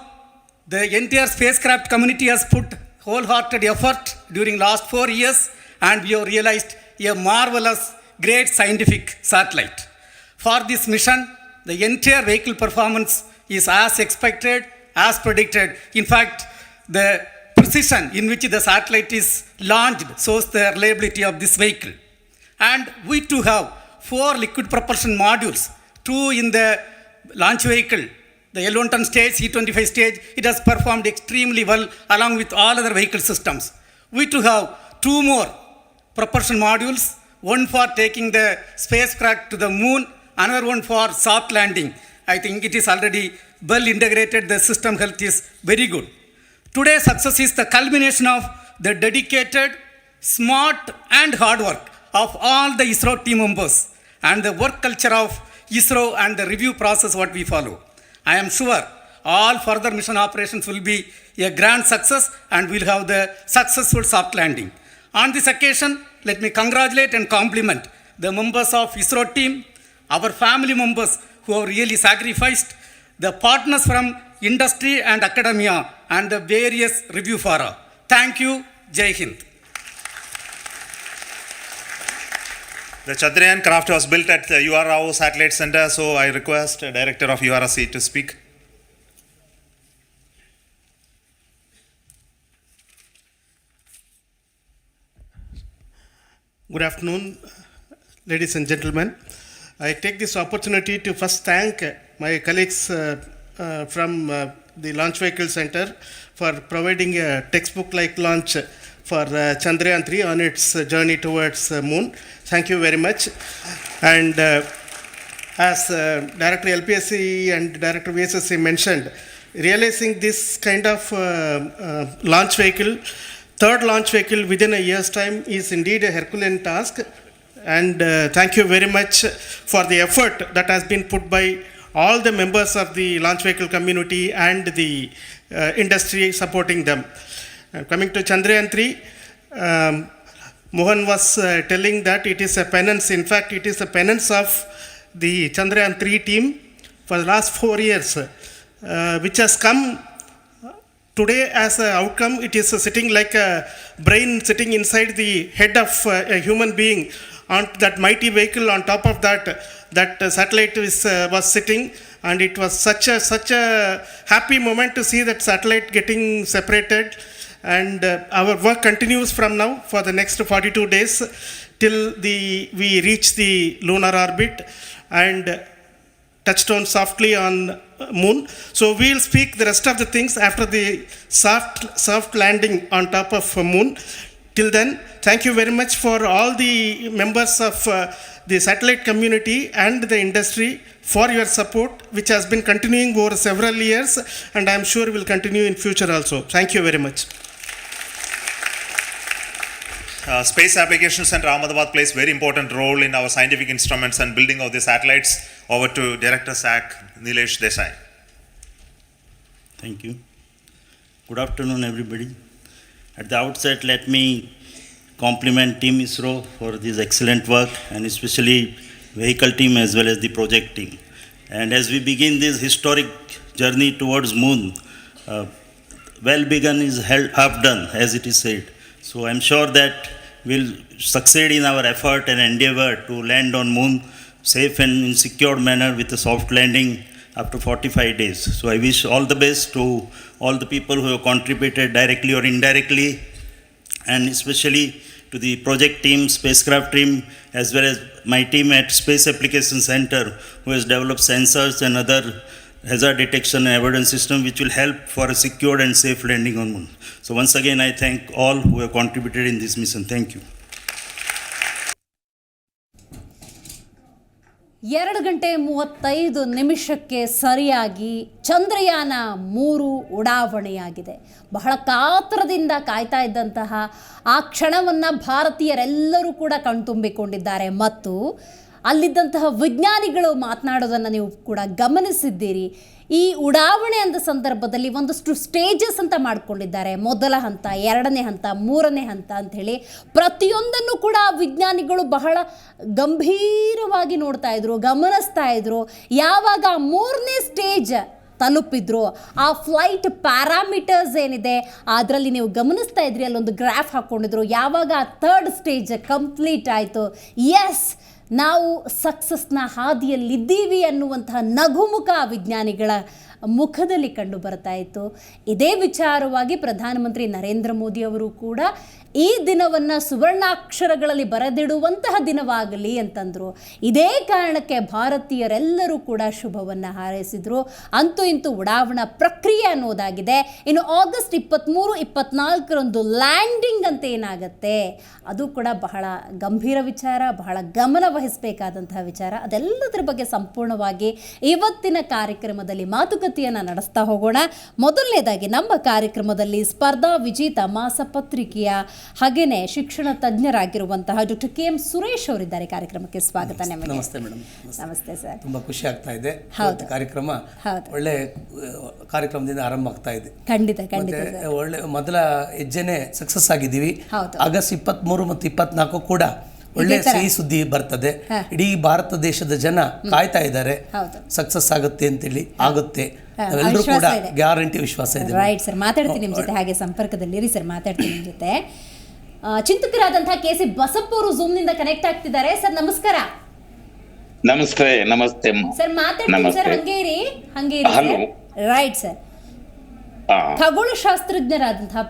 the entire spacecraft community has put wholehearted effort during last 4 years and we have realized a marvelous, great scientific satellite. For this mission, the entire vehicle performance is as expected, as predicted. In fact, the precision in which the satellite is launched shows the reliability of this vehicle. And we too have 4 liquid propulsion modules, 2 in the launch vehicle, the L110 stage, C25 stage. It has performed extremely well along with all other vehicle systems. We too have 2 more propulsion modules, one for taking the spacecraft to the moon, another one for soft landing. I think it is already well integrated. The system health is very good. Today's success is the culmination of the dedicated, smart and hard work of all the ISRO team members and the work culture of ISRO and the review process what we follow. I am sure all further mission operations will be a grand success and we'll have the successful soft landing. On this occasion, let me congratulate and compliment the members of ISRO team, our family members who have really sacrificed, the partners from industry and academia and the various review fora. Thank you. Jai Hind. The Chandrayaan craft was built at the URO Satellite Center, so I request the Director of URC to speak. Good afternoon, ladies and gentlemen. I take this opportunity to first thank my colleagues from the Launch Vehicle Center for providing a textbook-like launch for Chandrayaan 3 on its journey towards moon. Thank you very much. And as Director LPSC and Director VSSC mentioned, realizing this kind of launch vehicle, third launch vehicle within a year's time is indeed a Herculean task. And thank you very much for the effort that has been put by all the members of the launch vehicle community and the industry supporting them. Coming to Chandrayaan 3, Mohan was telling that it is a penance. In fact, it is a penance of the Chandrayaan 3 team for the last 4 years, which has come today as an outcome. It is sitting like a brain sitting inside the head of a human being on that mighty vehicle. On top of that satellite was sitting, and it was such a happy moment to see that satellite getting separated. And our work continues from now for the next 42 days till we reach the lunar orbit and touchdown softly on moon. So we'll speak the rest of the things after the soft landing on top of moon. Till then, thank you very much for all the members of the satellite community and the industry for your support, which has been continuing over several years, and I'm sure will continue in future also. Thank you very much. Space Applications Center Ahmedabad plays very important role in our scientific instruments and building of the satellites. Over to Director SAC, Nilesh Desai. Thank you. Good afternoon, everybody. At the outset, let me compliment Team ISRO for this excellent work, and especially vehicle team as well as the project team. And as we begin this historic journey towards moon, well begun is half done, as it is said. So I'm sure that we'll succeed in our effort and endeavor to land on moon safe and in secured manner with a soft landing after 45 days. So I wish all the best to all the people who have contributed directly or indirectly, and especially to the project team, spacecraft team, as well as my team at Space Application Center, who has developed sensors and other hazard detection and avoidance system which will help for a secured and safe landing on Moon. So once again, I thank all who have contributed in this mission. Thank you. 2:35 ಸರಿಯಾಗಿ ಚಂದ್ರಯಾನ 3 ಉಡಾವಣೆಯಾಗಿದೆ. ಬಹಳ ಕಾತರದಿಂದ ಕಾಯ್ತಾ ಇದ್ದಂತಹ ಆ ಕ್ಷಣವನ್ನು ಭಾರತೀಯರೆಲ್ಲರೂ ಕೂಡ ಕಣ್ತುಂಬಿಕೊಂಡಿದ್ದಾರೆ. ಮತ್ತು ಅಲ್ಲಿದ್ದಂತಹ ವಿಜ್ಞಾನಿಗಳು ಮಾತನಾಡೋದನ್ನು ನೀವು ಕೂಡ ಗಮನಿಸಿದ್ದೀರಿ. ಈ ಉಡಾವಣೆ ಅಂದ ಸಂದರ್ಭದಲ್ಲಿ ಒಂದಷ್ಟು ಸ್ಟೇಜಸ್ ಅಂತ ಮಾಡಿಕೊಂಡಿದ್ದಾರೆ. ಮೊದಲ ಹಂತ, ಎರಡನೇ ಹಂತ, ಮೂರನೇ ಹಂತ ಅಂಥೇಳಿ ಪ್ರತಿಯೊಂದನ್ನು ಕೂಡ ವಿಜ್ಞಾನಿಗಳು ಬಹಳ ಗಂಭೀರವಾಗಿ ನೋಡ್ತಾ ಇದ್ರು, ಗಮನಿಸ್ತಾ ಇದ್ರು. ಯಾವಾಗ ಮೂರನೇ ಸ್ಟೇಜ್ ತಲುಪಿದ್ರು, ಆ ಫ್ಲೈಟ್ ಪ್ಯಾರಾಮೀಟರ್ಸ್ ಏನಿದೆ ಅದರಲ್ಲಿ ನೀವು ಗಮನಿಸ್ತಾ ಇದ್ರಿ, ಅಲ್ಲೊಂದು ಗ್ರಾಫ್ ಹಾಕ್ಕೊಂಡಿದ್ರು. ಯಾವಾಗ ಆ ಥರ್ಡ್ ಸ್ಟೇಜ್ ಕಂಪ್ಲೀಟ್ ಆಯಿತು, ಎಸ್ ನಾವು ಸಕ್ಸಸ್ನ ಹಾದಿಯಲ್ಲಿದ್ದೀವಿ ಅನ್ನುವಂತಹ ನಗುಮುಖ ವಿಜ್ಞಾನಿಗಳ ಮುಖದಲ್ಲಿ ಕಂಡು ಬರ್ತಾ ಇತ್ತು. ಇದೇ ವಿಚಾರವಾಗಿ ಪ್ರಧಾನಮಂತ್ರಿ ನರೇಂದ್ರ ಮೋದಿ ಅವರು ಕೂಡ ಈ ದಿನವನ್ನು ಸುವರ್ಣಾಕ್ಷರಗಳಲ್ಲಿ ಬರೆದಿಡುವಂತಹ ದಿನವಾಗಲಿ ಅಂತಂದರು. ಇದೇ ಕಾರಣಕ್ಕೆ ಭಾರತೀಯರೆಲ್ಲರೂ ಕೂಡ ಶುಭವನ್ನು ಹಾರೈಸಿದರು. ಅಂತೂ ಇಂತೂ ಉಡಾವಣಾ ಪ್ರಕ್ರಿಯೆ ಅನ್ನೋದಾಗಿದೆ. ಇನ್ನು ಆಗಸ್ಟ್ 23-24 ಲ್ಯಾಂಡಿಂಗ್ ಅಂತ ಏನಾಗುತ್ತೆ ಅದು ಕೂಡ ಬಹಳ ಗಂಭೀರ ವಿಚಾರ, ಬಹಳ ಗಮನ ವಹಿಸಬೇಕಾದಂತಹ ವಿಚಾರ. ಅದೆಲ್ಲದರ ಬಗ್ಗೆ ಸಂಪೂರ್ಣವಾಗಿ ಇವತ್ತಿನ ಕಾರ್ಯಕ್ರಮದಲ್ಲಿ ಮಾತುಕತೆಯನ್ನು ನಡೆಸ್ತಾ ಹೋಗೋಣ. ಮೊದಲನೇದಾಗಿ ನಮ್ಮ ಕಾರ್ಯಕ್ರಮದಲ್ಲಿ ಸ್ಪರ್ಧಾ ವಿಜೇತ ಮಾಸಪತ್ರಿಕೆಯ ಹಾಗೆಯೇ ಶಿಕ್ಷಣ ತಜ್ಞರಾಗಿರುವಂತಹ ಡಾಕ್ಟರ್ KM ಸುರೇಶ್ ಅವರಿದ್ದಾರೆ. ಕಾರ್ಯಕ್ರಮಕ್ಕೆ ಸ್ವಾಗತ. ನಿಮಗೆ ನಮಸ್ತೆ ಮೇಡಮ್. ನಮಸ್ತೆ ಸರ್. ತುಂಬ ಖುಷಿ ಆಗ್ತಾ ಇದೆ. ಹೌದು, ಕಾರ್ಯಕ್ರಮ ಹೌದು, ಒಳ್ಳೆ ಕಾರ್ಯಕ್ರಮದಿಂದ ಆರಂಭ ಆಗ್ತಾ ಇದೆ. ಖಂಡಿತ ಖಂಡಿತ. ಒಳ್ಳೆ ಮೊದಲ ಹೆಜ್ಜೆನೆ ಸಕ್ಸಸ್ ಆಗಿದ್ದೀವಿ. ಹೌದು. ಆಗಸ್ಟ್ 23 ಮತ್ತು 24 ಕೂಡ ಒಳ್ಳೆ ಸಿಹಿ ಸುದ್ದಿ ಬರ್ತದೆ. ಇಡೀ ಭಾರತ ದೇಶದ ಜನ ಕಾಯ್ತಾ ಇದ್ದಾರೆ, ಸಕ್ಸಸ್ ಆಗುತ್ತೆ ಅಂತೇಳಿ. ಆಗುತ್ತೆ, ಎಲ್ಲರೂ ಕೂಡ ಗ್ಯಾರಂಟಿ ವಿಶ್ವಾಸ ಇದೆ. ರೈಟ್ ಸರ್, ಮಾತಾಡ್ತೀನಿ ನಿಮ್ಮ ಜೊತೆ, ಹಾಗೆ ಸಂಪರ್ಕದಲ್ಲಿರಿ ಸರ್, ಮಾತಾಡ್ತೀನಿ ನಿಮ್ಮ ಜೊತೆ. ಚಿಂತಕರಾದಂತಹ KC ಬಸಪ್ಪ ಅವರು ಝೂಮ್ನಿಂದ ಕನೆಕ್ಟ್ ಆಗ್ತಿದ್ದಾರೆ. ಸರ್ ನಮಸ್ಕಾರ. ನಮಸ್ತೆ. ನಮಸ್ತೆ ಸರ್, ಮಾತಾಡ್ತೀನಿ ಸರ್, ಹಂಗೆ ಇರಿ. ರೈಟ್ ಸರ್, ಖಗೋಳಶಾಸ್ತ್ರಜ್ಞರಾದಂತಹ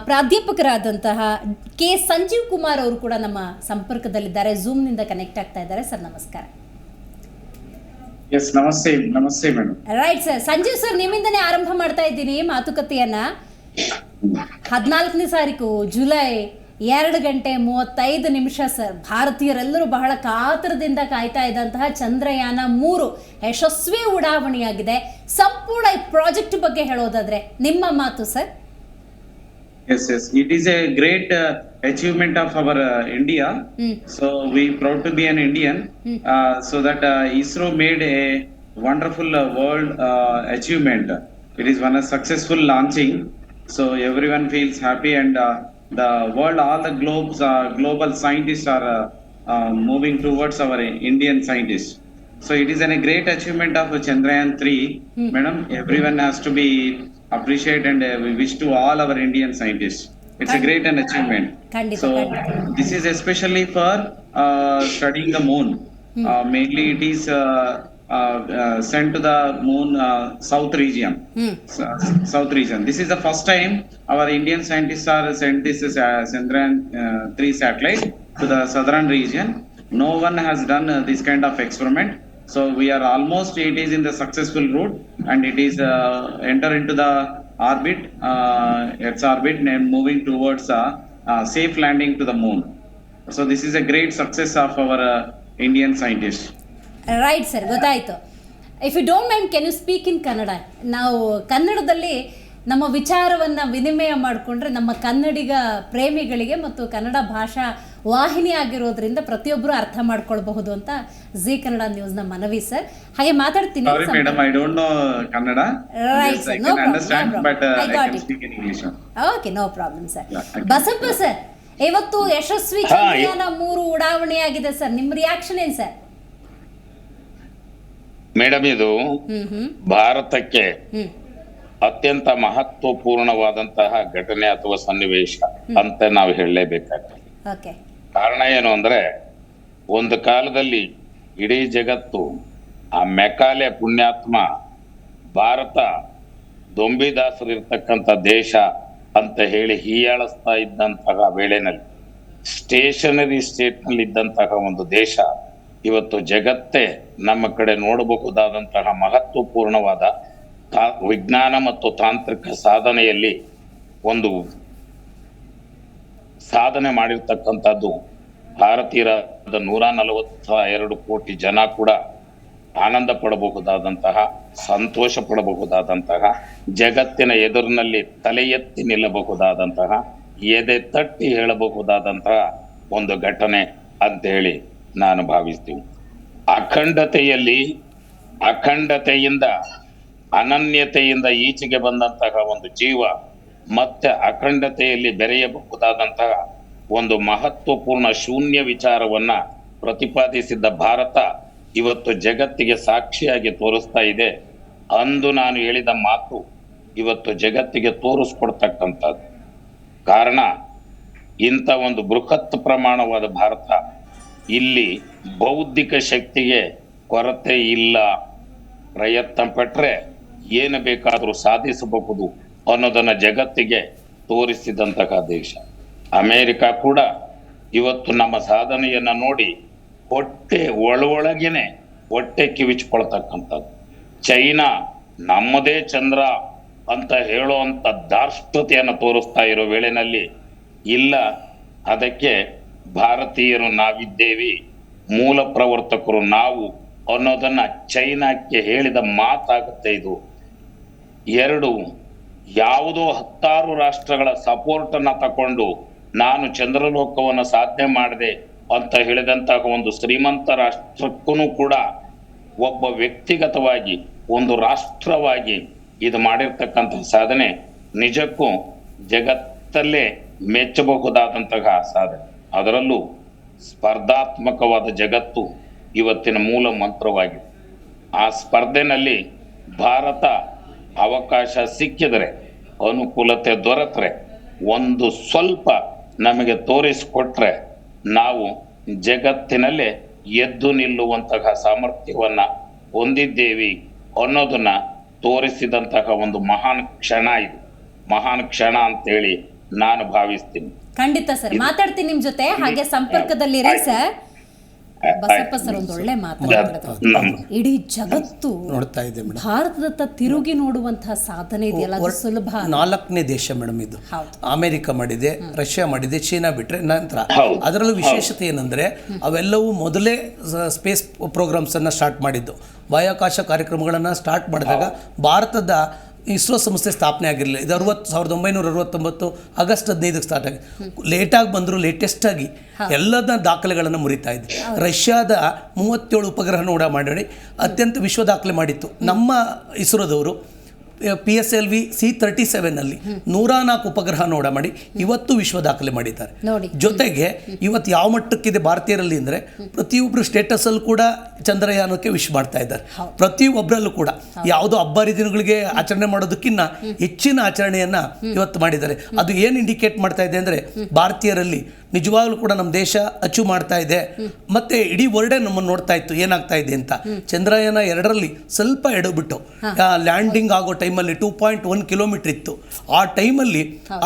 ಪ್ರಾಧ್ಯಾಪಕರಾದಂತಹ ಕೆ ಸಂಜೀವ್ ಕುಮಾರ್ ಅವರು ಕೂಡ ನಮ್ಮ ಸಂಪರ್ಕದಲ್ಲಿದ್ದಾರೆ, ಝೂಮ್ನಿಂದ ಕನೆಕ್ಟ್ ಆಗ್ತಾ ಇದ್ದಾರೆ. ಸರ್ ನಮಸ್ಕಾರ. ನಮಸ್ತೆ. ನಮಸ್ತೆ madam. Right sir, Sanjeev sir, ನಿಮ್ಮಿಂದನೇ ಆರಂಭ ಮಾಡ್ತಾ ಇದ್ದೀನಿ ಮಾತುಕತೆಯನ್ನ. 14ನೇ ತಾರೀಕು ಜುಲೈ 2:35 ಸರ್, ಭಾರತೀಯರೆಲ್ಲರೂ ಬಹಳ ಕಾತರದಿಂದ ಕಾಯ್ತಾ ಇದ್ದಂತಹ ಚಂದ್ರಯಾನ 3 ಯಶಸ್ವಿ ಉಡಾವಣೆಯಾಗಿದೆ. ಸಂಪೂರ್ಣ ಈ ಪ್ರಾಜೆಕ್ಟ್ ಬಗ್ಗೆ ಹೇಳೋದಾದ್ರೆ ನಿಮ್ಮ ಮಾತು sir. Yes, it is a great achievement of our India. So we proud to be an Indian. So that ISRO made a wonderful world achievement. It is one a successful launching. So everyone feels happy, and the world, all the global scientists are moving towards our Indian scientists. So it is a great achievement of Chandrayaan 3. Madam, everyone has to be appreciate, and we wish to all our Indian scientists. It's a great an achievement. So this is especially for studying the moon. Mainly it is sent to the moon south region. South region. This is the first time our Indian scientists are sent this Chandrayaan 3 satellite to the southern region. No one has done this kind of experiment. So we are almost, it is in the successful route, and it is enter into the orbit, Earth's orbit, and moving towards safe landing to the moon. So this is a great success of our Indian scientists. Right sir, ಗೊತ್ತಾಯಿತು. If you don't mind, can you speak in Kannada? ನಾವು ಕನ್ನಡದಲ್ಲಿ ನಮ್ಮ ವಿಚಾರವನ್ನು ವಿನಿಮಯ ಮಾಡಿಕೊಂಡ್ರೆ ನಮ್ಮ ಕನ್ನಡಿಗ ಪ್ರೇಮಿಗಳಿಗೆ ಮತ್ತು ಕನ್ನಡ ಭಾಷಾ ವಾಹಿನಿ ಆಗಿರೋದ್ರಿಂದ ಪ್ರತಿಯೊಬ್ಬರು ಅರ್ಥ ಮಾಡ್ಕೊಳ್ಬಹುದು ಅಂತ ಝೀ ಕನ್ನಡ ನ್ಯೂಸ್ನ ಮನವಿ ಸರ್. ಹಾಗೆ ಮಾತಾಡ್ತೀನಿ. Okay, no problem sir. Basappa sir, ಇವತ್ತು ಯಶಸ್ವಿ ಚಂದ್ರಯಾನ 3 ಉಡಾವಣೆಯಾಗಿದೆ ಸರ್, ನಿಮ್ಮ ರಿಯಾಕ್ಷನ್ ಏನು ಸರ್? ಮೇಡಮ್, ಇದು ಭಾರತಕ್ಕೆ ಅತ್ಯಂತ ಮಹತ್ವಪೂರ್ಣವಾದಂತಹ ಘಟನೆ ಅಥವಾ ಸನ್ನಿವೇಶ ಅಂತ ನಾವು ಹೇಳಲೇಬೇಕಾಗ್ತದೆ. ಕಾರಣ ಏನು ಅಂದ್ರೆ, ಒಂದು ಕಾಲದಲ್ಲಿ ಇಡೀ ಜಗತ್ತು ಆ ಮೆಕಾಲೆ ಪುಣ್ಯಾತ್ಮ ಭಾರತ ದೊಂಬಿದಾಸರಿರ್ತಕ್ಕಂಥ ದೇಶ ಅಂತ ಹೇಳಿ ಹೀಯಾಳಿಸ್ತಾ ಇದ್ದಂತಹ ವೇಳೆನಲ್ಲಿ ಸ್ಟೇಷನರಿ ಸ್ಟೇಟ್ನಲ್ಲಿ ಇದ್ದಂತಹ ಒಂದು ದೇಶ ಇವತ್ತು ಜಗತ್ತೇ ನಮ್ಮ ಕಡೆ ನೋಡಬಹುದಾದಂತಹ ಮಹತ್ವಪೂರ್ಣವಾದ ವಿಜ್ಞಾನ ಮತ್ತು ತಾಂತ್ರಿಕ ಸಾಧನೆಯಲ್ಲಿ ಒಂದು ಸಾಧನೆ ಮಾಡಿರ್ತಕ್ಕಂಥದ್ದು ಭಾರತೀಯರಾದ 142 ಕೋಟಿ ಜನ ಕೂಡ ಆನಂದ ಪಡಬಹುದಾದಂತಹ, ಸಂತೋಷ ಪಡಬಹುದಾದಂತಹ, ಜಗತ್ತಿನ ಎದುರಿನಲ್ಲಿ ತಲೆ ಎತ್ತಿ ನಿಲ್ಲಬಹುದಾದಂತಹ, ಎದೆ ತಟ್ಟಿ ಹೇಳಬಹುದಾದಂತಹ ಒಂದು ಘಟನೆ ಅಂತ ಹೇಳಿ ನಾನು ಭಾವಿಸ್ತೀನಿ. ಅಖಂಡತೆಯಿಂದ ಅನನ್ಯತೆಯಿಂದ ಈಚೆಗೆ ಬಂದಂತಹ ಒಂದು ಜೀವ ಮತ್ತೆ ಅಖಂಡತೆಯಲ್ಲಿ ಬೆರೆಯಬಹುದಾದಂತಹ ಒಂದು ಮಹತ್ವಪೂರ್ಣ ಶೂನ್ಯ ವಿಚಾರವನ್ನ ಪ್ರತಿಪಾದಿಸಿದ್ದ ಭಾರತ ಇವತ್ತು ಜಗತ್ತಿಗೆ ಸಾಕ್ಷಿಯಾಗಿ ತೋರಿಸ್ತಾ ಇದೆ. ಅಂದು ನಾನು ಹೇಳಿದ ಮಾತು ಇವತ್ತು ಜಗತ್ತಿಗೆ ತೋರಿಸ್ಕೊಡ್ತಕ್ಕಂಥದ್ದು. ಕಾರಣ ಇಂಥ ಒಂದು ಬೃಹತ್ ಪ್ರಮಾಣವಾದ ಭಾರತ, ಇಲ್ಲಿ ಬೌದ್ಧಿಕ ಶಕ್ತಿಗೆ ಕೊರತೆ ಇಲ್ಲ, ಪ್ರಯತ್ನ ಪಟ್ಟರೆ ಏನು ಬೇಕಾದರೂ ಸಾಧಿಸಬಹುದು ಅನ್ನೋದನ್ನ ಜಗತ್ತಿಗೆ ತೋರಿಸಿದಂತಹ ದೇಶ. ಅಮೇರಿಕ ಕೂಡ ಇವತ್ತು ನಮ್ಮ ಸಾಧನೆಯನ್ನ ನೋಡಿ ಒಳಗೇನೆ ಹೊಟ್ಟೆ ಕಿವಿಚ್ಕೊಳ್ತಕ್ಕಂಥದ್ದು. ಚೈನಾ ನಮ್ಮದೇ ಚಂದ್ರ ಅಂತ ಹೇಳುವಂತ ಧಾರ್ಷ್ಟ್ಯತೆಯನ್ನು ತೋರಿಸ್ತಾ ಇರೋ ವೇಳೆನಲ್ಲಿ ಇಲ್ಲ, ಅದಕ್ಕೆ ಭಾರತೀಯರು ನಾವಿದ್ದೇವೆ, ಮೂಲ ಪ್ರವರ್ತಕರು ನಾವು ಅನ್ನೋದನ್ನ ಚೈನಾಕ್ಕೆ ಹೇಳಿದ ಮಾತಾಗುತ್ತೆ ಇದು. ಎರಡು, ಯಾವುದೋ 10 ರಾಷ್ಟ್ರಗಳ ಸಪೋರ್ಟ್ ಅನ್ನ ತಕೊಂಡು ನಾನು ಚಂದ್ರಲೋಕವನ್ನು ಸಾಧನೆ ಮಾಡಿದೆ ಅಂತ ಹೇಳಿದಂತಹ ಒಂದು ಶ್ರೀಮಂತ ರಾಷ್ಟ್ರಕ್ಕೂ ಕೂಡ ಒಬ್ಬ ವ್ಯಕ್ತಿಗತವಾಗಿ ಒಂದು ರಾಷ್ಟ್ರವಾಗಿ ಇದು ಮಾಡಿರ್ತಕ್ಕಂಥ ಸಾಧನೆ ನಿಜಕ್ಕೂ ಜಗತ್ತಲ್ಲೇ ಮೆಚ್ಚಬಹುದಾದಂತಹ ಸಾಧನೆ. ಅದರಲ್ಲೂ ಸ್ಪರ್ಧಾತ್ಮಕವಾದ ಜಗತ್ತು ಇವತ್ತಿನ ಮೂಲ ಮಂತ್ರವಾಗಿದೆ. ಆ ಸ್ಪರ್ಧೆನಲ್ಲಿ ಭಾರತ ಅವಕಾಶ ಸಿಕ್ಕಿದರೆ, ಅನುಕೂಲತೆ ದೊರೆತರೆ, ಒಂದು ಸ್ವಲ್ಪ ನಮಗೆ ತೋರಿಸಿಕೊಟ್ರೆ ನಾವು ಜಗತ್ತಿನಲ್ಲೇ ಎದ್ದು ನಿಲ್ಲುವಂತಹ ಸಾಮರ್ಥ್ಯವನ್ನ ಹೊಂದಿದ್ದೇವೆ ಅನ್ನೋದನ್ನ ತೋರಿಸಿದಂತಹ ಒಂದು ಮಹಾನ್ ಕ್ಷಣ ಇದು. ಮಹಾನ್ ಕ್ಷಣ ಅಂತೇಳಿ ನಾನು ಭಾವಿಸ್ತೀನಿ. ಖಂಡಿತ ಸರ್, ಮಾತಾಡ್ತೀನಿ ನಿಮ್ ಜೊತೆ, ಹಾಗೆ ಸಂಪರ್ಕದಲ್ಲಿರಿ ಸರ್. ಬಸಪ್ಪ ಸರ್ ಒಂದು ಒಳ್ಳೆ ಮಾತಾಡಿದ್ರು. ಇಡೀ ಜಗತ್ತು ನೋಡ್ತಾ ಇದೆ ಭಾರತದತ್ತ ತಿರುಗಿ ನೋಡುವಂತಹ ಸಾಧನೆ ಇದೆಯಲ್ಲ, ಅದು ಸುಲಭ. 4ನೇ ದೇಶ ಮೇಡಮ್ ಇದು. ಅಮೆರಿಕ ಮಾಡಿದೆ, ರಷ್ಯಾ ಮಾಡಿದೆ, ಚೀನಾ ಬಿಟ್ರೆ ನಂತರ. ಅದರಲ್ಲೂ ವಿಶೇಷತೆ ಏನಂದ್ರೆ ಅವೆಲ್ಲವೂ ಮೊದಲೇ ಸ್ಪೇಸ್ ಪ್ರೋಗ್ರಾಮ್ಸ್ ಅನ್ನ ಸ್ಟಾರ್ಟ್ ಮಾಡಿದ್ದು. ಬಾಹ್ಯಾಕಾಶ ಕಾರ್ಯಕ್ರಮಗಳನ್ನ ಸ್ಟಾರ್ಟ್ ಮಾಡಿದಾಗ ಭಾರತದ ಇಸ್ರೋ ಸಂಸ್ಥೆ ಸ್ಥಾಪನೆ ಆಗಿರಲಿಲ್ಲ. ಇದು 1969 ಆಗಸ್ಟ್ 15 ಸ್ಟಾರ್ಟ್ ಆಗಿ, ಲೇಟಾಗಿ ಬಂದರೂ ಲೇಟೆಸ್ಟ್ ಆಗಿ ಎಲ್ಲದ ದಾಖಲೆಗಳನ್ನು ಮುರಿತಾ ಇದೆ. ರಷ್ಯಾದ 37 ಉಪಗ್ರಹ ಮಾಡಿ ಅತ್ಯಂತ ವಿಶ್ವ ದಾಖಲೆ ಮಾಡಿತ್ತು. ನಮ್ಮ ಇಸ್ರೋದವರು PSLV C-37ನಲ್ಲಿ 104 ಉಪಗ್ರಹ ಮಾಡಿ ಇವತ್ತು ವಿಶ್ವ ದಾಖಲೆ ಮಾಡಿದ್ದಾರೆ. ಜೊತೆಗೆ ಇವತ್ತು ಯಾವ ಮಟ್ಟಕ್ಕಿದೆ ಭಾರತೀಯರಲ್ಲಿ ಅಂದರೆ ಪ್ರತಿಯೊಬ್ಬರು ಸ್ಟೇಟಸ್ ಅಲ್ಲಿ ಕೂಡ ಚಂದ್ರಯಾನಕ್ಕೆ ವಿಶ್ ಮಾಡ್ತಾ ಇದ್ದಾರೆ. ಪ್ರತಿಯೊಬ್ಬರಲ್ಲೂ ಕೂಡ ಯಾವುದೋ ಹಬ್ಬ ಹರಿದಿನಗಳಿಗೆ ಆಚರಣೆ ಮಾಡೋದಕ್ಕಿಂತ ಹೆಚ್ಚಿನ ಆಚರಣೆಯನ್ನ ಇವತ್ತು ಮಾಡಿದ್ದಾರೆ. ಅದು ಏನು ಇಂಡಿಕೇಟ್ ಮಾಡ್ತಾ ಇದೆ ಅಂದರೆ ಭಾರತೀಯರಲ್ಲಿ ನಿಜವಾಗ್ಲೂ ಕೂಡ ನಮ್ಮ ದೇಶ ಅಚೀವ್ ಮಾಡ್ತಾ ಇದೆ. ಮತ್ತೆ ಇಡೀ ವರ್ಲ್ಡೇ ನಮ್ಮನ್ನು ನೋಡ್ತಾ ಇತ್ತು ಏನಾಗ್ತಾ ಇದೆ ಅಂತ. ಚಂದ್ರಯಾನ 2ರಲ್ಲಿ ಸ್ವಲ್ಪ ಎಡಬಿಟ್ಟು ಲ್ಯಾಂಡಿಂಗ್ ಆಗೋ ಟೈಮಲ್ಲಿ 2.1 ಕಿಲೋಮೀಟರ್ ಇತ್ತು. ಆ ಟೈಮಲ್ಲಿ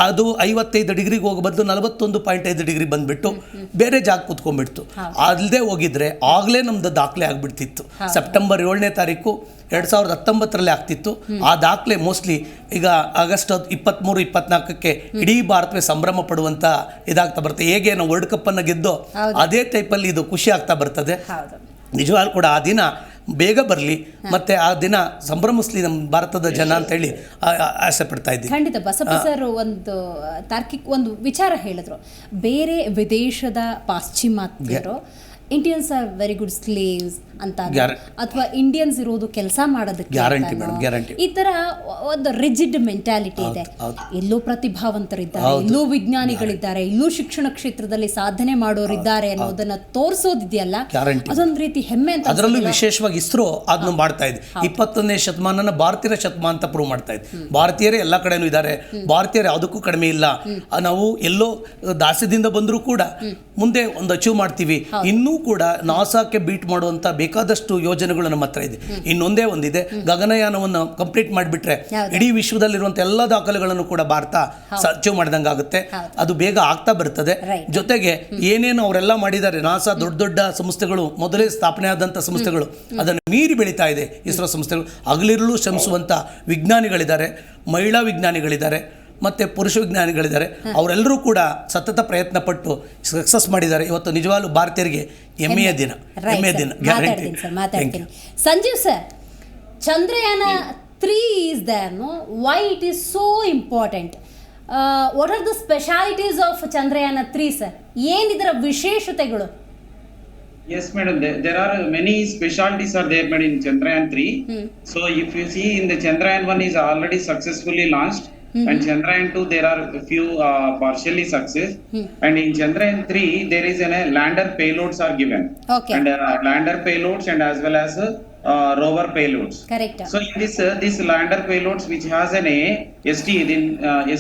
ಅದು 55 ಡಿಗ್ರಿಗೆ ಹೋಗೋ ಬದಲು 41.5 ಡಿಗ್ರಿ ಬಂದ್ಬಿಟ್ಟು ಬೇರೆ ಜಾಗ ಕೂತ್ಕೊಂಡ್ಬಿಡ್ತು. ಅಲ್ಲದೆ ಹೋಗಿದ್ರೆ ಆಗಲೇ ನಮ್ದು ದಾಖಲೆ ಆಗ್ಬಿಡ್ತಿತ್ತು. ಸೆಪ್ಟೆಂಬರ್ 7ನೇ ತಾರೀಕು 2019ರಲ್ಲಿ ಆಗ್ತಿತ್ತು. ಆ ದಾಖಲೆ ಮೋಸ್ಟ್ಲಿ ಈಗ ಆಗಸ್ಟ್ 23-24ಕ್ಕೆ ಇಡೀ ಭಾರತವೇ ಸಂಭ್ರಮ ಪಡುವಂತ ಇದಾಗ್ತಾ ಬರುತ್ತೆ. ಹೇಗೆ ನಾವು ವರ್ಲ್ಡ್ ಕಪ್ ಅನ್ನ ಗೆದ್ದೋ ಅದೇ ಟೈಪಲ್ಲಿ ಇದು ಖುಷಿ ಆಗ್ತಾ ಬರ್ತದೆ. ನಿಜವಾಗ್ಲೂ ಕೂಡ ಆ ದಿನ ಬೇಗ ಬರಲಿ, ಮತ್ತೆ ಆ ದಿನ ಸಂಭ್ರಮಿಸ್ಲಿ ನಮ್ಮ ಭಾರತದ ಜನ ಅಂತ ಹೇಳಿ ಆಸೆ ಪಡ್ತಾ ಇದ್ದೀನಿ. ಖಂಡಿತ ಬಸಪ್ಪ ಸರ್ ಒಂದು ತಾರ್ಕಿಕ ಒಂದು ವಿಚಾರ ಹೇಳಿದ್ರು. ಬೇರೆ ವಿದೇಶದ ಪಾಶ್ಚಿಮಾತ್ಯರು Indians are very good slaves ಅಂತ, ಅಥವಾ ಇಂಡಿಯನ್ಸ್ ಇರೋದು ಕೆಲಸ ಮಾಡೋದಕ್ಕೆ ಗ್ಯಾರಂಟಿ, ಈ ತರ ಒಂದು ರಿಜಿಡ್ ಮೆಂಟಾಲಿಟಿ ಇದೆ. ಎಲ್ಲೋ ಪ್ರತಿಭಾವಂತರಿದ್ದಾರೆ, ಎಲ್ಲೋ ವಿಜ್ಞಾನಿಗಳಿದ್ದಾರೆ, ಎಲ್ಲೋ ಶಿಕ್ಷಣ ಕ್ಷೇತ್ರದಲ್ಲಿ ಸಾಧನೆ ಮಾಡೋರಿದ್ದಾರೆ ಅನ್ನೋದನ್ನ ತೋರಿಸೋದಿದೆಯಲ್ಲ, ಅದೊಂದು ರೀತಿ ಹೆಮ್ಮೆ ಅಂತ. ಅದರಲ್ಲೂ ವಿಶೇಷವಾಗಿ ಇಸ್ರೋ ಅದನ್ನು ಮಾಡ್ತಾ ಇದೆ. 21ನೇ ಶತಮಾನನ ಭಾರತೀಯರ ಶತಮಾನ ಅಂತ ಪ್ರೂವ್ ಮಾಡ್ತಾ ಇದೆ. ಭಾರತೀಯರೇ ಎಲ್ಲ ಕಡೆನೂ ಇದ್ದಾರೆ, ಭಾರತೀಯರು ಯಾವುದಕ್ಕೂ ಕಡಿಮೆ ಇಲ್ಲ. ನಾವು ಎಲ್ಲೋ ದಾಸ್ಯದಿಂದ ಬಂದರೂ ಕೂಡ ಮುಂದೆ ಒಂದು ಅಚೀವ್ ಮಾಡ್ತೀವಿ. ಇನ್ನೂ ಕೂಡ ನಾಸಾಕ್ಕೆ ಬೀಟ್ ಮಾಡುವಂಥ ಬೇಕಾದಷ್ಟು ಯೋಜನೆಗಳು ನಮ್ಮ ಹತ್ರ ಇದೆ. ಇನ್ನೊಂದೇ ಒಂದಿದೆ, ಗಗನಯಾನವನ್ನು ಕಂಪ್ಲೀಟ್ ಮಾಡಿಬಿಟ್ರೆ ಇಡೀ ವಿಶ್ವದಲ್ಲಿರುವಂಥ ಎಲ್ಲ ದಾಖಲೆಗಳನ್ನು ಕೂಡ ಭಾರತ ಅಚೀವ್ ಮಾಡಿದಂಗೆ ಆಗುತ್ತೆ. ಅದು ಬೇಗ ಆಗ್ತಾ ಬರ್ತದೆ. ಜೊತೆಗೆ ಏನೇನು ಅವರೆಲ್ಲ ಮಾಡಿದ್ದಾರೆ, ನಾಸಾ ದೊಡ್ಡ ದೊಡ್ಡ ಸಂಸ್ಥೆಗಳು, ಮೊದಲೇ ಸ್ಥಾಪನೆ ಆದಂಥ ಸಂಸ್ಥೆಗಳು, ಅದನ್ನು ಮೀರಿ ಬೆಳೀತಾ ಇದೆ ಇಸ್ರೋ ಸಂಸ್ಥೆಗಳು. ಹಗಲಿರುಳು ಶ್ರಮಿಸುವಂಥ ವಿಜ್ಞಾನಿಗಳಿದ್ದಾರೆ, ಮಹಿಳಾ ವಿಜ್ಞಾನಿಗಳಿದ್ದಾರೆ ಮತ್ತು ಪುರುಷ ವಿಜ್ಞಾನಿಗಳಿದ್ದಾರೆ. ಅವರೆಲ್ಲರೂ ಕೂಡ ಸತತ ಪ್ರಯತ್ನ ಪಟ್ಟು ಸಕ್ಸಸ್ ಮಾಡಿದ್ದಾರೆ. ಇವತ್ತು ನಿಜವಾಗ್ಲೂ ಭಾರತೀಯರಿಗೆ ಹೆಮ್ಮೆಯ ದಿನ, ಹೆಮ್ಮೆಯ ದಿನ. Guarantee. Sanjeev sir, Chandrayaan 3 is there, no? Why it is so important? What are the specialities of Chandrayaan 3, sir? ಏನಿದರ ವಿಶೇಷತೆಗಳು? Yes, madam. There are many specialties are there, madam, in Chandrayaan 3. So, if you see in the Chandrayaan 1 is already successfully launched, and Chandrayaan 2 there are a few partially success, and in Chandrayaan 3 there is a lander payloads are given, and lander payloads and as well as rover payloads. Correct. So in this lander payloads which has an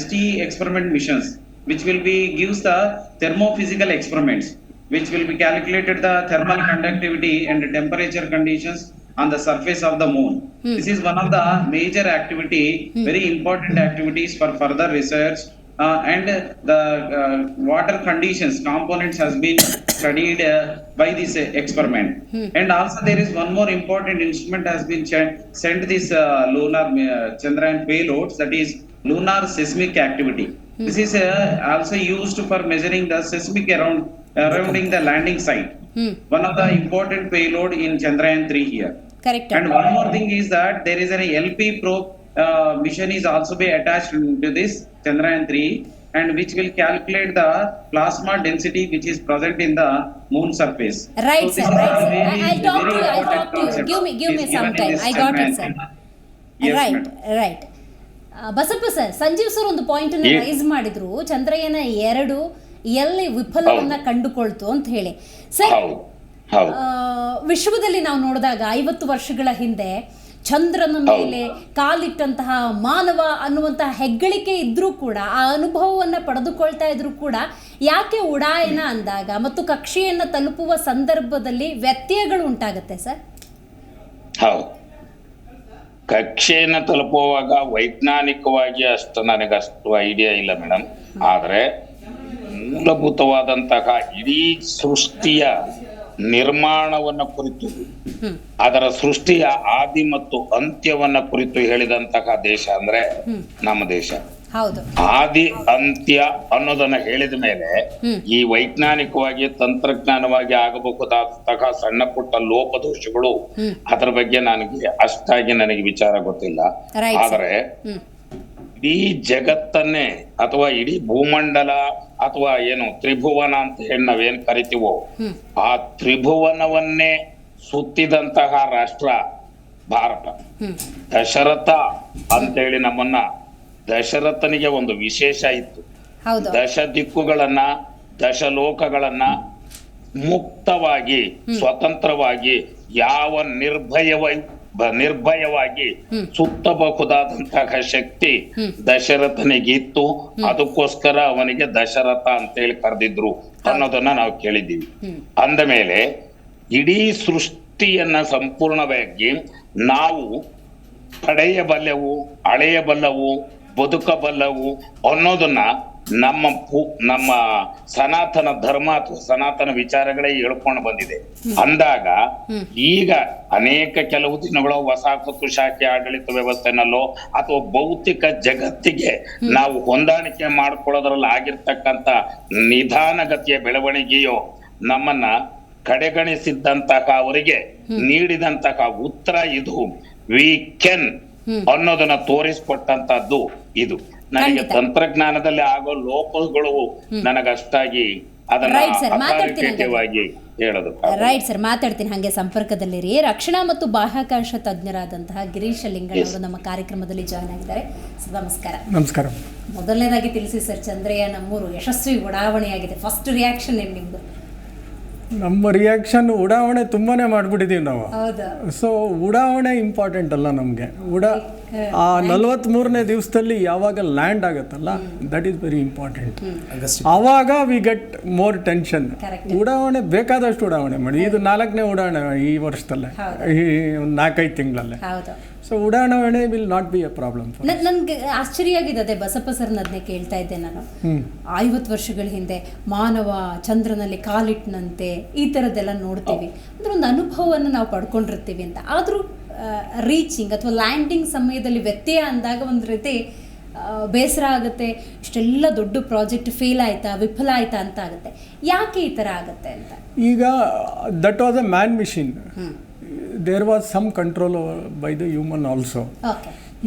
ST experiment missions, which will be gives the thermophysical experiments, which will be calculated the thermal conductivity and the temperature conditions on the surface of the moon. This is one of the major activity, very important activities for further research, and the water conditions components has been studied by this experiment. And also there is one more important instrument has been sent this lunar Chandrayaan payloads, that is lunar seismic activity. This is also used for measuring the seismic surrounding the landing site. One of the important payload in Chandrayaan 3 here. Correct. And one more thing is that there is an LP probe mission is also be attached to this Chandrayaan 3, and which will calculate the plasma density which is present in the moon surface. Right, so sir. Right, sir. I'll talk to you. Give me some time. I got it, sir. Yes, right, right. Basappa sir, Sanjeev sir ಒಂದು point ಅನ್ನು rice ಮಾಡಿದ್ರು, ಚಂದ್ರಯಾನ 2 ಎಲ್ಲಿ ವಿಫಲವನ್ನ ಕಂಡುಕೊಳ್ತು ಅಂತ ಹೇಳಿ. Sir, ವಿಶ್ವದಲ್ಲಿ ನಾವು ನೋಡಿದಾಗ 50 ವರ್ಷಗಳ ಹಿಂದೆ ಚಂದ್ರನ ಮೇಲೆ ಕಾಲಿಟ್ಟಂತಹ ಮಾನವ ಅನ್ನುವಂತಹ ಹೆಗ್ಗಳಿಕೆ ಇದ್ರೂ ಕೂಡ, ಆ ಅನುಭವವನ್ನು ಪಡೆದುಕೊಳ್ತಾ ಇದ್ರೂ ಕೂಡ, ಯಾಕೆ ಉಡಾಯನ ಅಂದಾಗ ಮತ್ತು ಕಕ್ಷೆಯನ್ನು ತಲುಪುವ ಸಂದರ್ಭದಲ್ಲಿ ವ್ಯತ್ಯಯಗಳು ಉಂಟಾಗುತ್ತೆ ಸರ್? ಹೌದು, ಕಕ್ಷೆಯನ್ನು ತಲುಪುವಾಗ ವೈಜ್ಞಾನಿಕವಾಗಿ ನನಗಷ್ಟು ಐಡಿಯಾ ಇಲ್ಲ ಮೇಡಮ್. ಆದರೆ ಮೂಲಭೂತವಾದಂತಹ ಇಡೀ ಸೃಷ್ಟಿಯ ನಿರ್ಮಾಣವನ್ನ ಕುರಿತು, ಅದರ ಸೃಷ್ಟಿಯ ಆದಿ ಮತ್ತು ಅಂತ್ಯವನ್ನ ಕುರಿತು ಹೇಳಿದಂತಹ ದೇಶ ಅಂದ್ರೆ ನಮ್ಮ ದೇಶ. ಆದಿ ಅಂತ್ಯ ಅನ್ನೋದನ್ನ ಹೇಳಿದ ಮೇಲೆ ಈ ವೈಜ್ಞಾನಿಕವಾಗಿ ತಂತ್ರಜ್ಞಾನವಾಗಿ ಆಗಬಹುದಾದಂತಹ ಸಣ್ಣ ಪುಟ್ಟ ಲೋಪದೋಷಗಳು, ಅದರ ಬಗ್ಗೆ ನನಗೆ ವಿಚಾರ ಗೊತ್ತಿಲ್ಲ. ಆದರೆ ಇಡೀ ಜಗತ್ತನ್ನೇ ಅಥವಾ ಇಡೀ ಭೂಮಂಡಲ ಅಥವಾ ಏನು ತ್ರಿಭುವನ ಅಂತ ಹೇಳಿ ನಾವೇನ್ ಕರಿತೀವೋ, ಆ ತ್ರಿಭುವನವನ್ನೇ ಸುತ್ತಿದಂತಹ ರಾಷ್ಟ್ರ ಭಾರತ. ದಶರಥ ಅಂತೇಳಿ ನಮ್ಮನ್ನ, ದಶರಥನಿಗೆ ಒಂದು ವಿಶೇಷ ಇತ್ತು. ದಶ ದಿಕ್ಕುಗಳನ್ನ, ದಶಲೋಕಗಳನ್ನ ಮುಕ್ತವಾಗಿ ಸ್ವತಂತ್ರವಾಗಿ ಯಾವ ನಿರ್ಭಯವಾಗಿ ಸುತ್ತಬಹುದಾದಂತಹ ಶಕ್ತಿ ದಶರಥನಿಗಿತ್ತು. ಅದಕ್ಕೋಸ್ಕರ ಅವನಿಗೆ ದಶರಥ ಅಂತೇಳಿ ಕರೆದಿದ್ರು ಅನ್ನೋದನ್ನ ನಾವು ಕೇಳಿದ್ದೀವಿ. ಅಂದ ಮೇಲೆ ಇಡೀ ಸೃಷ್ಟಿಯನ್ನ ಸಂಪೂರ್ಣವಾಗಿ ನಾವು ಪಡೆಯಬಲ್ಲೆವು, ಅಳೆಯಬಲ್ಲವು, ಬದುಕಬಲ್ಲವು ಅನ್ನೋದನ್ನ ನಮ್ಮ ಸನಾತನ ಧರ್ಮ ಅಥವಾ ಸನಾತನ ವಿಚಾರಗಳೇ ಹೇಳ್ಕೊಂಡು ಬಂದಿದೆ. ಅಂದಾಗ ಈಗ ಕೆಲವು ದಿನಗಳು ವಸಾಹತು ಶಾಖೆ ಆಡಳಿತ ವ್ಯವಸ್ಥೆನಲ್ಲೋ ಅಥವಾ ಭೌತಿಕ ಜಗತ್ತಿಗೆ ನಾವು ಹೊಂದಾಣಿಕೆ ಮಾಡ್ಕೊಳ್ಳೋದ್ರಲ್ಲಿ ಆಗಿರ್ತಕ್ಕಂಥ ನಿಧಾನಗತಿಯ ಬೆಳವಣಿಗೆಯೋ ನಮ್ಮನ್ನ ಕಡೆಗಣಿಸಿದ್ದಂತಹ ಅವರಿಗೆ ನೀಡಿದಂತಹ ಉತ್ತರ ಇದು. ವಿ ಕ್ಯಾನ್ ಅನ್ನೋದನ್ನ ತೋರಿಸ್ಕೊಟ್ಟಂತದ್ದು ಇದು. ನನಗೆ ತಂತ್ರಜ್ಞಾನದಲ್ಲಿ ಆಗೋ ಲೋಪಗಳು ನನಗಷ್ಟಾಗಿ ಅದನ್ನ ಅಥಾರಿಟೇಟಿವ್ ಹೇಳೋದು. ರೈಟ್ ಸರ್, ಮಾತಾಡ್ತೀನಿ, ಹಾಗೆ ಸಂಪರ್ಕದಲ್ಲಿರಿ. ರಕ್ಷಣಾ ಮತ್ತು ಬಾಹ್ಯಾಕಾಶ ತಜ್ಞರಾದಂತಹ ಗಿರೀಶ್ ಲಿಂಗಣ್ಣ ಅವರು ನಮ್ಮ ಕಾರ್ಯಕ್ರಮದಲ್ಲಿ ಜಾಯ್ನ್ ಆಗಿದ್ದಾರೆ. ನಮಸ್ಕಾರ. ನಮಸ್ಕಾರ. ಮೊದಲನೇದಾಗಿ ತಿಳಿಸಿ ಸರ್, ಚಂದ್ರಯಾನ 3 ಯಶಸ್ವಿ ಉಡಾವಣೆಯಾಗಿದೆ. ಫಸ್ಟ್ ರಿಯಾಕ್ಷನ್ ಏನು ನಿಮ್ದು? ನಮ್ಮ ರಿಯಾಕ್ಷನ್ ಉಡಾವಣೆ ತುಂಬಾನೇ ಮಾಡ್ಬಿಟ್ಟಿದೀವಿ ನಾವು. ಸೊ ಉಡಾವಣೆ ಇಂಪಾರ್ಟೆಂಟ್ ಅಲ್ಲ ನಮಗೆ. ಆ 43ನೇ ದಿವಸದಲ್ಲಿ ಯಾವಾಗ ಲ್ಯಾಂಡ್ ಆಗುತ್ತಲ್ಲ, ದಟ್ ಈಸ್ ವೆರಿ ಇಂಪಾರ್ಟೆಂಟ್. ಆವಾಗ ವಿ ಗೆಟ್ ಮೋರ್ ಟೆನ್ಷನ್. ಉಡಾವಣೆ ಬೇಕಾದಷ್ಟು ಉಡಾವಣೆ ಮಾಡಿ, ಇದು 4ನೇ ಉಡಾವಣೆ ಈ ವರ್ಷದಲ್ಲೇ, ಈ 4-5 ತಿಂಗಳಲ್ಲೇ. ಸೊ ಉಡಾವಣೆ will not be A problem. ನನ್ಗೆ ಆಶ್ಚರ್ಯ ಆಗಿದೆ, ಅದೇ ಬಸಪ್ಪ ಸರ್ನದನ್ನೇ ಕೇಳ್ತಾ ಇದ್ದೆ ನಾನು. 50 ವರ್ಷಗಳ ಹಿಂದೆ ಮಾನವ ಚಂದ್ರನಲ್ಲಿ ಕಾಲಿಟ್ಟನಂತೆ, ಈ ಥರದ್ದೆಲ್ಲ ನೋಡ್ತೀವಿ, ಅಂದ್ರೆ ಒಂದು ಅನುಭವವನ್ನು ನಾವು ಪಡ್ಕೊಂಡಿರ್ತೀವಿ ಅಂತ. ಆದರೂ ರೀಚಿಂಗ್ ಅಥವಾ ಲ್ಯಾಂಡಿಂಗ್ ಸಮಯದಲ್ಲಿ ವ್ಯತ್ಯಯ ಅಂದಾಗ ಒಂದು ರೀತಿ ಬೇಸರ ಆಗುತ್ತೆ. ಇಷ್ಟೆಲ್ಲ ದೊಡ್ಡ ಪ್ರಾಜೆಕ್ಟ್ ಫೇಲ್ ಆಯ್ತಾ, ವಿಫಲ ಆಯ್ತಾ ಅಂತ ಆಗುತ್ತೆ. ಯಾಕೆ ಈ ಥರ ಆಗುತ್ತೆ ಅಂತ? ಈಗ that was a man machine. There was some control by the human also.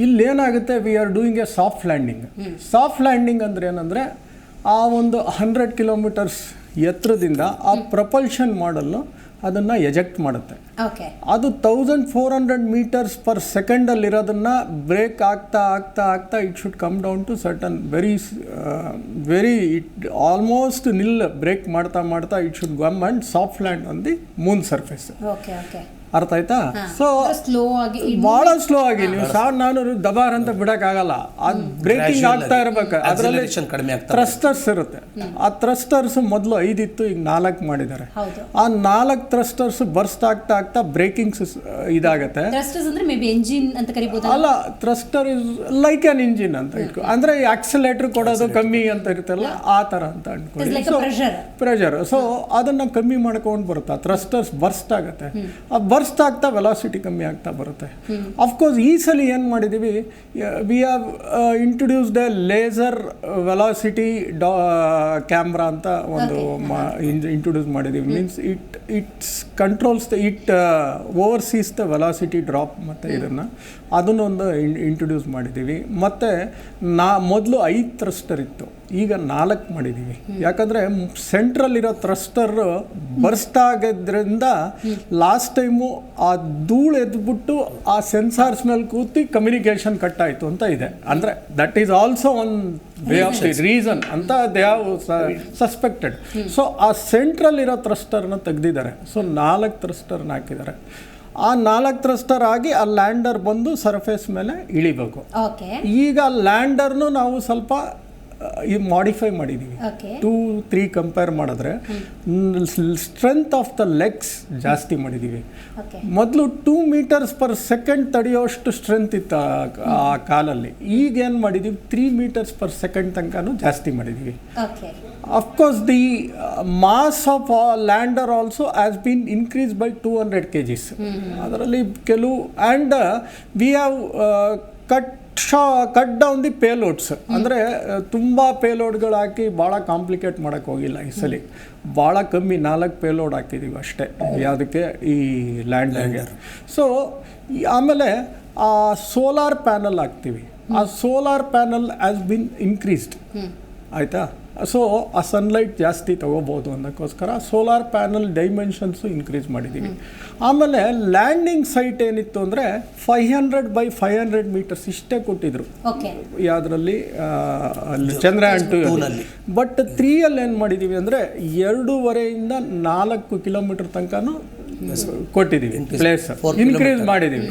ಇಲ್ಲೇನಾಗುತ್ತೆ, we are doing a soft landing. Soft landing ಅಂದರೆ ಏನಂದರೆ, ಆ ಒಂದು 100 ಕಿಲೋಮೀಟರ್ಸ್ ಎತ್ತರದಿಂದ ಆ ಪ್ರಪಲ್ಷನ್ ಮಾಡಲ್ಲು ಅದನ್ನು ಎಜೆಕ್ಟ್ ಮಾಡುತ್ತೆ. ಅದು 1400 ಮೀಟರ್ಸ್ ಪರ್ ಸೆಕೆಂಡಲ್ಲಿರೋದನ್ನು ಬ್ರೇಕ್ ಆಗ್ತಾ ಆಗ್ತಾ ಆಗ್ತಾ it should come down to certain very it almost nil break ಮಾಡ್ತಾ ಮಾಡ್ತಾ it should come and soft land on the moon surface. ಅರ್ಥ ಆಯ್ತಾ? ಸೊ ಭಾಳ ಸ್ಲೋ ಆಗಿ ನೀವು 1400 ದಬಾರ್ ಅಂತ ಬಿಡೋಕ್ಕಾಗಲ್ಲ. ಅದು ಬ್ರೇಕಿಂಗ್ ಆಗ್ತಾ ಇರಬೇಕು. ಅದರಲ್ಲಿ ಥ್ರಸ್ಟರ್ಸ್ ಇರುತ್ತೆ. ಆ ಥ್ರಸ್ಟರ್ಸ್ ಮೊದಲು 5 ಇತ್ತು, ಈಗ 4 ಮಾಡಿದ್ದಾರೆ. ಆ 4 ಥ್ರಸ್ಟರ್ಸ್ ಬರ್ಸ್ಟ್ ಆಗ್ತಾ ಆಗ್ತಾ ಬ್ರೇಕಿಂಗ್ಸ್ ಇದಾಗುತ್ತೆ. ಅಲ್ಲ, thruster is like on engine ಅಂತ ಇಟ್ಕೊ, ಅಂದರೆ ಆಕ್ಸಿಲೇಟರ್ ಕೊಡೋದು ಕಮ್ಮಿ ಅಂತ ಇರುತ್ತಲ್ಲ, ಆ ಥರ ಅಂತ ಅನ್ಕೊಳ್ಳಿ. ಸೊ ಪ್ರೆಷರ್, ಸೊ ಅದನ್ನು ಕಮ್ಮಿ ಮಾಡ್ಕೊಂಡು ಬರುತ್ತೆ. ಥ್ರಸ್ಟರ್ಸ್ ಬರ್ಸ್ಟ್ ಆಗುತ್ತೆ. ಆ ಬರ್ಸ್ಟ್ ಆಗ್ತಾ ವೆಲಾಸಿಟಿ ಕಮ್ಮಿ ಆಗ್ತಾ ಬರುತ್ತೆ. ಅಫ್ಕೋರ್ಸ್ ಈ ಸಲ ಏನು ಮಾಡಿದ್ದೀವಿ, we have introduced A laser velocity camera ಅಂತ ಒಂದು ಇಂಟ್ರೊಡ್ಯೂಸ್ ಮಾಡಿದ್ದೀವಿ. Means it's controls overseas the velocity drop. ಮತ್ತು ಅದನ್ನೊಂದು ಇಂಟ್ರೊಡ್ಯೂಸ್ ಮಾಡಿದ್ದೀವಿ. ಮತ್ತು ಮೊದಲು 5 ಥ್ರಸ್ಟರ್ ಇತ್ತು, ಈಗ 4 ಮಾಡಿದ್ದೀವಿ. ಯಾಕಂದರೆ ಸೆಂಟ್ರಲ್ಲಿರೋ ಥ್ರಸ್ಟರ್ ಬರ್ಸ್ಟ್ ಆಗೋದ್ರಿಂದ ಲಾಸ್ಟ್ ಟೈಮು ಆ ಧೂಳು ಎದ್ಬಿಟ್ಟು ಆ ಸೆನ್ಸಾರ್ಸ್ ಮೇಲೆ ಕೂತಿ ಕಮ್ಯುನಿಕೇಷನ್ ಕಟ್ ಆಯಿತು ಅಂತ ಇದೆ. ಅಂದರೆ that is also one way of the reason ಅಂತ ದೇ ಹ್ಯಾವ್ ಸಸ್ಪೆಕ್ಟೆಡ್. ಸೊ ಆ ಸೆಂಟ್ರಲ್ಲಿರೋ ಥ್ರಸ್ಟರ್ನ ತೆಗೆದಿದ್ದಾರೆ. ಸೊ 4 ಥ್ರಸ್ಟರ್ನ ಹಾಕಿದ್ದಾರೆ. ಆ 4 ಥ್ರಸ್ಟರ್ ಆಗಿ ಆ ಲ್ಯಾಂಡರ್ ಬಂದು ಸರ್ಫೇಸ್ ಮೇಲೆ ಇಳಿಬೇಕು. ಈಗ ಲ್ಯಾಂಡರ್ನು ನಾವು ಸ್ವಲ್ಪ ಮಾಡಿಫೈ ಮಾಡಿದ್ದೀವಿ. 2-3 ಕಂಪೇರ್ ಮಾಡಿದ್ರೆ ಸ್ಟ್ರೆಂತ್ ಆಫ್ ದ ಲೆಗ್ಸ್ ಜಾಸ್ತಿ ಮಾಡಿದ್ದೀವಿ. ಮೊದಲು 2 ಮೀಟರ್ಸ್ ಪರ್ ಸೆಕೆಂಡ್ ತಡೆಯೋಷ್ಟು ಸ್ಟ್ರೆಂತ್ ಇತ್ತು ಆ ಕಾಲಲ್ಲಿ. ಈಗ ಏನು ಮಾಡಿದ್ದೀವಿ, 3 ಮೀಟರ್ಸ್ ಪರ್ ಸೆಕೆಂಡ್ ತನಕನೂ ಜಾಸ್ತಿ ಮಾಡಿದ್ದೀವಿ. Of course the mass of lander also has been increase by 200 kgs. ಅದರಲ್ಲಿ ಕೆಲವು and we have cut down the payloads. ಅಂದರೆ ತುಂಬ ಪೇಲೋಡ್ಗಳು ಹಾಕಿ ಭಾಳ ಕಾಂಪ್ಲಿಕೇಟ್ ಮಾಡೋಕ್ಕೆ ಹೋಗಿಲ್ಲ ಈ ಸಲ. ಭಾಳ ಕಮ್ಮಿ 4 ಪೇಲೋಡ್ ಹಾಕಿದ್ದೀವಿ ಅಷ್ಟೇ ಯಾವುದಕ್ಕೆ, ಈ ಲ್ಯಾಂಡರ್ಗೆ. ಸೊ ಆಮೇಲೆ ಆ ಸೋಲಾರ್ ಪ್ಯಾನಲ್ ಹಾಕ್ತೀವಿ. ಆ solar panel has been increased, ಆಯಿತಾ? ಸೊ ಆ ಸನ್ಲೈಟ್ ಜಾಸ್ತಿ ತೊಗೋಬೋದು ಅನ್ನೋಕ್ಕೋಸ್ಕರ ಸೋಲಾರ್ ಪ್ಯಾನಲ್ ಡೈಮೆನ್ಷನ್ಸು ಇನ್ಕ್ರೀಸ್ ಮಾಡಿದ್ದೀವಿ. ಆಮೇಲೆ ಲ್ಯಾಂಡಿಂಗ್ ಸೈಟ್ ಏನಿತ್ತು ಅಂದರೆ 500 by 500 ಮೀಟರ್ಸ್ ಇಷ್ಟೇ ಕೊಟ್ಟಿದ್ರು ಯಾವುದರಲ್ಲಿ, ಚಂದ್ರಯಾನ್ 2. ಬಟ್ 3 ಏನು ಮಾಡಿದ್ದೀವಿ ಅಂದರೆ 2.5 to 4 ಕಿಲೋಮೀಟರ್ ತನಕನೂ ಕೊಟ್ಟಿದ್ದೀವಿ, ಪ್ಲೇಸ್ ಇನ್ಕ್ರೀಸ್ ಮಾಡಿದ್ದೀವಿ.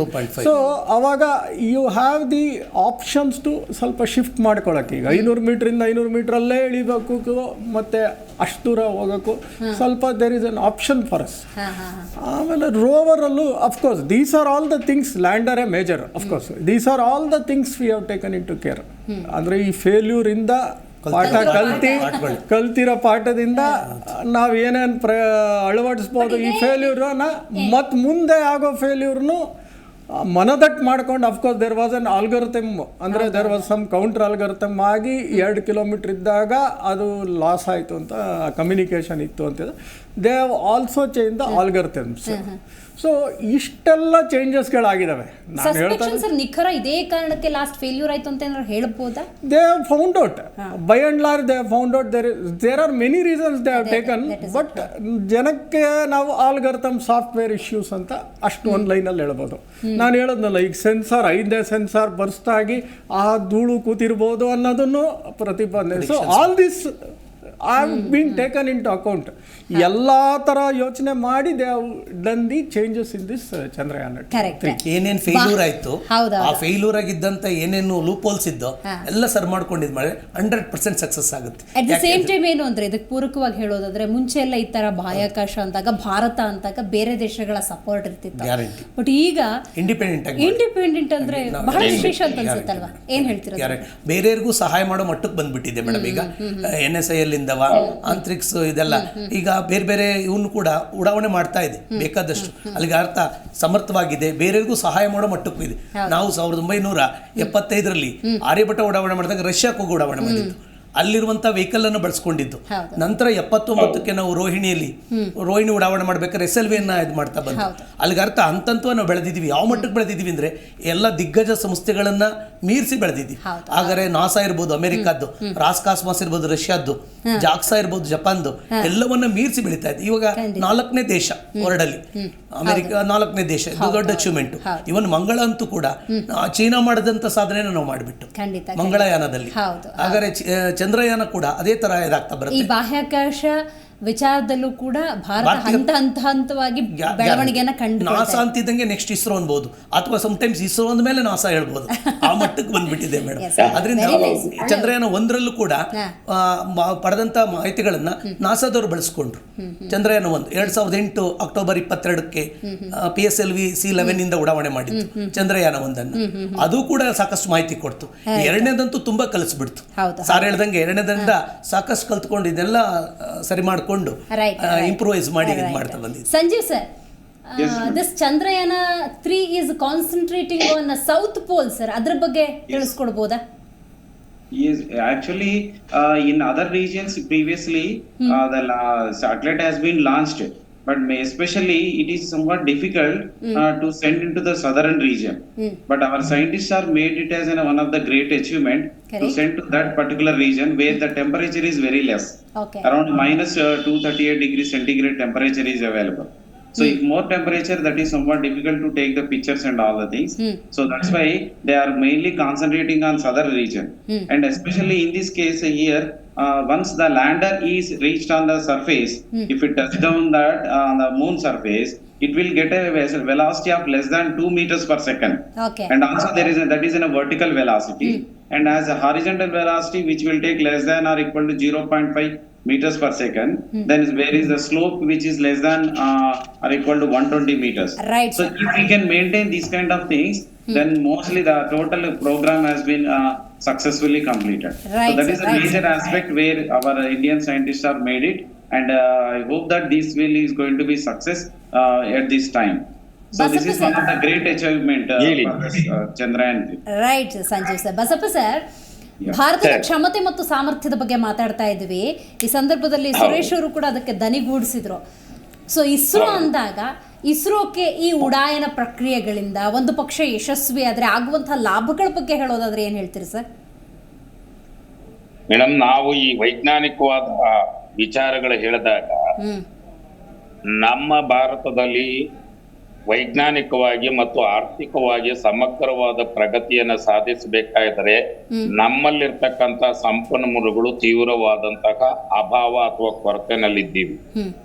ಸೊ ಅವಾಗ you have the options to ಸ್ವಲ್ಪ ಶಿಫ್ಟ್ ಮಾಡ್ಕೊಳಕ್ಕೆ. ಈಗ 500 ಮೀಟ್ರಿಂದ 500 ಮೀಟ್ರಲ್ಲೇ ಇಳಿಬೇಕು, ಮತ್ತು ಅಷ್ಟು ದೂರ ಹೋಗೋಕ್ಕೂ ಸ್ವಲ್ಪ there is an option for us. ಆಮೇಲೆ ರೋವರಲ್ಲೂ of course these are all the things. ಲ್ಯಾಂಡರೇ major of course. These are all the things we have taken into care. ಅಂದರೆ ಈ ಫೇಲ್ಯೂರಿಂದ ಪಾಠ ಕಲ್ತಿರೋ ಪಾಠದಿಂದ ನಾವು ಏನೇನು ಅಳವಡಿಸ್ಬೋದು ಈ ಫೇಲ್ಯೂರನ್ನ, ಮತ್ತು ಮುಂದೆ ಆಗೋ ಫೇಲ್ಯೂರ್ನು ಮನದಟ್ಟು ಮಾಡ್ಕೊಂಡು. ಅಫ್ಕೋರ್ಸ್ ದೇರ್ ವಾಸ್ ಅನ್ ಆಲ್ಗರಿಥಮ್, ಅಂದರೆ ದೇರ್ ವಾಸ್ ಸಮ್ ಕೌಂಟರ್ ಆಲ್ಗರಿಥಮ್ ಆಗಿ 2 ಕಿಲೋಮೀಟ್ರ್ ಇದ್ದಾಗ ಅದು ಲಾಸ್ ಆಯಿತು ಅಂತ ಕಮ್ಯುನಿಕೇಷನ್ ಇತ್ತು ಅಂತಿದೆ. They have also change the ಆಲ್ಗರಿಥಮ್ಸ್. So ಇಷ್ಟೆಲ್ಲ ಚೇಂಜಸ್ಗಳಾಗಿದ್ದಾವೆ. ನಾನು ಹೇಳ್ತಾರೆ ನಿಖರ ಇದೇ ಕಾರಣಕ್ಕೆ ಲಾಸ್ಟ್ ಫೇಲ್ಯೂರ್ ಆಯಿತು ಅಂತ ಏನಾದ್ರು ಹೇಳ್ಬೋದಾ? They have found out by and large. They have found out there are many reasons they have taken. But ಜನಕ್ಕೆ ನಾವು ಆಲ್ಗರಿಥಮ್ ಸಾಫ್ಟ್ವೇರ್ ಇಶ್ಯೂಸ್ ಅಂತ ಅಷ್ಟು ಒಂದು ಲೈನಲ್ಲಿ ಹೇಳ್ಬೋದು. ನಾನು ಹೇಳೋದ್ನಲ್ಲ, ಈಗ ಸೆನ್ಸಾರ್ 5ನೇ ಸೆನ್ಸಾರ್ ಬರ್ಸ್ಟ್ ಆಗಿ ಆ ಧೂಳು ಕೂತಿರ್ಬೋದು ಅನ್ನೋದನ್ನು ಪ್ರತಿಪಾದನೆ. So all this are been taken into account. ಎಲ್ಲ ಥರ ಯೋಚನೆ ಮಾಡಿ they have done the changes in this Chandrayaan. ಏನೇನು ಫೇಲ್ಯೂರ್ ಆಯಿತು, ಆ ಫೇಲ್ಯೂರ್ ಆಗಿದ್ದಂಥ ಏನೇನು ಲೂಪ್ ಹೋಲ್ಸ್ ಇದ್ದೋ ಎಲ್ಲ ಸರ್ ಮಾಡ್ಕೊಂಡಿದ್ದು ಮಾಡಿ 100% ಸಕ್ಸಸ್ ಆಗುತ್ತೆ. ಅಟ್ ದ ಸೇಮ್ ಟೈಮ್ ಏನು ಅಂದರೆ ಇದಕ್ಕೆ ಪೂರಕವಾಗಿ ಹೇಳೋದಾದ್ರೆ ಮುಂಚೆ ಎಲ್ಲ ಈ ಥರ ಬಾಹ್ಯಾಕಾಶ ಅಂತಾಗ ಭಾರತ ಅಂತಾಗ ಬೇರೆ ದೇಶಗಳ ಸಪೋರ್ಟ್ ಇರ್ತಿತ್ತು. ಬಟ್ ಈಗ ಇಂಡಿಪೆಂಡೆಂಟ್ ಅಂದ್ರೆ ಬಹಳ ವಿಶೇಷ ಅಂತ ಅನ್ಸುತ್ತಲ್ವಾ, ಏನ್ ಹೇಳ್ತೀರಾ? ಬೇರೆಯವ್ರಿಗೂ ಸಹಾಯ ಮಾಡೋ ಮಟ್ಟಕ್ಕೆ ಬಂದ್ಬಿಟ್ಟಿದೆ ಮೇಡಮ್. ಈಗ NSIL ಇಂದವ ಅಂತರಿಕ್ಷ ಇದೆಲ್ಲ ಈಗ ಬೇರೆ ಬೇರೆ ಇವನು ಕೂಡ ಉಡಾವಣೆ ಮಾಡ್ತಾ ಇದೆ ಬೇಕಾದಷ್ಟು. ಅಲ್ಲಿಗೆ ಅರ್ಥ ಸಮರ್ಥವಾಗಿದೆ, ಬೇರೆಯವ್ರಿಗೂ ಸಹಾಯ ಮಾಡೋ ಮಟ್ಟಕ್ಕೂ ಇದೆ. ನಾವು 1975ರಲ್ಲಿ ಆರ್ಯಭಟ ಉಡಾವಣೆ ಮಾಡಿದಾಗ ರಷ್ಯಾಕ್ಕೆ ಹೋಗಿ ಉಡಾವಣೆ ಮಾಡಿದ್ದು, ಅಲ್ಲಿರುವಂಥ ವೆಹಿಕಲ್ ಅನ್ನು ಬಳಸ್ಕೊಂಡಿದ್ದು. ನಂತರ 79ಕ್ಕೆ ನಾವು ರೋಹಿಣಿ ಉಡಾವಣೆ ಮಾಡ್ಬೇಕಾದ್ರೆ SLV ಇದು ಮಾಡ್ತಾ ಬಂದು ಅಲ್ಲಿಗೆ ಅರ್ಥ ಹಂತಂತವ ನಾವು ಬೆಳೆದಿದ್ದೀವಿ. ಯಾವ ಮಟ್ಟಕ್ಕೆ ಬೆಳೆದಿದ್ದೀವಿ ಅಂದರೆ ಎಲ್ಲ ದಿಗ್ಗಜ ಸಂಸ್ಥೆಗಳನ್ನ ಮೀರಿಸಿ ಬೆಳೆದಿದ್ದೀವಿ. ಹಾಗಾದ್ರೆ ನಾಸಾ ಇರ್ಬೋದು ಅಮೆರಿಕದ್ದು, ರಾಸ್ಕಾಸ್ಮಾಸ್ ಇರ್ಬೋದು ರಷ್ಯಾದ್ದು, ಜಾಕ್ಸಾ ಇರ್ಬೋದು ಜಪಾನ್ದು, ಎಲ್ಲವನ್ನ ಮೀರಿಸಿ ಬೆಳೀತಾ ಇದೆ. ಇವಾಗ 4ನೇ ದೇಶ ವರ್ಲ್ಡಲ್ಲಿ, ಅಮೆರಿಕ 4ನೇ ದೇಶ, ಇದು ದೊಡ್ಡ ಅಚೀವ್ಮೆಂಟ್. ಇವನ್ ಮಂಗಳ ಅಂತೂ ಕೂಡ ಚೀನಾ ಮಾಡಿದಂಥ ಸಾಧನೆಯನ್ನು ನಾವು ಮಾಡಿಬಿಟ್ಟು ಮಂಗಳಯಾನದಲ್ಲಿ. ಹಾಗಾದ್ರೆ ಚಂದ್ರಯಾನ ಕೂಡ ಅದೇ ತರ ಇದಾಗ್ತಾ ಬರುತ್ತೆ. ಈ ಬಾಹ್ಯಾಕಾಶ ವಿಚಾರದಲ್ಲೂ ಕೂಡ ಭಾರತ ಹಂತವಾಗಿ ಬೆಳವಣಿಗೆನ ಕಂಡು ನಾಸಾ ಅಂತಿದ್ದಂಗೆ ನೆಕ್ಸ್ಟ್ ಇಸ್ರೋ ಅನ್ಬೋದು, ಅಥವಾ ಸಮಟೈಮ್ಸ್ ಇಸ್ರೋ ಅಂದ ಮೇಲೆ ನಾಸಾ ಹೇಳ್ಬೋದು. ಆ ಮಟ್ಟಕ್ಕೆ ಬಂದ್ಬಿಟ್ಟಿದೆ ಮೇಡಮ್. ಅದರಿಂದ ಚಂದ್ರಯಾನ 1ರಲ್ಲೂ ಕೂಡ ಪಡೆದಂತ ಮಾಹಿತಿಗಳನ್ನ ನಾಸಾದವರು ಬಳಸ್ಕೊಂಡ್ರು. ಚಂದ್ರಯಾನ 1 2008 ಅಕ್ಟೋಬರ್ 22ಕ್ಕೆ PSLV C11 ಇಂದ ಉಡಾವಣೆ ಮಾಡಿತ್ತು ಚಂದ್ರಯಾನ 1ಅನ್ನು. ಅದು ಕೂಡ ಸಾಕಷ್ಟು ಮಾಹಿತಿ ಕೊಡ್ತು. ಎರಡನೇದಂತೂ ತುಂಬಾ ಕಲಿಸ್ಬಿಡ್ತು. ಸಾರ್ ಹೇಳ್ದಂಗೆ ಎರಡನೇದಿಂದ ಸಾಕಷ್ಟು ಕಲ್ತ್ಕೊಂಡು ಇದೆಲ್ಲ ಸರಿ ಮಾಡ್ಕೊಂಡು ಇಂಪ್ರೂವೈಸ್ ಮಾಡಿ ಮಾಡ್ತಾ ಬಂದಿದೆ. Sanjeev sir, this Chandrayaan 3 is concentrating on South Pole sir, ಅದ್ರ ಬಗ್ಗೆ ತಿಳಿಸ್ಕೊಡ್ಬೋದಾ? Yes, actually in other regions previously the satellite has been launched, but especially it is somewhat difficult to send into the southern region. But our scientists are made it as one of the great achievement to send to that particular region where the temperature is very less. Around minus 238 degrees centigrade temperature is available. So if more temperature, that is somewhat difficult to take the pictures and all the things. So that's why they are mainly concentrating on southern region. And especially in this case here, once the lander is reached on the surface, if it touch down that on the moon surface, it will get a velocity of less than 2 meters per second. And also that is in a vertical velocity. And as a horizontal velocity which will take less than or equal to 0.5 meters per second, then where is the slope which is less than or equal to 120 meters. Right. So if we can maintain these kind of things, then mostly the total program has been successfully completed. So that is a major aspect where our Indian scientists are made it, and I hope that this is going to be success at this time. So this is one of the great achievement for this Chandrayaan. Right, Sanjeev sir. Basappa sir, ಭಾರತದ ಕ್ಷಮತೆ ಮತ್ತು ಸಾಮರ್ಥ್ಯದ ಬಗ್ಗೆ ಮಾತಾಡ್ತಾ ಇದ್ವಿ. ಈ ಸಂದರ್ಭದಲ್ಲಿ ಸುರೇಶ್ ಅವರು ಕೂಡ ಅದಕ್ಕೆ ದನಿಗೂಡಿಸಿದ್ರು. ಸೊ ಇಸ್ರೋ ಅಂದಾಗ ಇಸ್ರೋಕ್ಕೆ ಈ ಉಡಾಯನ ಪ್ರಕ್ರಿಯೆಗಳಿಂದ ಒಂದು ಪಕ್ಷ ಯಶಸ್ವಿ ಆದ್ರೆ ಆಗುವಂತಹ ಲಾಭಗಳ ಬಗ್ಗೆ ಹೇಳೋದಾದ್ರೆ ಏನ್ ಹೇಳ್ತೀರಿ ಸರ್? ಮೇಡಮ್, ನಾವು ಈ ವೈಜ್ಞಾನಿಕವಾದ ವಿಚಾರಗಳು ಹೇಳಿದಾಗ ನಮ್ಮ ಭಾರತದಲ್ಲಿ ವೈಜ್ಞಾನಿಕವಾಗಿ ಮತ್ತು ಆರ್ಥಿಕವಾಗಿ ಸಮಗ್ರವಾದ ಪ್ರಗತಿಯನ್ನು ಸಾಧಿಸಬೇಕಾದರೆ ನಮ್ಮಲ್ಲಿರ್ತಕ್ಕಂಥ ಸಂಪನ್ಮೂಲಗಳು ತೀವ್ರವಾದಂತಹ ಅಭಾವ ಅಥವಾ ಕೊರತೆನಲ್ಲಿದ್ದೀವಿ.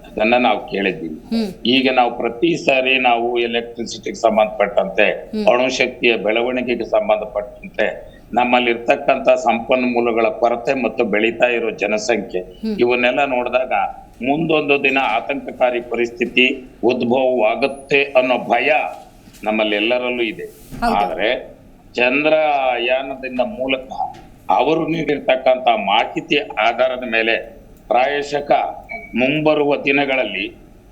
ಅದನ್ನ ನಾವು ಕೇಳಿದ್ದೀವಿ. ಈಗ ನಾವು ಪ್ರತಿ ಸಾರಿ ನಾವು ಎಲೆಕ್ಟ್ರಿಸಿಟಿಗೆ ಸಂಬಂಧಪಟ್ಟಂತೆ, ಅಣುಶಕ್ತಿಯ ಬೆಳವಣಿಗೆಗೆ ಸಂಬಂಧಪಟ್ಟಂತೆ ನಮ್ಮಲ್ಲಿರ್ತಕ್ಕಂಥ ಸಂಪನ್ಮೂಲಗಳ ಕೊರತೆ ಮತ್ತು ಬೆಳೀತಾ ಇರೋ ಜನಸಂಖ್ಯೆ ಇವನ್ನೆಲ್ಲ ನೋಡಿದಾಗ ಮುಂದೊಂದು ದಿನ ಆತಂಕಕಾರಿ ಪರಿಸ್ಥಿತಿ ಉದ್ಭವವಾಗುತ್ತೆ ಅನ್ನೋ ಭಯ ನಮ್ಮಲ್ಲೆಲ್ಲರಲ್ಲೂ ಇದೆ. ಆದ್ರೆ ಚಂದ್ರಯಾನದಿಂದ ಮೂಲಕ ಅವರು ನೀಡಿರ್ತಕ್ಕಂಥ ಮಾಹಿತಿ ಆಧಾರದ ಮೇಲೆ ಪ್ರಾಯಶಃ ಮುಂಬರುವ ದಿನಗಳಲ್ಲಿ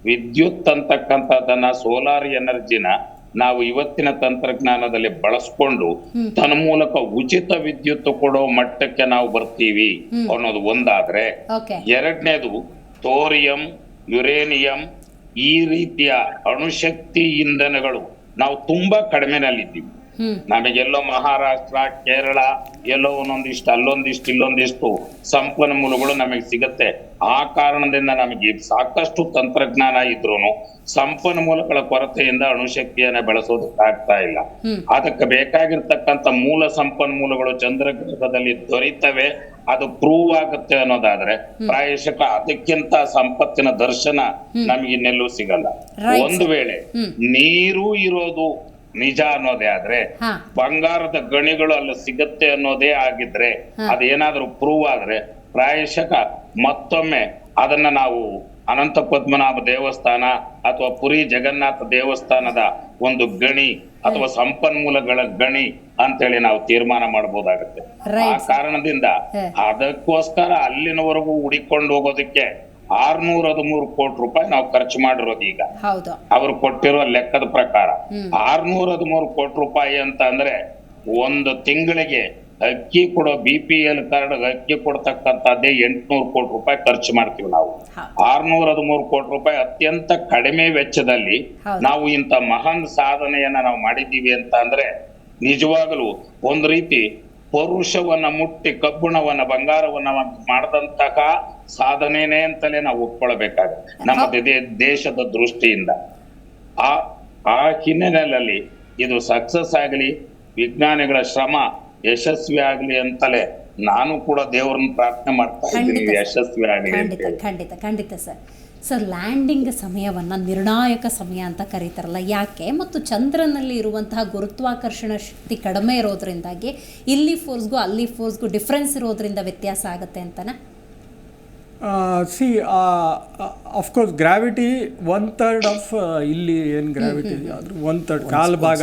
ವಿದ್ಯುತ್ ಅಂತಕ್ಕಂಥದ್ದನ್ನ, ಸೋಲಾರ್ ಎನರ್ಜಿನ ನಾವು ಇವತ್ತಿನ ತಂತ್ರಜ್ಞಾನದಲ್ಲಿ ಬಳಸ್ಕೊಂಡು ತನ್ನ ಮೂಲಕ ಉಚಿತ ವಿದ್ಯುತ್ ಕೊಡೋ ಮಟ್ಟಕ್ಕೆ ನಾವು ಬರ್ತೀವಿ ಅನ್ನೋದು ಒಂದಾದ್ರೆ, ಎರಡನೇದು ಥೋರಿಯಂ, ಯುರೇನಿಯಂ ಈ ರೀತಿಯ ಅಣುಶಕ್ತಿ ಇಂಧನಗಳು ನಾವು ತುಂಬಾ ಕಡಿಮೆನಲ್ಲಿದ್ದೀವಿ. ನಮಗೆಲ್ಲೋ ಮಹಾರಾಷ್ಟ್ರ, ಕೇರಳ, ಎಲ್ಲೋ ಒಂದೊಂದಿಷ್ಟು, ಅಲ್ಲೊಂದಿಷ್ಟು, ಇಲ್ಲೊಂದಿಷ್ಟು ಸಂಪನ್ಮೂಲಗಳು ನಮಗೆ ಸಿಗುತ್ತೆ. ಆ ಕಾರಣದಿಂದ ನಮಗೆ ಸಾಕಷ್ಟು ತಂತ್ರಜ್ಞಾನ ಇದ್ರೂನು ಸಂಪನ್ಮೂಲಗಳ ಕೊರತೆಯಿಂದ ಅಣುಶಕ್ತಿಯನ್ನ ಬೆಳೆಸೋದಕ್ಕಾಗ್ತಾ ಇಲ್ಲ. ಅದಕ್ಕೆ ಬೇಕಾಗಿರ್ತಕ್ಕಂಥ ಮೂಲ ಸಂಪನ್ಮೂಲಗಳು ಚಂದ್ರಗ್ರಹದಲ್ಲಿ ದೊರೀತವೆ, ಅದು ಪ್ರೂವ್ ಆಗುತ್ತೆ ಅನ್ನೋದಾದ್ರೆ ಪ್ರಾಯಶಃ ಅದಕ್ಕಿಂತ ಸಂಪತ್ತಿನ ದರ್ಶನ ನಮ್ಗೆ ಇನ್ನೆಲ್ಲೂ ಸಿಗಲ್ಲ. ಒಂದು ವೇಳೆ ನೀರು ಇರೋದು ನಿಜ ಅನ್ನೋದೇ ಆದ್ರೆ, ಬಂಗಾರದ ಗಣಿಗಳು ಅಲ್ಲಿ ಸಿಗತ್ತೆ ಅನ್ನೋದೇ ಆಗಿದ್ರೆ, ಅದೇನಾದ್ರೂ ಪ್ರೂವ್ ಆದ್ರೆ ಪ್ರಾಯಶಃ ಮತ್ತೊಮ್ಮೆ ಅದನ್ನ ನಾವು ಅನಂತ ಪದ್ಮನಾಭ ದೇವಸ್ಥಾನ ಅಥವಾ ಪುರಿ ಜಗನ್ನಾಥ ದೇವಸ್ಥಾನದ ಒಂದು ಗಣಿ ಅಥವಾ ಸಂಪನ್ಮೂಲಗಳ ಗಣಿ ಅಂತೇಳಿ ನಾವು ತೀರ್ಮಾನ ಮಾಡಬಹುದಾಗುತ್ತೆ. ಆ ಕಾರಣದಿಂದ ಅದಕ್ಕೋಸ್ಕರ ಅಲ್ಲಿನವರೆಗೂ ಹುಡಿಕೊಂಡು ಹೋಗೋದಕ್ಕೆ 613 ಕೋಟಿ ರೂಪಾಯಿ ನಾವು ಖರ್ಚು ಮಾಡಿರೋದು. ಈಗ ಅವರು ಕೊಟ್ಟಿರೋ ಲೆಕ್ಕದ ಪ್ರಕಾರ 613 ಕೋಟಿ ರೂಪಾಯಿ ಅಂತ ಅಂದ್ರೆ ಒಂದು ತಿಂಗಳಿಗೆ ಅಕ್ಕಿ ಕೊಡೋ BPL ಕಾರ್ಡ್ ಅಕ್ಕಿ ಕೊಡ್ತಕ್ಕಂಥದ್ದೇ 800 ಕೋಟಿ ರೂಪಾಯಿ ಖರ್ಚು ಮಾಡ್ತೀವಿ ನಾವು. 613 ಕೋಟಿ ರೂಪಾಯಿ ಅತ್ಯಂತ ಕಡಿಮೆ ವೆಚ್ಚದಲ್ಲಿ ನಾವು ಇಂಥ ಮಹಾನ್ ಸಾಧನೆಯನ್ನ ನಾವು ಮಾಡಿದ್ದೀವಿ ಅಂತ ಅಂದ್ರೆ ನಿಜವಾಗಲೂ ಒಂದು ರೀತಿ ಪೌರುಷವನ್ನ ಮುಟ್ಟಿ ಕಬ್ಬುಣವನ್ನ ಬಂಗಾರವನ್ನ ಮಾಡದಂತಹ ಸಾಧನೆನೇ ಅಂತಲೇ ನಾವು ಒಪ್ಕೊಳ್ಬೇಕಾಗುತ್ತೆ ನಮ್ಮ ದೇಶದ ದೃಷ್ಟಿಯಿಂದ. ಆ ಹಿನ್ನೆಲೆಯಲ್ಲಿ ಇದು ಸಕ್ಸಸ್ ಆಗಲಿ, ವಿಜ್ಞಾನಿಗಳ ಶ್ರಮ ಯಶಸ್ವಿ ಆಗ್ಲಿ ಅಂತಲೇ ನಾನು ಕೂಡ ದೇವರನ್ನ ಪ್ರಾರ್ಥನೆ ಮಾಡ್ತಾ ಇದ್ದೀನಿ, ಯಶಸ್ವಿ ಆಗಲಿ. ಖಂಡಿತ ಸರ್, ಲ್ಯಾಂಡಿಂಗ್ ಸಮಯವನ್ನ ನಿರ್ಣಾಯಕ ಸಮಯ ಅಂತ ಕರೀತಾರಲ್ಲ, ಯಾಕೆ? ಮತ್ತು ಚಂದ್ರನಲ್ಲಿ ಇರುವಂತಹ ಗುರುತ್ವಾಕರ್ಷಣ ಶಕ್ತಿ ಕಡಿಮೆ ಇರೋದ್ರಿಂದಾಗಿ ಇಲ್ಲಿ ಫೋರ್ಸ್ಗೂ ಅಲ್ಲಿ ಫೋರ್ಸ್ಗೂ ಡಿಫ್ರೆನ್ಸ್ ಇರೋದ್ರಿಂದ ವ್ಯತ್ಯಾಸ ಆಗುತ್ತೆ ಅಂತನಾ? ಅಫ್ಕೋರ್ಸ್ ಗ್ರಾವಿಟಿ 1/3 ಆಫ್ ಇಲ್ಲಿ ಏನು ಗ್ರಾವಿಟಿ ಅದ್ರ 1/3 ಕಾಲು ಭಾಗ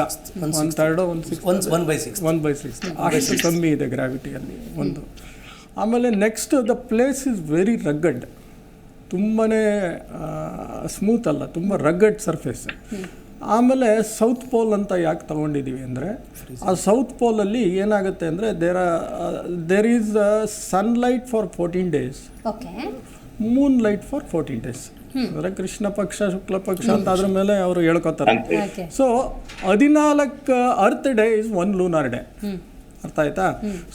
1/3 1/6 ಅಷ್ಟು ಕಮ್ಮಿ ಇದೆ ಗ್ರಾವಿಟಿಯಲ್ಲಿ ಒಂದು. ಆಮೇಲೆ next the place is very rugged, ತುಂಬಾ ಸ್ಮೂತ್ ಅಲ್ಲ, ತುಂಬ ರಗ್ಗಡ್ ಸರ್ಫೇಸ್. ಆಮೇಲೆ ಸೌತ್ ಪೋಲ್ ಅಂತ ಯಾಕೆ ತೊಗೊಂಡಿದ್ದೀವಿ ಅಂದರೆ, ಆ ಸೌತ್ ಪೋಲಲ್ಲಿ ಏನಾಗುತ್ತೆ ಅಂದರೆ there is sunlight for 14 days, moon light for 14 days. ಅಂದರೆ ಕೃಷ್ಣ ಪಕ್ಷ ಶುಕ್ಲ ಪಕ್ಷ ಅಂತ ಅದ್ರ ಮೇಲೆ ಅವರು ಹೇಳ್ಕೊತಾರೆ. So 14 earth day is 1 lunar day, ಅರ್ಥ ಆಯ್ತಾ?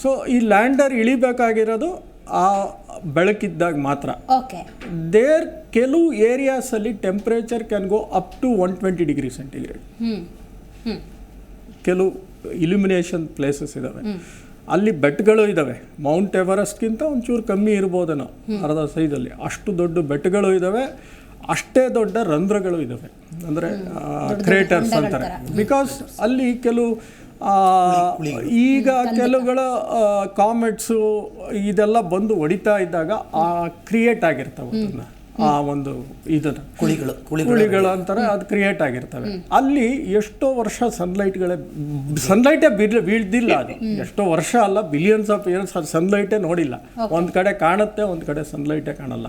ಸೊ ಈ ಲ್ಯಾಂಡರ್ ಇಳಿಬೇಕಾಗಿರೋದು ಆ ಬೆಳಕಿದ್ದಾಗ ಮಾತ್ರ. ದೇರ್ ಕೆಲವು ಏರಿಯಾಸಲ್ಲಿ temperature can go up to 120 degree centigrade. ಕೆಲವು ಇಲ್ಯುಮಿನೇಷನ್ ಪ್ಲೇಸಸ್ ಇದ್ದಾವೆ, ಅಲ್ಲಿ ಬೆಟ್ಟಗಳು ಇದ್ದಾವೆ. ಮೌಂಟ್ ಎವರೆಸ್ಟ್ಗಿಂತ ಒಂಚೂರು ಕಮ್ಮಿ ಇರ್ಬೋದೇನೋ, ಅರ್ಧ ಸೈಜಲ್ಲಿ ಅಷ್ಟು ದೊಡ್ಡ ಬೆಟ್ಟಗಳು ಇದ್ದಾವೆ, ಅಷ್ಟೇ ದೊಡ್ಡ ರಂಧ್ರಗಳು ಇದ್ದಾವೆ, ಅಂದರೆ ಕ್ರೇಟರ್ಸ್ ಅಂತಾರೆ. ಬಿಕಾಸ್ ಅಲ್ಲಿ ಕೆಲವು ಈಗ ಕೆಲವುಗಳ ಕಾಮೆಟ್ಸು ಇದೆಲ್ಲ ಬಂದು ಹೊಡಿತಾ ಇದ್ದಾಗ ಕ್ರಿಯೇಟ್ ಆಗಿರ್ತವೆ, ಅದನ್ನು ಆ ಒಂದು ಇದನ್ನು ಕುಳಿಗಳು ಅಂತಾರೆ, ಅದು ಕ್ರಿಯೇಟ್ ಆಗಿರ್ತವೆ. ಅಲ್ಲಿ ಎಷ್ಟೋ ವರ್ಷ ಸನ್ಲೈಟೇ ಬೀಳ್ದಿಲ್ಲ, ಅದು ಎಷ್ಟೋ ವರ್ಷ ಅಲ್ಲ, ಬಿಲಿಯನ್ಸ್ ಆಫ್ ಇಯರ್ಸ್ ಅದು ಸನ್ಲೈಟೇ ನೋಡಿಲ್ಲ. ಒಂದು ಕಡೆ ಕಾಣುತ್ತೆ, ಒಂದು ಕಡೆ ಸನ್ಲೈಟೇ ಕಾಣಲ್ಲ.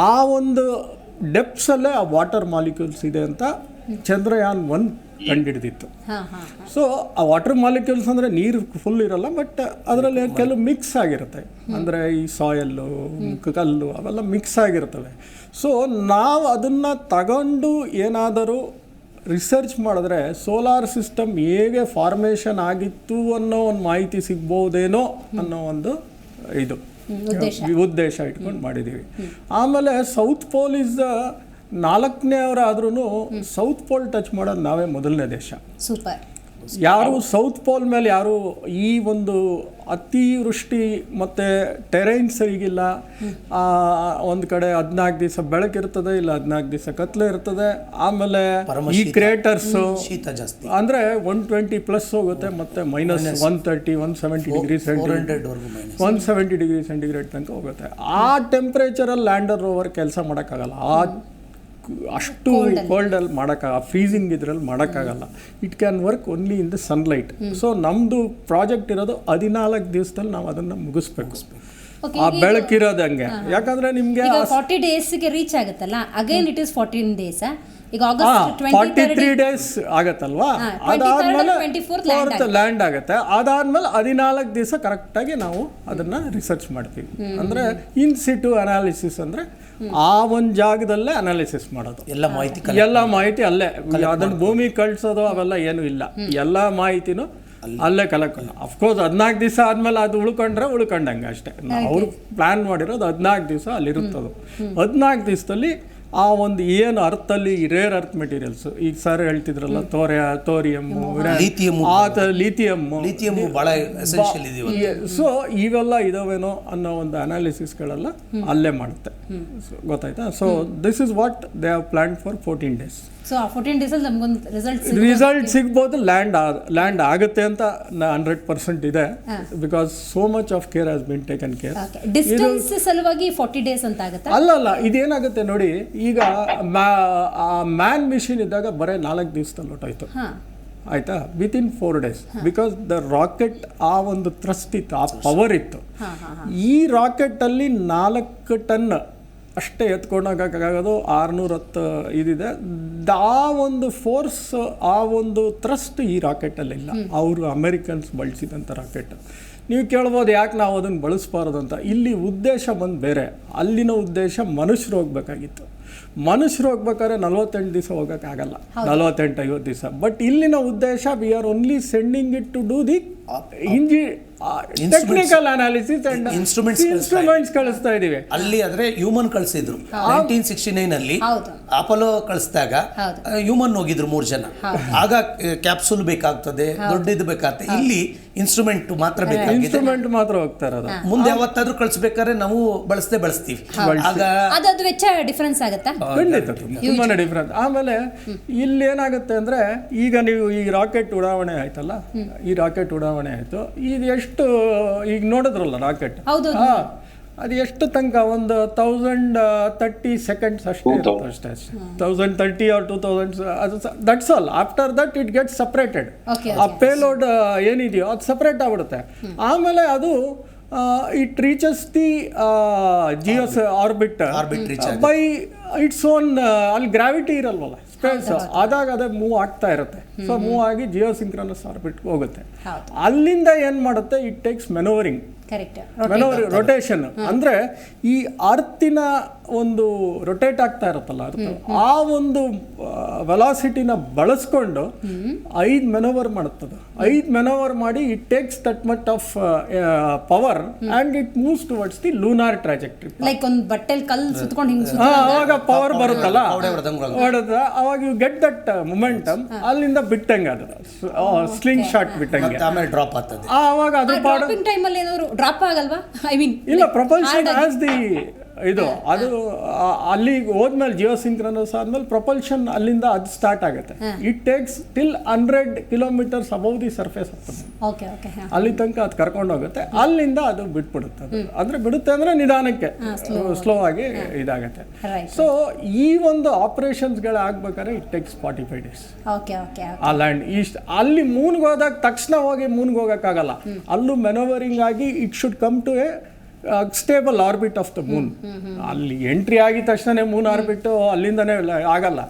ಆ ಒಂದು ಡೆಪ್ಸಲ್ಲೇ ಆ ವಾಟರ್ ಮಾಲಿಕ್ಯೂಲ್ಸ್ ಇದೆ ಅಂತ ಚಂದ್ರಯಾನ್ 1 ಕಂಡುಹಿಡಿದಿತ್ತು. ಸೊ ಆ ವಾಟರ್ ಮಾಲಿಕ್ಯೂಲ್ಸ್ ಅಂದರೆ ನೀರು ಫುಲ್ ಇರಲ್ಲ, ಬಟ್ ಅದರಲ್ಲಿ ಕೆಲವು ಮಿಕ್ಸ್ ಆಗಿರುತ್ತೆ, ಅಂದರೆ ಈ ಸಾಯಲ್ಲು, ಕಲ್ಲು ಅವೆಲ್ಲ ಮಿಕ್ಸ್ ಆಗಿರ್ತವೆ. ಸೊ ನಾವು ಅದನ್ನು ತಗೊಂಡು ಏನಾದರೂ ರಿಸರ್ಚ್ ಮಾಡಿದ್ರೆ ಸೋಲಾರ್ ಸಿಸ್ಟಮ್ ಹೇಗೆ ಫಾರ್ಮೇಷನ್ ಆಗಿತ್ತು ಅನ್ನೋ ಒಂದು ಮಾಹಿತಿ ಸಿಗ್ಬೋದೇನೋ ಅನ್ನೋ ಒಂದು ಇದು ಉದ್ದೇಶ ಇಟ್ಕೊಂಡು ಮಾಡಿದ್ದೀವಿ. ಆಮೇಲೆ ಸೌತ್ ಪೋಲ್ ಇಸ್ 4ನೇ ಆದ್ರೂ ಸೌತ್ ಪೋಲ್ ಟಚ್ ಮಾಡೋದು ನಾವೇ ಮೊದಲನೇ ದೇಶ. ಸೂಪರ್. ಯಾರು ಸೌತ್ ಪೋಲ್ ಮೇಲೆ ಯಾರು ಈ ಒಂದು ಅತಿವೃಷ್ಟಿ ಮತ್ತು ಟೆರೈನ್ ಸರಿಗಿಲ್ಲ, ಒಂದು ಕಡೆ 14 ದಿವಸ ಬೆಳಕಿರ್ತದೆ, ಇಲ್ಲ 14 ದಿವಸ ಕತ್ಲೆ ಇರ್ತದೆ. ಆಮೇಲೆ ಈ ಕ್ರೇಟರ್ಸು ಶೀತ ಜಾಸ್ತಿ ಅಂದರೆ 120+ ಹೋಗುತ್ತೆ, ಮತ್ತು -130 170 ಡಿಗ್ರಿ ಸೆಂಟಿಗ್ರೇಡ್ 170 ಡಿಗ್ರಿ ಸೆಂಟಿಗ್ರೇಡ್ ತನಕ ಹೋಗುತ್ತೆ. ಆ ಟೆಂಪ್ರೇಚರಲ್ಲಿ ಲ್ಯಾಂಡರ್ ರೋವರ್ ಕೆಲಸ ಮಾಡೋಕ್ಕಾಗಲ್ಲ, ಅಷ್ಟು ಕೋಲ್ಡಲ್ಲಿ ಮಾಡೋಕ್ಕಾಗಲ್ಲ, ಫ್ರೀಸಿಂಗ್ ಇದ್ರಲ್ಲಿ ಮಾಡೋಕ್ಕಾಗಲ್ಲ. It can work only in the sunlight. So ನಮ್ಮದು ಪ್ರಾಜೆಕ್ಟ್ ಇರೋದು 14 ದಿವಸದಲ್ಲಿ ನಾವು ಅದನ್ನು ಮುಗಿಸ್ಬೇಕು, ಆ ಬೆಳಕಿರೋದು ಹಂಗೆ. ಯಾಕಂದರೆ ನಿಮಗೆ 40 ಡೇಸ್ಗೆ ರೀಚ್ ಆಗುತ್ತಲ್ಲ, ಅಗೇನ್ ಇಟ್ ಈಸ್ 14 days. ಈಗ ಆಗಸ್ಟ್ 43 ಡೇಸ್ ಆಗತ್ತಲ್ವಾ, ಅದಾದ್ಮೇಲೆ ಲ್ಯಾಂಡ್ ಆಗುತ್ತೆ. ಅದಾದ್ಮೇಲೆ 14 ದಿವಸ ಕರೆಕ್ಟಾಗಿ ನಾವು ಅದನ್ನ ರಿಸರ್ಚ್ ಮಾಡ್ತೀವಿ. ಅಂದ್ರೆ ಇನ್ ಸಿಟು ಅನಾಲಿಸಿಸ್ ಅಂದ್ರೆ ಆ ಒಂದು ಜಾಗದಲ್ಲೇ ಅನಾಲಿಸಿಸ್ ಮಾಡೋದು, ಎಲ್ಲ ಮಾಹಿತಿ ಅಲ್ಲೇ, ಅದನ್ನ ಭೂಮಿ ಕಳ್ಸೋದು ಅವೆಲ್ಲ ಏನು ಇಲ್ಲ, ಎಲ್ಲ ಮಾಹಿತಿನೂ ಅಲ್ಲೇ ಕಲೆಕ್ಟ್. ಅಫ್ಕೋರ್ಸ್ 14 ದಿವಸ ಆದ್ಮೇಲೆ ಅದು ಉಳ್ಕೊಂಡಂಗೆ ಅಷ್ಟೇ. ಅವ್ರು ಪ್ಲಾನ್ ಮಾಡಿರೋದು 14 ದಿವಸ ಅಲ್ಲಿರುತ್ತದು. 14 ದಿವಸದಲ್ಲಿ ಆ ಒಂದು ಏನು ಅರ್ಥಲ್ಲಿ ರೇರ್ ಅರ್ತ್ ಮೆಟೀರಿಯಲ್ಸ್, ಈಗ ಸರ್ ಹೇಳ್ತಿದ್ರಲ್ಲ ಥೋರಿಯಮ್, ಲಿಥಿಯಮ್ ಬಹಳ ಎಸೆನ್ಷಿಯಲ್ ಇದೆ. ಸೊ ಇವೆಲ್ಲ ಇದಾವೇನೋ ಅನ್ನೋ ಒಂದು ಅನಾಲಿಸಿಸ್ಗಳೆಲ್ಲ ಅಲ್ಲೇ ಮಾಡುತ್ತೆ, ಗೊತ್ತಾಯ್ತಾ. So this is what they have planned for 14 days. So 14 days ಅಲ್ಲಿ ನಮಗೊಂದು ರಿಸಲ್ಟ್ ಸಿಗ್ಬೋದು. ಲ್ಯಾಂಡ್ ಆಗುತ್ತೆ ಅಂತ 100% ಇದೆ, because so much of care has been taken care. Distance ಸಲುವಾಗಿ 40 days ಅಂತ ಆಗುತ್ತೆ. ಅಲ್ಲ ಇದೇನಾಗುತ್ತೆ ನೋಡಿ, ಈಗ ಮ್ಯಾನ್ ಮಿಷನ್ ಇದ್ದಾಗ ಬರೀ 4 ದಿವಸದಲ್ಲಿ ಹೊರಟೋಯ್ತು, ಆಯ್ತಾ, within 4 days, because the rocket ಆ ಒಂದು ಥ್ರಸ್ಟ್ ಇತ್ತು, ಆ ಪವರ್ ಇತ್ತು. ಈ ರಾಕೆಟ್ ಅಲ್ಲಿ 4 ಟನ್ ಅಷ್ಟೇ ಎತ್ಕೊಂಡೋಗೋಕ್ಕಾಗೋದು, 610 ಇದಿದೆ. ಆ ಒಂದು ಫೋರ್ಸ್, ಆ ಒಂದು ಥ್ರಸ್ಟ್ ಈ ರಾಕೆಟಲ್ಲಿ ಇಲ್ಲ. ಅವರು ಅಮೆರಿಕನ್ಸ್ ಬಳಸಿದಂಥ ರಾಕೆಟ್. ನೀವು ಕೇಳ್ಬೋದು ಯಾಕೆ ನಾವು ಅದನ್ನು ಬಳಸಬಾರ್ದು ಅಂತ. ಇಲ್ಲಿ ಉದ್ದೇಶ ಬಂದು ಬೇರೆ, ಅಲ್ಲಿನ ಉದ್ದೇಶ ಮನುಷ್ಯರು ಹೋಗ್ಬೇಕಾಗಿತ್ತು. ಮನುಷ್ಯರು ಹೋಗ್ಬೇಕಾದ್ರೆ 48 ದಿವಸ ಹೋಗೋಕ್ಕಾಗಲ್ಲ, 48-50 ದಿವಸ. ಬಟ್ ಇಲ್ಲಿನ ಉದ್ದೇಶ we are only sending it to do the technical analysis and instruments ಕಳಿಸ್ತಾ ಇದೀವಿ. ಅಲ್ಲಿ ಆದ್ರೆ ಹ್ಯೂಮನ್ ಕಳಿಸಿದ್ರು 1969 ಅಲ್ಲಿ ಅಪೋಲೋ ಕಳಿಸಿದಾಗ ಹ್ಯೂಮನ್ ಹೋಗಿದ್ರು 3 ಜನ. ಆಗ ಕ್ಯಾಪ್ಸೂಲ್ ಬೇಕಾಗ್ತದೆ, ದೊಡ್ಡದು ಬೇಕಾಗ್ತದೆ. ಇಲ್ಲಿ ಇನ್ಸ್ಟ್ರೂಮೆಂಟ್ ಮಾತ್ರ ಬೇಕಾಗಿದೆ, ಇನ್ಸ್ಟ್ರೂಮೆಂಟ್ ಮಾತ್ರ ಹೋಗ್ತಾ ಇರೋದು. ಮುಂದೆ ಯಾವತ್ತಾದ್ರೂ ಕಳಿಸ್ಬೇಕಾದ್ರೆ ನಾವು ಬಳಸ್ತೀವಿ. ಆಗ ಅದು ವೆಚ್ಚ ಡಿಫರೆನ್ಸ್ ಆಗುತ್ತಾ? ತುಂಬಾನೇ ಡಿಫರೆನ್ಸ್. ಆಮೇಲೆ ಇಲ್ಲಿ ಏನಾಗುತ್ತೆ ಅಂದ್ರೆ, ಈಗ ನೀವು ಈ ರಾಕೆಟ್ ಉಡಾವಣೆ ಆಯ್ತಲ್ಲ, ಈ ರಾಕೆಟ್ ಉಡಾವಣೆ ಆಯ್ತು, ಇದು ಎಷ್ಟು ಈಗ ನೋಡಿದ್ರಲ್ಲ ರಾಕೆಟ್, ಅದು ಎಷ್ಟು ತನಕ ಒಂದು 1030 seconds ಅಷ್ಟೇ ಇರುತ್ತೆ, ಅಷ್ಟೇ 1030 or 2000. That's all. After that it gets separated. ಆ ಪೇಲೋಡ್ ಏನಿದೆಯೋ ಅದು ಸಪ್ರೇಟ್ ಆಗ್ಬಿಡುತ್ತೆ. ಆಮೇಲೆ ಅದು it reaches the geos orbit by its own. ಅಲ್ಲಿ ಗ್ರಾವಿಟಿ ಇರಲ್ವಲ್ಲ, ಸ್ಪೇಸ್, ಆದಾಗ ಅದೇ ಮೂವ್ ಆಗ್ತಾ ಇರುತ್ತೆ. ಸೊ ಮೂವ್ ಆಗಿ ಜಿಯೋ ಸಿಂಕ್ರನಸ್ ಆರ್ಬಿಟ್ ಹೋಗುತ್ತೆ. ಅಲ್ಲಿಂದ ಏನು ಮಾಡುತ್ತೆ, ಇಟ್ ಟೇಕ್ಸ್ ಮೆನೋವರಿಂಗ್, ರೊಟೇಷನ್. ಅಂದ್ರೆ ಈ ಅರ್ತಿನ ಒಂದು ರೊಟೇಟ್ ಆಗ್ತಾ ಇರುತ್ತಲ್ಲ ಅರ್ಥ, ಆ ಒಂದು ವೆಲಾಸಿಟಿನ ಬಳಸ್ಕೊಂಡು 5 ಮೆನೋವರ್ ಮಾಡುತ್ತದೆ. 5 ಮೆನೋವರ್ ಮಾಡಿ it takes that much of power and it moves towards the lunar trajectory. Like ಒಂದು ಬಟ್ಟೆಲ್ ಕಲ್ಲು ಸುತ್ತಕೊಂಡು ಹಿಂಗೆ ಅವಾಗ ಪವರ್ ಬರುತ್ತಲ್ಲ, ಹೊಡೆದ ಅವಾಗ ಯು ಗೆಟ್ ದಟ್ ಮೊಮೆಂಟಮ್. ಅಲ್ಲಿಂದ ಬಿಟ್ಟಂಗೆ ಅದು ಸ್ಲಿಂಗ್ ಶಾಟ್ ಬಿಟ್ಟಂಗೆ ಆಮೇಲೆ ಡ್ರಾಪ್ ಆಗ್ತದೆ. ಅವಾಗ ಅದು ಡ್ರಾಪಿಂಗ್ ಟೈಮ್ ಅಲ್ಲಿ ಏನಾದ್ರು ಡ್ರಾಪ್ ಆಗಲ್ವಾ? ಐ ಮೀನ್ ಇಲ್ಲ, ಪ್ರೊಪಲ್ಷನ್ ಆಸ್ ದಿ ಇದು ಅದು ಅಲ್ಲಿಗೆ ಹೋದ್ಮೇಲೆ ಜಿಯೋ ಸಿಂಕ್ರನಸ್ ಆದ್ಮೇಲೆ ಪ್ರೊಪಲ್ಷನ್ ಅಲ್ಲಿಂದ ಅದು ಸ್ಟಾರ್ಟ್ ಆಗುತ್ತೆ. It takes till 100 kilometers above the surface ಆಗ್ತದೆ. ಅಲ್ಲಿ ತನಕ ಅದು ಕರ್ಕೊಂಡು ಹೋಗುತ್ತೆ. ಅಲ್ಲಿಂದ ಅದು ಬಿಟ್ಬಿಡುತ್ತೆ. ಅಂದ್ರೆ ಬಿಡುತ್ತೆ ಅಂದ್ರೆ ನಿಧಾನಕ್ಕೆ, ಸ್ಲೋ ಆಗಿ ಇದಾಗುತ್ತೆ. ಸೊ ಈ ಒಂದು ಆಪರೇಷನ್ಸ್ಗಳು ಆಗ್ಬೇಕಾದ್ರೆ ಇಟ್ ಟೇಕ್ಸ್ 45 days. ಆ ಲ್ಯಾಂಡ್ ಈಸ್ಟ್ ಅಲ್ಲಿ ಮೂನ್ಗೆ ಹೋದಾಗ ತಕ್ಷಣ ಹೋಗಿ ಮೂನ್ಗೆ ಹೋಗೋಕ್ಕಾಗಲ್ಲ. ಅಲ್ಲೂ ಮೆನೋವರಿಂಗ್ ಆಗಿ it should come to a stable orbit of the moon. ಅಲ್ಲಿ ಎಂಟ್ರಿ ಆಗಿದ ತಕ್ಷಣ ಮೂನ್ ಆರ್ಬಿಟ್ ಅಲ್ಲಿಂದನೇ ಆಗಲ್ಲ.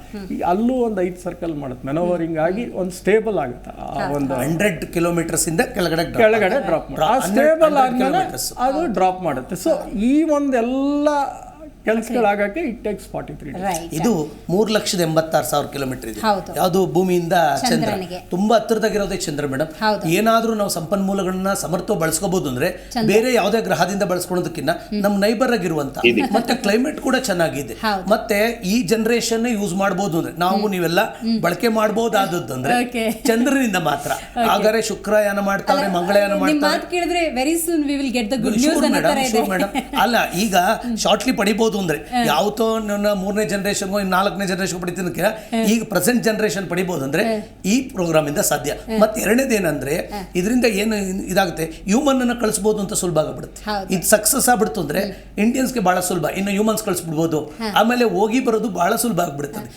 ಅಲ್ಲೂ ಒಂದು 5 ಸರ್ಕಲ್ ಮಾಡುತ್ತೆ, ಮೆನೋವರಿಂಗ್ ಆಗಿ ಒಂದು ಸ್ಟೇಬಲ್ ಆಗುತ್ತೆ. ಒಂದು 100 kilometers ಇಂದ ಕೆಳಗಡೆ ಡ್ರಾಪ್ ಮಾಡಿ, ಆ ಸ್ಟೇಬಲ್ ಆದ್ಮೇಲೆ ಅದು ಡ್ರಾಪ್ ಮಾಡುತ್ತೆ. ಸೊ ಈ ಒಂದೆಲ್ಲ ಕೆಲಸಗಳಾಗಕ್ಕೆ ಇಟ್ ಟೇಕ್ಸ್ 43 days. ಇದು 3,86,000 kilometers ಇದೆ. ಯಾವುದು ಭೂಮಿಯಿಂದ ಚಂದ್ರ, ತುಂಬಾ ಹತ್ತಿರದಾಗಿರೋದೇ ಚಂದ್ರ ಮೇಡಮ್. ಏನಾದ್ರೂ ನಾವು ಸಂಪನ್ಮೂಲಗಳನ್ನ ಸಮರ್ಥ ಬಳಸ್ಕೋಬಹುದು ಅಂದ್ರೆ ಬೇರೆ ಯಾವುದೇ ಗ್ರಹದಿಂದ ಬಳಸ್ಕೊಳ್ಳೋದಕ್ಕಿಂತ ನಮ್ಮ ನೈಬರ್ ಆಗಿರುವಂತ, ಮತ್ತೆ ಕ್ಲೈಮೇಟ್ ಕೂಡ ಚೆನ್ನಾಗಿದೆ, ಮತ್ತೆ ಈ ಜನರೇಷನ್ ಯೂಸ್ ಮಾಡಬಹುದು ಅಂದ್ರೆ ನಾವು ನೀವೆಲ್ಲ ಬಳಕೆ ಮಾಡಬಹುದಾದಂದ್ರೆ ಚಂದ್ರನಿಂದ ಮಾತ್ರ. ಹಾಗಾದ್ರೆ ಶುಕ್ರಯಾನ ಮಾಡ್ತಾರೆ, ಮಂಗಳಯಾನ ಮಾಡ್ತಾರೆ. ಅಲ್ಲ, ಈಗ ಶಾರ್ಟ್ಲಿ ಪಡಿಬಹುದು ಅಂದ್ರೆ ಯಾವತ್ತೋ ನನ್ನ 3ನೇ ಜನರೇಷನ್ 4ನೇ ಜನರೇಷನ್ ಪಡಿತೀನಕ್ಕೆ ಈಗ ಪ್ರೆಸೆಂಟ್ ಜನರೇಷನ್ ಪಡಿಬಹುದು ಅಂದ್ರೆ ಈ ಪ್ರೋಗ್ರಾಮ್ ಇಂದ ಸಾಧ್ಯ. ಮತ್ತೆ ಎರಡನೇದೇನಂದ್ರೆ ಇದರಿಂದ ಏನು ಇದಾಗುತ್ತೆ, ಹ್ಯೂಮನ್ ಅನ್ನ ಕಳಿಸಬಹುದು ಅಂತ ಸುಲಭ ಆಗ್ಬಿಡುತ್ತೆ. ಇದು ಸಕ್ಸಸ್ ಆಗ್ಬಿಡ್ತು ಅಂದ್ರೆ ಇಂಡಿಯನ್ಸ್ಗೆ ಬಹಳ ಸುಲಭ, ಇನ್ನು ಹ್ಯೂಮನ್ಸ್ ಕಳಿಸ್ಬಿಡ್ಬೋದು. ಆಮೇಲೆ ಹೋಗಿ ಬರೋದು ಬಹಳ ಸುಲಭ ಆಗ್ಬಿಡುತ್ತದೆ.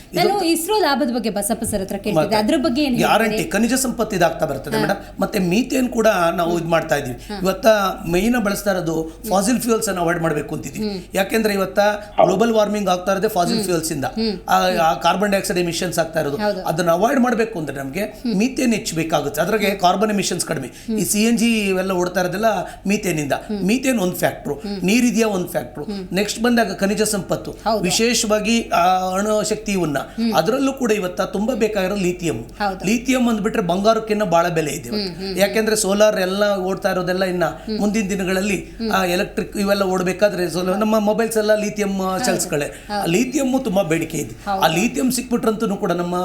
ಇಸ್ರೋ ಲಾಭದ ಬಗ್ಗೆ ಬಸಪ್ಪ ಸರ್ ಹತ್ರ ಕೇಳಿದ್ದೆ, ಅದ್ರ ಬಗ್ಗೆ ಗ್ಯಾರಂಟಿ ಖನಿಜ ಸಂಪತ್ತು ಇದಾಗ್ತಾ ಬರ್ತದೆ ಮೇಡಮ್. ಮತ್ತೆ ಮೀಥೇನ್ ಕೂಡ ನಾವು ಇದು ಮಾಡ್ತಾ ಇದೀವಿ. ಇವತ್ತ ಮೈನ ಬಳಸ್ತಾ ಇರೋದು ಫಾಸಿಲ್ ಫ್ಯೂಯಲ್ಸ್ ಅನ್ನು ಅವಾಯ್ಡ್ ಮಾಡಬೇಕು ಅಂತಿದ್ವಿ. ಯಾಕೆಂದ್ರೆ ಇವತ್ತ ಗ್ಲೋಬಲ್ ವಾರ್ಮಿಂಗ್ ಆಗ್ತಾ ಇರೋದೇ ಫಾಸಿಲ್ ಫ್ಯೂಯಲ್ಸ್ ಇಂದ, ಕಾರ್ಬನ್ ಡೈಆಕ್ಸೈಡ್ ಎಮಿಷನ್ಸ್ ಆಗ್ತಾ ಇರೋದು. ಅದನ್ನ ಅವಾಯ್ಡ್ ಮಾಡಬೇಕು ಅಂದ್ರೆ ನಮಗೆ ಮೀಥೇನ್ ಹೆಚ್ಚಬೇಕಾಗುತ್ತೆ. ಅದ್ರಾಗೆ ಕಾರ್ಬನ್ ಎಮಿಷನ್ಸ್ ಕಡಿಮೆ. ಈ CNG ಇವೆಲ್ಲ ಓಡ್ತಾ ಇರೋದೆಲ್ಲ ಮೀಥೇನಿಂದ. ಮೀಥೇನ್ ಒಂದು ಫ್ಯಾಕ್ಟ್ರು, ನೀರಿದೆಯಾ ಒಂದು ಫ್ಯಾಕ್ಟ್ರು. ನೆಕ್ಸ್ಟ್ ಬಂದಾಗ ಖನಿಜ ಸಂಪತ್ತು, ವಿಶೇಷವಾಗಿ ಅಣುಶಕ್ತಿ ಇವನ್ನ, ಅದರಲ್ಲೂ ಕೂಡ ಇವತ್ತ ತುಂಬಾ ಬೇಕಾಗಿರೋ ಲಿಥಿಯಂ ಅಂದ್ಬಿಟ್ರೆ ಬಂಗಾರಕ್ಕಿನ್ನ ಬಹಳ ಬೆಲೆ ಇದೆ. ಯಾಕೆಂದ್ರೆ ಸೋಲಾರ್ ಎಲ್ಲ ಓಡ್ತಾ ಇರೋದೆಲ್ಲ ಇನ್ನ ಮುಂದಿನ ದಿನಗಳಲ್ಲಿ ಎಲೆಕ್ಟ್ರಿಕ್ ಇವೆಲ್ಲ ಓಡಬೇಕಾದ್ರೆ ನಮ್ಮ ಮೊಬೈಲ್ಸ್ ಎಲ್ಲ ಲಿಥಿಯಂ ಸೆಲ್ಸ್ಗಳೇ. ಲಿಥಿಯಂ ತುಂಬಾ ಬೇಡಿಕೆ ಇದೆ. ಆ ಲಿಥಿಯಂ ಸಿಕ್ಬಿಟ್ರಂತೂ ಕೂಡ ನಮ್ಮ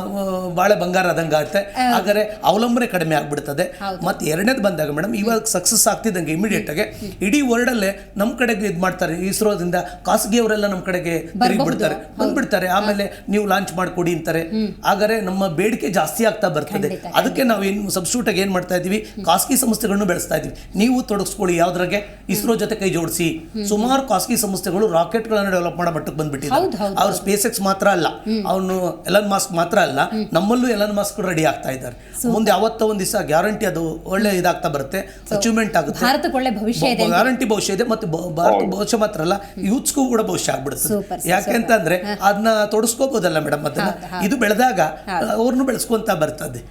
ಬಾಳೆ ಬಂಗಾರ ಆದಂಗೆ ಆಗುತ್ತೆ. ಹಾಗಾದ್ರೆ ಅವಲಂಬನೆ ಕಡಿಮೆ ಆಗ್ಬಿಡ್ತದೆ. ಮತ್ತೆ ಎರಡನೇದು ಬಂದಾಗ ಮೇಡಮ್, ಇವಾಗ ಸಕ್ಸಸ್ ಆಗ್ತಿದ್ದಂಗೆ ಇಮಿಡಿಯೇಟ್ ಆಗಿ ಇಡೀ ವರ್ಲ್ಡ್ ಅಲ್ಲೇ ನಮ್ಮ ಕಡೆಗೆ ಇದು ಮಾಡ್ತಾರೆ. ಇಸ್ರೋದಿಂದ ಖಾಸಗಿಯವರೆಲ್ಲ ನಮ್ಮ ಕಡೆಗೆ ಬಂದ್ಬಿಡ್ತಾರೆ. ಆಮೇಲೆ ನೀವು ಲಾಂಚ್ ಮಾಡ್ಕೊಡಿ ಅಂತಾರೆ. ಹಾಗಾದ್ರೆ ನಮ್ಮ ಬೇಡಿಕೆ ಜಾಸ್ತಿ ಆಗ್ತಾ ಬರ್ತದೆ. ಅದಕ್ಕೆ ನಾವು ಏನು ಸಬ್ಸ್ಟಿಟ್ಯೂಟ್ ಆಗಿ ಏನ್ ಮಾಡ್ತಾ ಇದೀವಿ, ಖಾಸಗಿ ಸಂಸ್ಥೆಗಳನ್ನು ಬೆಳೆಸ್ತಾ ಇದೀವಿ. ನೀವು ತೊಡಗಿಸ್ಕೊಳ್ಳಿ ಯಾವ್ದ್ರಾಗೆ, ಇಸ್ರೋ ಜೊತೆ ಕೈ ಜೋಡಿಸಿ. ಸುಮಾರು ಖಾಸಗಿ ಸಂಸ್ಥೆಗಳು ರಾಕೆಟ್ಗಳನ್ನು ಡೆವಲಪ್ ಮಾಡೋ ಮಟ್ಟಕ್ಕೆ ಬಂದ್ಬಿಟ್ಟಿದ್ದಾರೆ. ಅವ್ರು ಸ್ಪೇಸ್ ಎಕ್ಸ್ ಮಾತ್ರ ಅಲ್ಲ, ಅವನು ಎಲನ್ ಮಾಸ್ಕ್ ಮಾತ್ರ ಅಲ್ಲ, ನಮ್ಮಲ್ಲೂ ಎಲನ್ ಮಾಸ್ಕ್ ರೆಡಿ ಆಗ್ತಾ ಇದ್ದಾರೆ. ಮುಂದೆ ಯಾವತ್ತೋ ಒಂದ್ ದಿವಸ ಗ್ಯಾರಂಟಿ ಅದು ಒಳ್ಳೆ ಇದಾಗ್ತಾ ಬರುತ್ತೆ, ಅಚೀವ್ಮೆಂಟ್ ಆಗುತ್ತೆ. ಭಾರತಕ್ಕೆ ಒಳ್ಳೆ ಭವಿಷ್ಯ ಇದೆ, ಗ್ಯಾರಂಟಿ ಭವಿಷ್ಯ ಇದೆ. ಮತ್ತೆ ಭಾರತ ಭವಿಷ್ಯ ಮಾತ್ರ ಅಲ್ಲ, ಯೂತ್ಸ್ಗೂ ಕೂಡ ಭವಿಷ್ಯ ಆಗ್ಬಿಡುತ್ತೆ. ಯಾಕೆ ಅಂತಂದ್ರೆ ಅದನ್ನ ತೊಡಸ್ಕೋಬಹುದಲ್ಲ ಮೇಡಮ್. ಅದನ್ನ ಇದು ಬೆಳೆದಾಗ ಅವ್ರನ್ನು ಬೆಳೆಸ್ಕೊಂತ ಬರ್ತದೆ.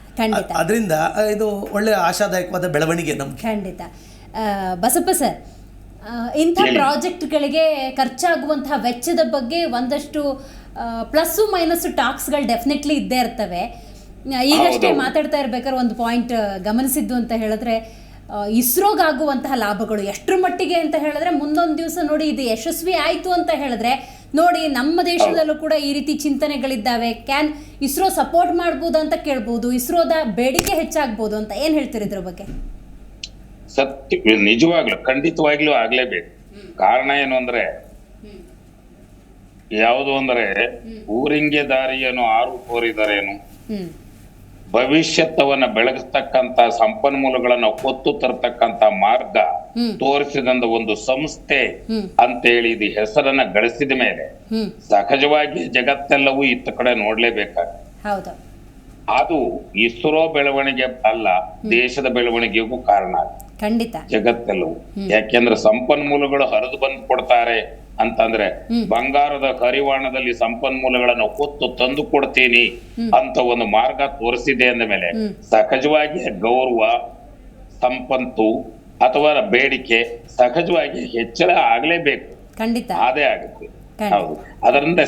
ಅದರಿಂದ ಇದು ಒಳ್ಳೆ ಆಶಾದಾಯಕವಾದ ಬೆಳವಣಿಗೆ ನಮ್ಗೆ. ಖಂಡಿತ. ಬಸಪ್ಪ ಸರ್, ಇಂಥ ಪ್ರಾಜೆಕ್ಟ್ಗಳಿಗೆ ಖರ್ಚಾಗುವಂತಹ ವೆಚ್ಚದ ಬಗ್ಗೆ ಒಂದಷ್ಟು ಪ್ಲಸ್ಸು ಮೈನಸ್ ಟಾಕ್ಸ್ಗಳು ಡೆಫಿನೆಟ್ಲಿ ಇದ್ದೇ ಇರ್ತವೆ. ಈಗಷ್ಟೇ ಮಾತಾಡ್ತಾ ಇರ್ಬೇಕಾದ್ರೆ ಒಂದು ಪಾಯಿಂಟ್ ಗಮನಿಸಿದ್ದು ಅಂತ ಹೇಳಿದ್ರೆ, ಇಸ್ರೋಗಾಗುವಂತಹ ಲಾಭಗಳು ಎಷ್ಟರ ಮಟ್ಟಿಗೆ ಅಂತ ಹೇಳಿದ್ರೆ, ಮುಂದೊಂದು ದಿವಸ ನೋಡಿ ಇದು ಯಶಸ್ವಿ ಆಯಿತು ಅಂತ ಹೇಳಿದ್ರೆ, ನೋಡಿ ನಮ್ಮ ದೇಶದಲ್ಲೂ ಕೂಡ ಈ ರೀತಿ ಚಿಂತನೆಗಳಿದ್ದಾವೆ. ಇಸ್ರೋ ಸಪೋರ್ಟ್ ಮಾಡ್ಬೋದು ಅಂತ ಕೇಳ್ಬೋದು, ಇಸ್ರೋದ ಬೇಡಿಕೆ ಹೆಚ್ಚಾಗ್ಬೋದು ಅಂತ ಏನ್ ಹೇಳ್ತೀರಿ ಇದ್ರ ಬಗ್ಗೆ? ಸತ್ಯ, ನಿಜವಾಗ್ಲು ಖಂಡಿತವಾಗ್ಲೂ ಆಗ್ಲೇಬೇಕು. ಕಾರಣ ಏನು ಅಂದ್ರೆ, ಯಾವುದು ಅಂದ್ರೆ ಊರಿಂಗೆ ದಾರಿಯನ್ನು ಆರು ಕೋರಿದರೇನು, ಭವಿಷ್ಯತ್ತವನ್ನ ಬೆಳಗಿಸ್ತಕ್ಕಂತ ಸಂಪನ್ಮೂಲಗಳನ್ನ ಹೊತ್ತು ತರ್ತಕ್ಕಂತ ಮಾರ್ಗ ತೋರಿಸಿದಂತ ಒಂದು ಸಂಸ್ಥೆ ಅಂತೇಳಿ ಇದು ಹೆಸರನ್ನ ಗಳಿಸಿದ ಮೇಲೆ ಸಹಜವಾಗಿ ಜಗತ್ತೆಲ್ಲವೂ ಇತ್ತ ಕಡೆ ನೋಡ್ಲೇಬೇಕಾಗುತ್ತೆ. ಅದು ಇಸ್ರೋ ಬೆಳವಣಿಗೆ ಅಲ್ಲ, ದೇಶದ ಬೆಳವಣಿಗೆಗೂ ಕಾರಣ ಖಂಡಿತ ಜಗತ್ತೆಲ್ಲವೂ. ಯಾಕೆಂದ್ರೆ ಸಂಪನ್ಮೂಲಗಳು ಹರಿದು ಬಂದು ಕೊಡ್ತಾರೆ ಅಂತಂದ್ರೆ, ಬಂಗಾರದ ಹರಿವಾಣದಲ್ಲಿ ಸಂಪನ್ಮೂಲಗಳನ್ನು ಹೊತ್ತು ತಂದು ಕೊಡ್ತೀನಿ ಅಂತ ಒಂದು ಮಾರ್ಗ ತೋರಿಸಿದೆ ಅಂದ ಮೇಲೆ ಸಹಜವಾಗಿ ಗೌರವ, ಸಂಪತ್ತು ಅಥವಾ ಬೇಡಿಕೆ ಸಹಜವಾಗಿ ಹೆಚ್ಚಳ ಆಗ್ಲೇಬೇಕು. ಖಂಡಿತ ಅದೇ ಆಗುತ್ತೆ. ಹೌದು. ಅದರಿಂದ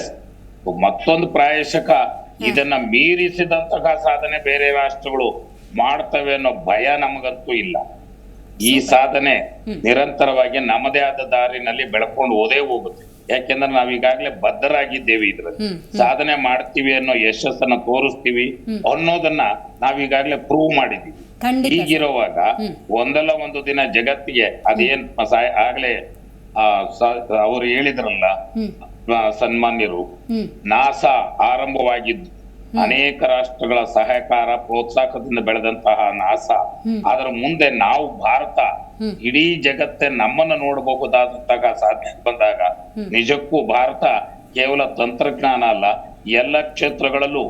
ಮತ್ತೊಂದು ಪ್ರಾಯಶಃ ಇದನ್ನ ಮೀರಿಸಿದಂತಹ ಸಾಧನೆ ಬೇರೆ ರಾಷ್ಟ್ರಗಳು ಮಾಡ್ತವೆ ಅನ್ನೋ ಭಯ ನಮಗಂತೂ ಇಲ್ಲ. ಈ ಸಾಧನೆ ನಿರಂತರವಾಗಿ ನಮ್ಮದೇ ಆದ ದಾರಿನಲ್ಲಿ ಬೆಳ್ಕೊಂಡು ಹೋಗುತ್ತೆ. ಯಾಕೆಂದ್ರೆ ನಾವೀಗಾಗ್ಲೇ ಬದ್ಧರಾಗಿದ್ದೇವೆ. ಇದ್ರಲ್ಲಿ ಸಾಧನೆ ಮಾಡ್ತೀವಿ ಅನ್ನೋ ಯಶಸ್ಸನ್ನ ತೋರಿಸ್ತೀವಿ ಅನ್ನೋದನ್ನ ನಾವೀಗಾಗ್ಲೇ ಪ್ರೂವ್ ಮಾಡಿದೀವಿ. ಹೀಗಿರುವಾಗ ಒಂದಲ್ಲ ಒಂದು ದಿನ ಜಗತ್ತಿಗೆ ಅದೇನ್ ಆಗ್ಲೇ ಅವ್ರು ಹೇಳಿದ್ರಲ್ಲ ಸನ್ಮಾನ್ಯರು, ನಾಸಾ ಆರಂಭವಾಗಿದ್ದು ಅನೇಕ ರಾಷ್ಟ್ರಗಳ ಸಹಕಾರ ಪ್ರೋತ್ಸಾಹದಿಂದ ಬೆಳೆದಂತಹ ನಾಸಾ, ಅದರ ಮುಂದೆ ನಾವು ಭಾರತ ಇಡೀ ಜಗತ್ತೇ ನಮ್ಮನ್ನು ನೋಡಬಹುದಾದಂತಹ ಸಾಧನೆ ಬಂದಾಗ ನಿಜಕ್ಕೂ ಭಾರತ ಕೇವಲ ತಂತ್ರಜ್ಞಾನ ಅಲ್ಲ, ಎಲ್ಲ ಕ್ಷೇತ್ರಗಳಲ್ಲೂ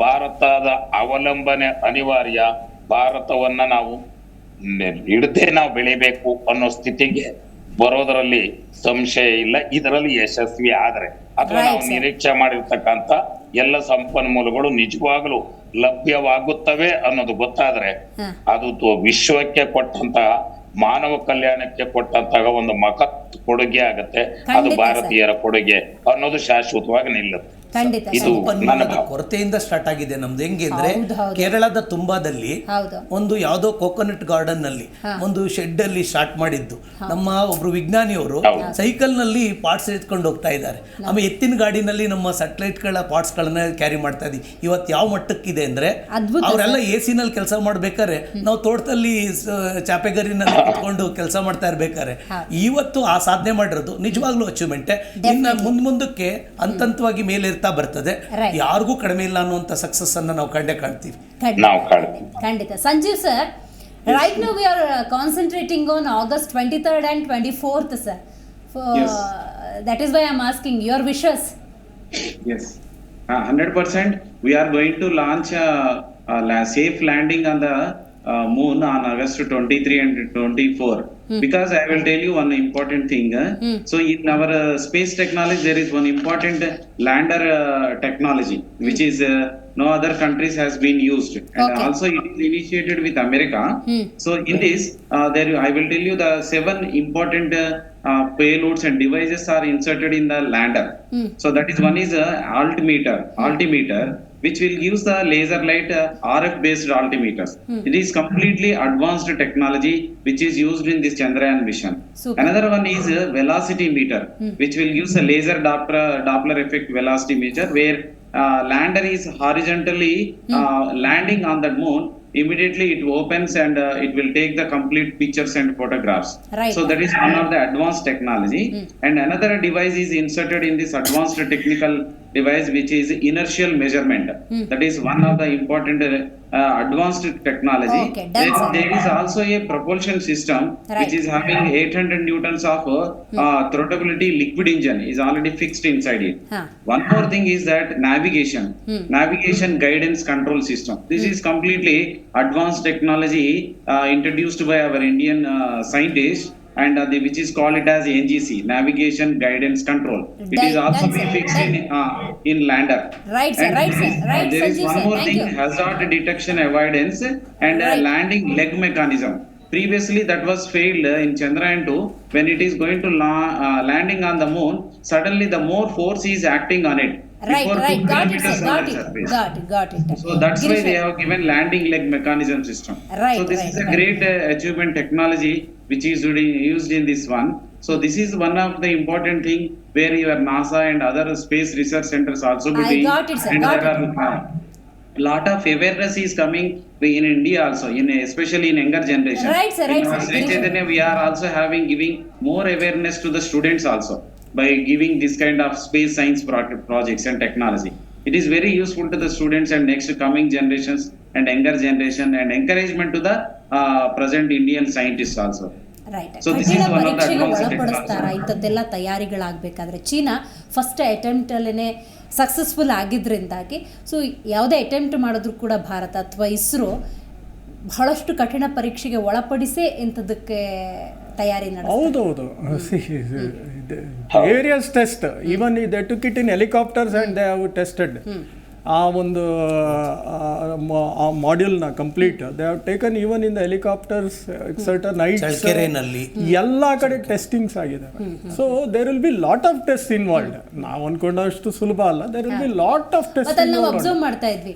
ಭಾರತದ ಅವಲಂಬನೆ ಅನಿವಾರ್ಯ. ಭಾರತವನ್ನ ನಾವು ಹಿಡದೆ ನಾವು ಬೆಳಿಬೇಕು ಅನ್ನೋ ಸ್ಥಿತಿಗೆ ಬರೋದರಲ್ಲಿ ಸಂಶಯ ಇಲ್ಲ. ಇದರಲ್ಲಿ ಯಶಸ್ವಿ ಆದ್ರೆ ಅಥವಾ ನಾವು ನಿರೀಕ್ಷೆ ಮಾಡಿರ್ತಕ್ಕಂಥ ಎಲ್ಲ ಸಂಪನ್ಮೂಲಗಳು ನಿಜವಾಗ್ಲೂ ಲಭ್ಯವಾಗುತ್ತವೆ ಅನ್ನೋದು ಗೊತ್ತಾದ್ರೆ, ಅದು ವಿಶ್ವಕ್ಕೆ ಕೊಟ್ಟಂತಹ, ಮಾನವ ಕಲ್ಯಾಣಕ್ಕೆ ಕೊಟ್ಟಂತಹ ಒಂದು ಮಹತ್ ಕೊಡುಗೆ ಆಗತ್ತೆ. ಅದು ಭಾರತೀಯರ ಕೊಡುಗೆ ಅನ್ನೋದು ಶಾಶ್ವತವಾಗಿ ನಿಲ್ಲುತ್ತೆ. ಸಂಪನ್ಮೂಲದ ಕೊರತೆಯಿಂದ ಸ್ಟಾರ್ಟ್ ಆಗಿದೆ ನಮ್ದು. ಹೆಂಗೆ ಅಂದ್ರೆ, ಕೇರಳದ ತುಂಬಾದಲ್ಲಿ ಒಂದು ಯಾವುದೋ ಕೋಕೋನಟ್ ಗಾರ್ಡನ್ ನಲ್ಲಿ ಒಂದು ಶೆಡ್ ಅಲ್ಲಿ ಸ್ಟಾರ್ಟ್ ಮಾಡಿದ್ದು. ನಮ್ಮ ಒಬ್ರು ವಿಜ್ಞಾನಿಯವರು ಸೈಕಲ್ ನಲ್ಲಿ ಪಾರ್ಟ್ಸ್ ಎತ್ಕೊಂಡು ಹೋಗ್ತಾ ಇದ್ದಾರೆ. ಆಮೇಲೆ ಎತ್ತಿನ ಗಾಡಿನಲ್ಲಿ ನಮ್ಮ ಸ್ಯಾಟಲೈಟ್ ಗಳ ಪಾರ್ಟ್ಸ್ ಗಳನ್ನ ಕ್ಯಾರಿ ಮಾಡ್ತಾ ಇದೀವಿ. ಇವತ್ತು ಯಾವ ಮಟ್ಟಕ್ಕಿದೆ ಅಂದ್ರೆ, ಅವರೆಲ್ಲ AC ನಲ್ಲಿ ಕೆಲಸ ಮಾಡ್ಬೇಕಾದ್ರೆ ನಾವು ತೋಟದಲ್ಲಿ ಚಾಪೆಗರಿನಲ್ಲಿ ಕುತ್ಕೊಂಡು ಕೆಲಸ ಮಾಡ್ತಾ ಇರ್ಬೇಕಾರೆ ಇವತ್ತು ಆ ಸಾಧನೆ ಮಾಡಿರೋದು ನಿಜವಾಗ್ಲೂ ಅಚೀವ್ಮೆಂಟ್. ಇನ್ನು ಮುಂದಕ್ಕೆ ಹಂತವಾಗಿ ಮೇಲೆ ಬರ್ತದೆ. ಯಾರಿಗೂ ಕಡಿಮೆ ಇಲ್ಲ ಅನ್ನುವಂತ ಸಕ್ಸಸ್ ಅನ್ನ ನಾವು ಕಂಡೇ ಕಾಣ್ತೀವಿ. ಖಂಡಿತ. Sanjeev sir, right now we are concentrating on August 23rd and 24th, sir. That is why I am asking your wishes. Yes, 100%. We are going to launch a safe landing on the moon on August 23 and 24. Because I will tell you one important thing. So in our space technology, there is one important lander technology, which is no other countries has been used. And also it is initiated with America. So in this, I will tell you the 7 important payloads and devices are inserted in the lander. So that is one is altimeter, which will use the laser light RF based altimeters. It is completely advanced technology which is used in this Chandrayaan mission. Another one is velocity meter, which will use a laser Doppler effect velocity meter, where lander is horizontally landing on the moon. Immediately it opens and it will take the complete pictures and photographs. So that is one of the advanced technology. And another device is inserted in this advanced technical device, which is inertial measurement. That is one of the important advanced technology. There is also a propulsion system which is having 800 newtons of throttability liquid engine is already fixed inside it. One more thing is that navigation guidance control system. This is completely advanced technology introduced by our Indian scientists, and which is called it as NGC, navigation guidance control. It is also being fixed in lander. Right, sir. There is one more thing, hazard detection avoidance and landing leg mechanism. Previously that was failed in Chandrayaan 2. When it is going to landing on the moon, suddenly the more force is acting on it. Right. Got it. So that's why they have given landing leg mechanism system. So this is a great achievement technology which is used in this one. So this is one of the important thing where your NASA and other space research centers also be doing. Got it, sir. And there are lot of awareness is coming in India also, especially in younger generation. Right, sir. In our Sri Chaitanya, we are also giving more awareness to the students also by giving this kind of space science projects and technology. It is very useful to the students and next coming generations and younger generation, and encouragement to the present Indian scientists also. Right. So this is one of the ಪರೀಕ್ಷೆಗೆ advanced ಒಳಪಡಿಸ್ತಾರ ಇಂಥದ್ದೆಲ್ಲ ತಯಾರಿಗಳಾಗಬೇಕಾದ್ರೆ. China first ಅಟೆಂಪ್ಟಲ್ಲೇ successful ಆಗಿದ್ದರಿಂದಾಗಿ so ಯಾವುದೇ attempt ಮಾಡಿದ್ರು ಕೂಡ ಭಾರತ ಅಥವಾ ಇಸ್ರೋ ಬಹಳಷ್ಟು ಕಠಿಣ ಪರೀಕ್ಷೆಗೆ ಒಳಪಡಿಸೇ ಇಂಥದ್ದಕ್ಕೆ ತಯಾರಿ ನಡೆಸ್ತಾರೆ. ಹೌದೌದು. Various test, even they took it in helicopters and they have tested ಆ ಒಂದು ಮಾಡ್ಯೂಲ್ನ complete. They have taken even in the helicopters certain nights ಎಲ್ಲ ಕಡೆ ಟೆಸ್ಟಿಂಗ್ಸ್ ಆಗಿದೆ. So there will be lot of test involved. ನಾವು ಅನ್ಕೊಂಡಷ್ಟು ಸುಲಭ ಅಲ್ಲ, there will be lot of test. ನಾವು ಅಬ್ಸರ್ವ್ ಮಾಡ್ತಾ ಇದ್ವಿ,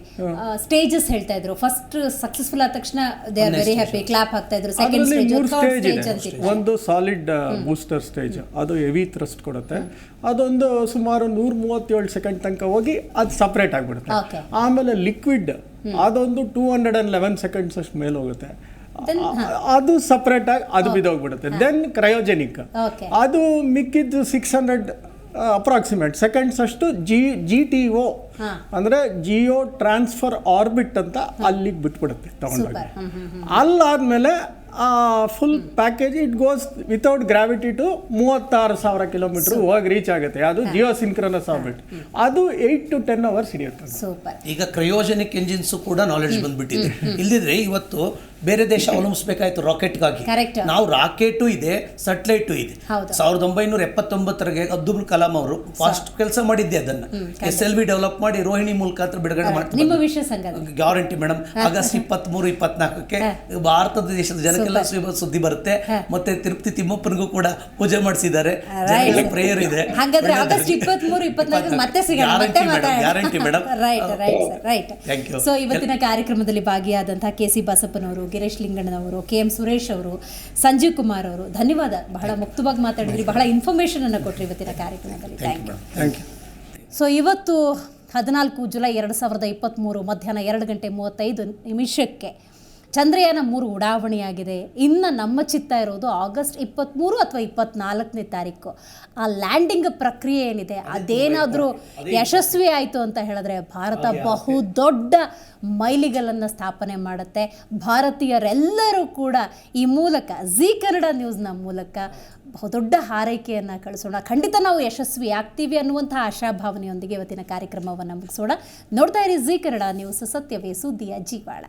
ಸ್ಟೇಜಸ್ ಹೇಳ್ತಾ ಇದ್ರು. ಫಸ್ಟ್ ಸಕ್ಸಸ್ಫುಲ್ ಆದ ತಕ್ಷಣ they are very happy, clap ಹಾಕ್ತಾ ಇದ್ರು. ಸೆಕೆಂಡ್ ಸ್ಟೇಜ್, ಥರ್ಡ್ ಸ್ಟೇಜ್ ಅಂತ ಒಂದು ಸಾಲಿಡ್ ಬೂಸ್ಟರ್ ಸ್ಟೇಜ್, ಅದು ಹೆವಿ ಥ್ರಸ್ಟ್ ಕೊಡುತ್ತೆ. ಅದೊಂದು ಸುಮಾರು 137 ಸೆಕೆಂಡ್ ತನಕ ಹೋಗಿ ಅದು ಸಪ್ರೇಟ್ ಆಗ್ಬಿಡುತ್ತೆ. ಆಮೇಲೆ ಲಿಕ್ವಿಡ್ ಅದೊಂದು 211 ಸೆಕೆಂಡ್ಸ್ ಅಷ್ಟು ಮೇಲೆ ಹೋಗುತ್ತೆ, ಅದು ಸಪ್ರೇಟ್ ಆಗಿ ಅದು ಬಿದ್ದೋಗ್ಬಿಡುತ್ತೆ. ದೆನ್ ಕ್ರಯೋಜೆನಿಕ್, ಅದು ಮಿಕ್ಕಿದ್ದು 600 ಅಪ್ರಾಕ್ಸಿಮೇಟ್ ಸೆಕೆಂಡ್ಸ್ ಅಷ್ಟು GTO ಅಂದರೆ ಜಿಯೋ ಟ್ರಾನ್ಸ್ಫರ್ ಆರ್ಬಿಟ್ ಅಂತ ಅಲ್ಲಿಗೆ ಬಿಟ್ಬಿಡುತ್ತೆ ತಗೊಂಡೋಗಿ. ಅಲ್ಲಾದ್ಮೇಲೆ full package it goes without gravity to 36,000 kilometre ಹೋಗಿ ರೀಚ್ ಆಗುತ್ತೆ. ಅದು ಜಿಯೋ ಸಿನ್ಕ್ರನಸ್ ಆರ್ಬಿಟ್. ಅದು 8 to 10 ಅವರ್ಸ್ ಹಿಡಿಯುತ್ತೆ. ಈಗ ಕ್ರಯೋಜೆನಿಕ್ ಎಂಜಿನ್ಸ್ ಕೂಡ ನಾಲೆಡ್ಜ್ ಬಂದ್ಬಿಟ್ಟಿದೆ. ಇಲ್ದಿದ್ರೆ ಇವತ್ತು ಬೇರೆ ದೇಶ ಅವಲಂಬಿಸಬೇಕಾಯ್ತು ರಾಕೆಟ್ಗಾಗಿ. ನಾವು ರಾಕೆಟು ಇದೆ, ಸ್ಯಾಟಲೈಟು ಇದೆ. 1979 ಅಬ್ದುಲ್ ಕಲಾಂ ಅವರು ಫಾಸ್ಟ್ ಕೆಲಸ ಮಾಡಿದ್ದೆ. ಅದನ್ನ SLV ಡೆವಲಪ್ ಮಾಡಿ ರೋಹಿಣಿ ಮೂಲಕ ಬಿಡುಗಡೆ ಮಾಡ್ತಾರೆ. ನಿಮ್ಮ ವಿಷಯ ಗ್ಯಾರಂಟಿ ಮೇಡಮ್. ಆಗಸ್ಟ್ 23-24 ಭಾರತದ ದೇಶದ ಜನಕ್ಕೆಲ್ಲ ಸುದ್ದಿ ಬರುತ್ತೆ. ಮತ್ತೆ ತಿರುಪತಿ ತಿಮ್ಮಪ್ಪನಿಗೂ ಕೂಡ ಪೂಜೆ ಮಾಡಿಸಿದ್ದಾರೆ, ಪ್ರೇಯರ್ ಇದೆ. ಹಾಗಾದ್ರೆ ಆಗಸ್ಟ್ 23-24 ಮತ್ತೆ ಸಿಗೋಣ, ಮತ್ತೆ ಮಾತಾಡೋಣ. Guarantee madam. ರೈಟ್. ಸೊ ಇವತ್ತಿನ ಕಾರ್ಯಕ್ರಮದಲ್ಲಿ ಭಾಗಿಯಾದಂತಹ KC ಬಸಪ್ಪನವರು, ಗಿರೀಶ್ ಲಿಂಗಣ್ಣನವರು, KM ಸುರೇಶ್ ಅವರು, ಸಂಜೀವ್ ಕುಮಾರ್ ಅವರು, ಧನ್ಯವಾದ. ಬಹಳ ಮುಕ್ತವಾಗಿ ಮಾತಾಡಿದ್ರಿ, ಬಹಳ ಇನ್ಫಾರ್ಮೇಷನ್ ಅನ್ನು ಕೊಟ್ಟರು ಇವತ್ತಿನ ಕಾರ್ಯಕ್ರಮದಲ್ಲಿ. Thank you. ಸೊ ಇವತ್ತು 14 ಜುಲೈ 2023 ಮಧ್ಯಾಹ್ನ 2:35 ಚಂದ್ರಯಾನ 3 ಉಡಾವಣೆಯಾಗಿದೆ. ಇನ್ನು ನಮ್ಮ ಚಿತ್ತ ಇರೋದು ಆಗಸ್ಟ್ 23 ಅಥವಾ 24ನೇ ತಾರೀಕು. ಆ ಲ್ಯಾಂಡಿಂಗ್ ಪ್ರಕ್ರಿಯೆ ಏನಿದೆ ಅದೇನಾದರೂ ಯಶಸ್ವಿ ಆಯಿತು ಅಂತ ಹೇಳಿದ್ರೆ ಭಾರತ ಬಹುದೊಡ್ಡ ಮೈಲಿಗಲ್ಲನ್ನು ಸ್ಥಾಪನೆ ಮಾಡುತ್ತೆ. ಭಾರತೀಯರೆಲ್ಲರೂ ಕೂಡ ಈ ಮೂಲಕ ಝೀ ಕನ್ನಡ ನ್ಯೂಸ್ನ ಮೂಲಕ ಬಹುದೊಡ್ಡ ಹಾರೈಕೆಯನ್ನು ಕಳಿಸೋಣ. ಖಂಡಿತ ನಾವು ಯಶಸ್ವಿ ಆಗ್ತೀವಿ ಅನ್ನುವಂಥ ಆಶಾಭಾವನೆಯೊಂದಿಗೆ ಇವತ್ತಿನ ಕಾರ್ಯಕ್ರಮವನ್ನು ಮುಗಿಸೋಣ. ನೋಡ್ತಾ ಇರಿ ಝೀ ಕನ್ನಡ ನ್ಯೂಸ್, ಸತ್ಯವೇ ಸುದ್ದಿಯ ಜೀವಾಳ.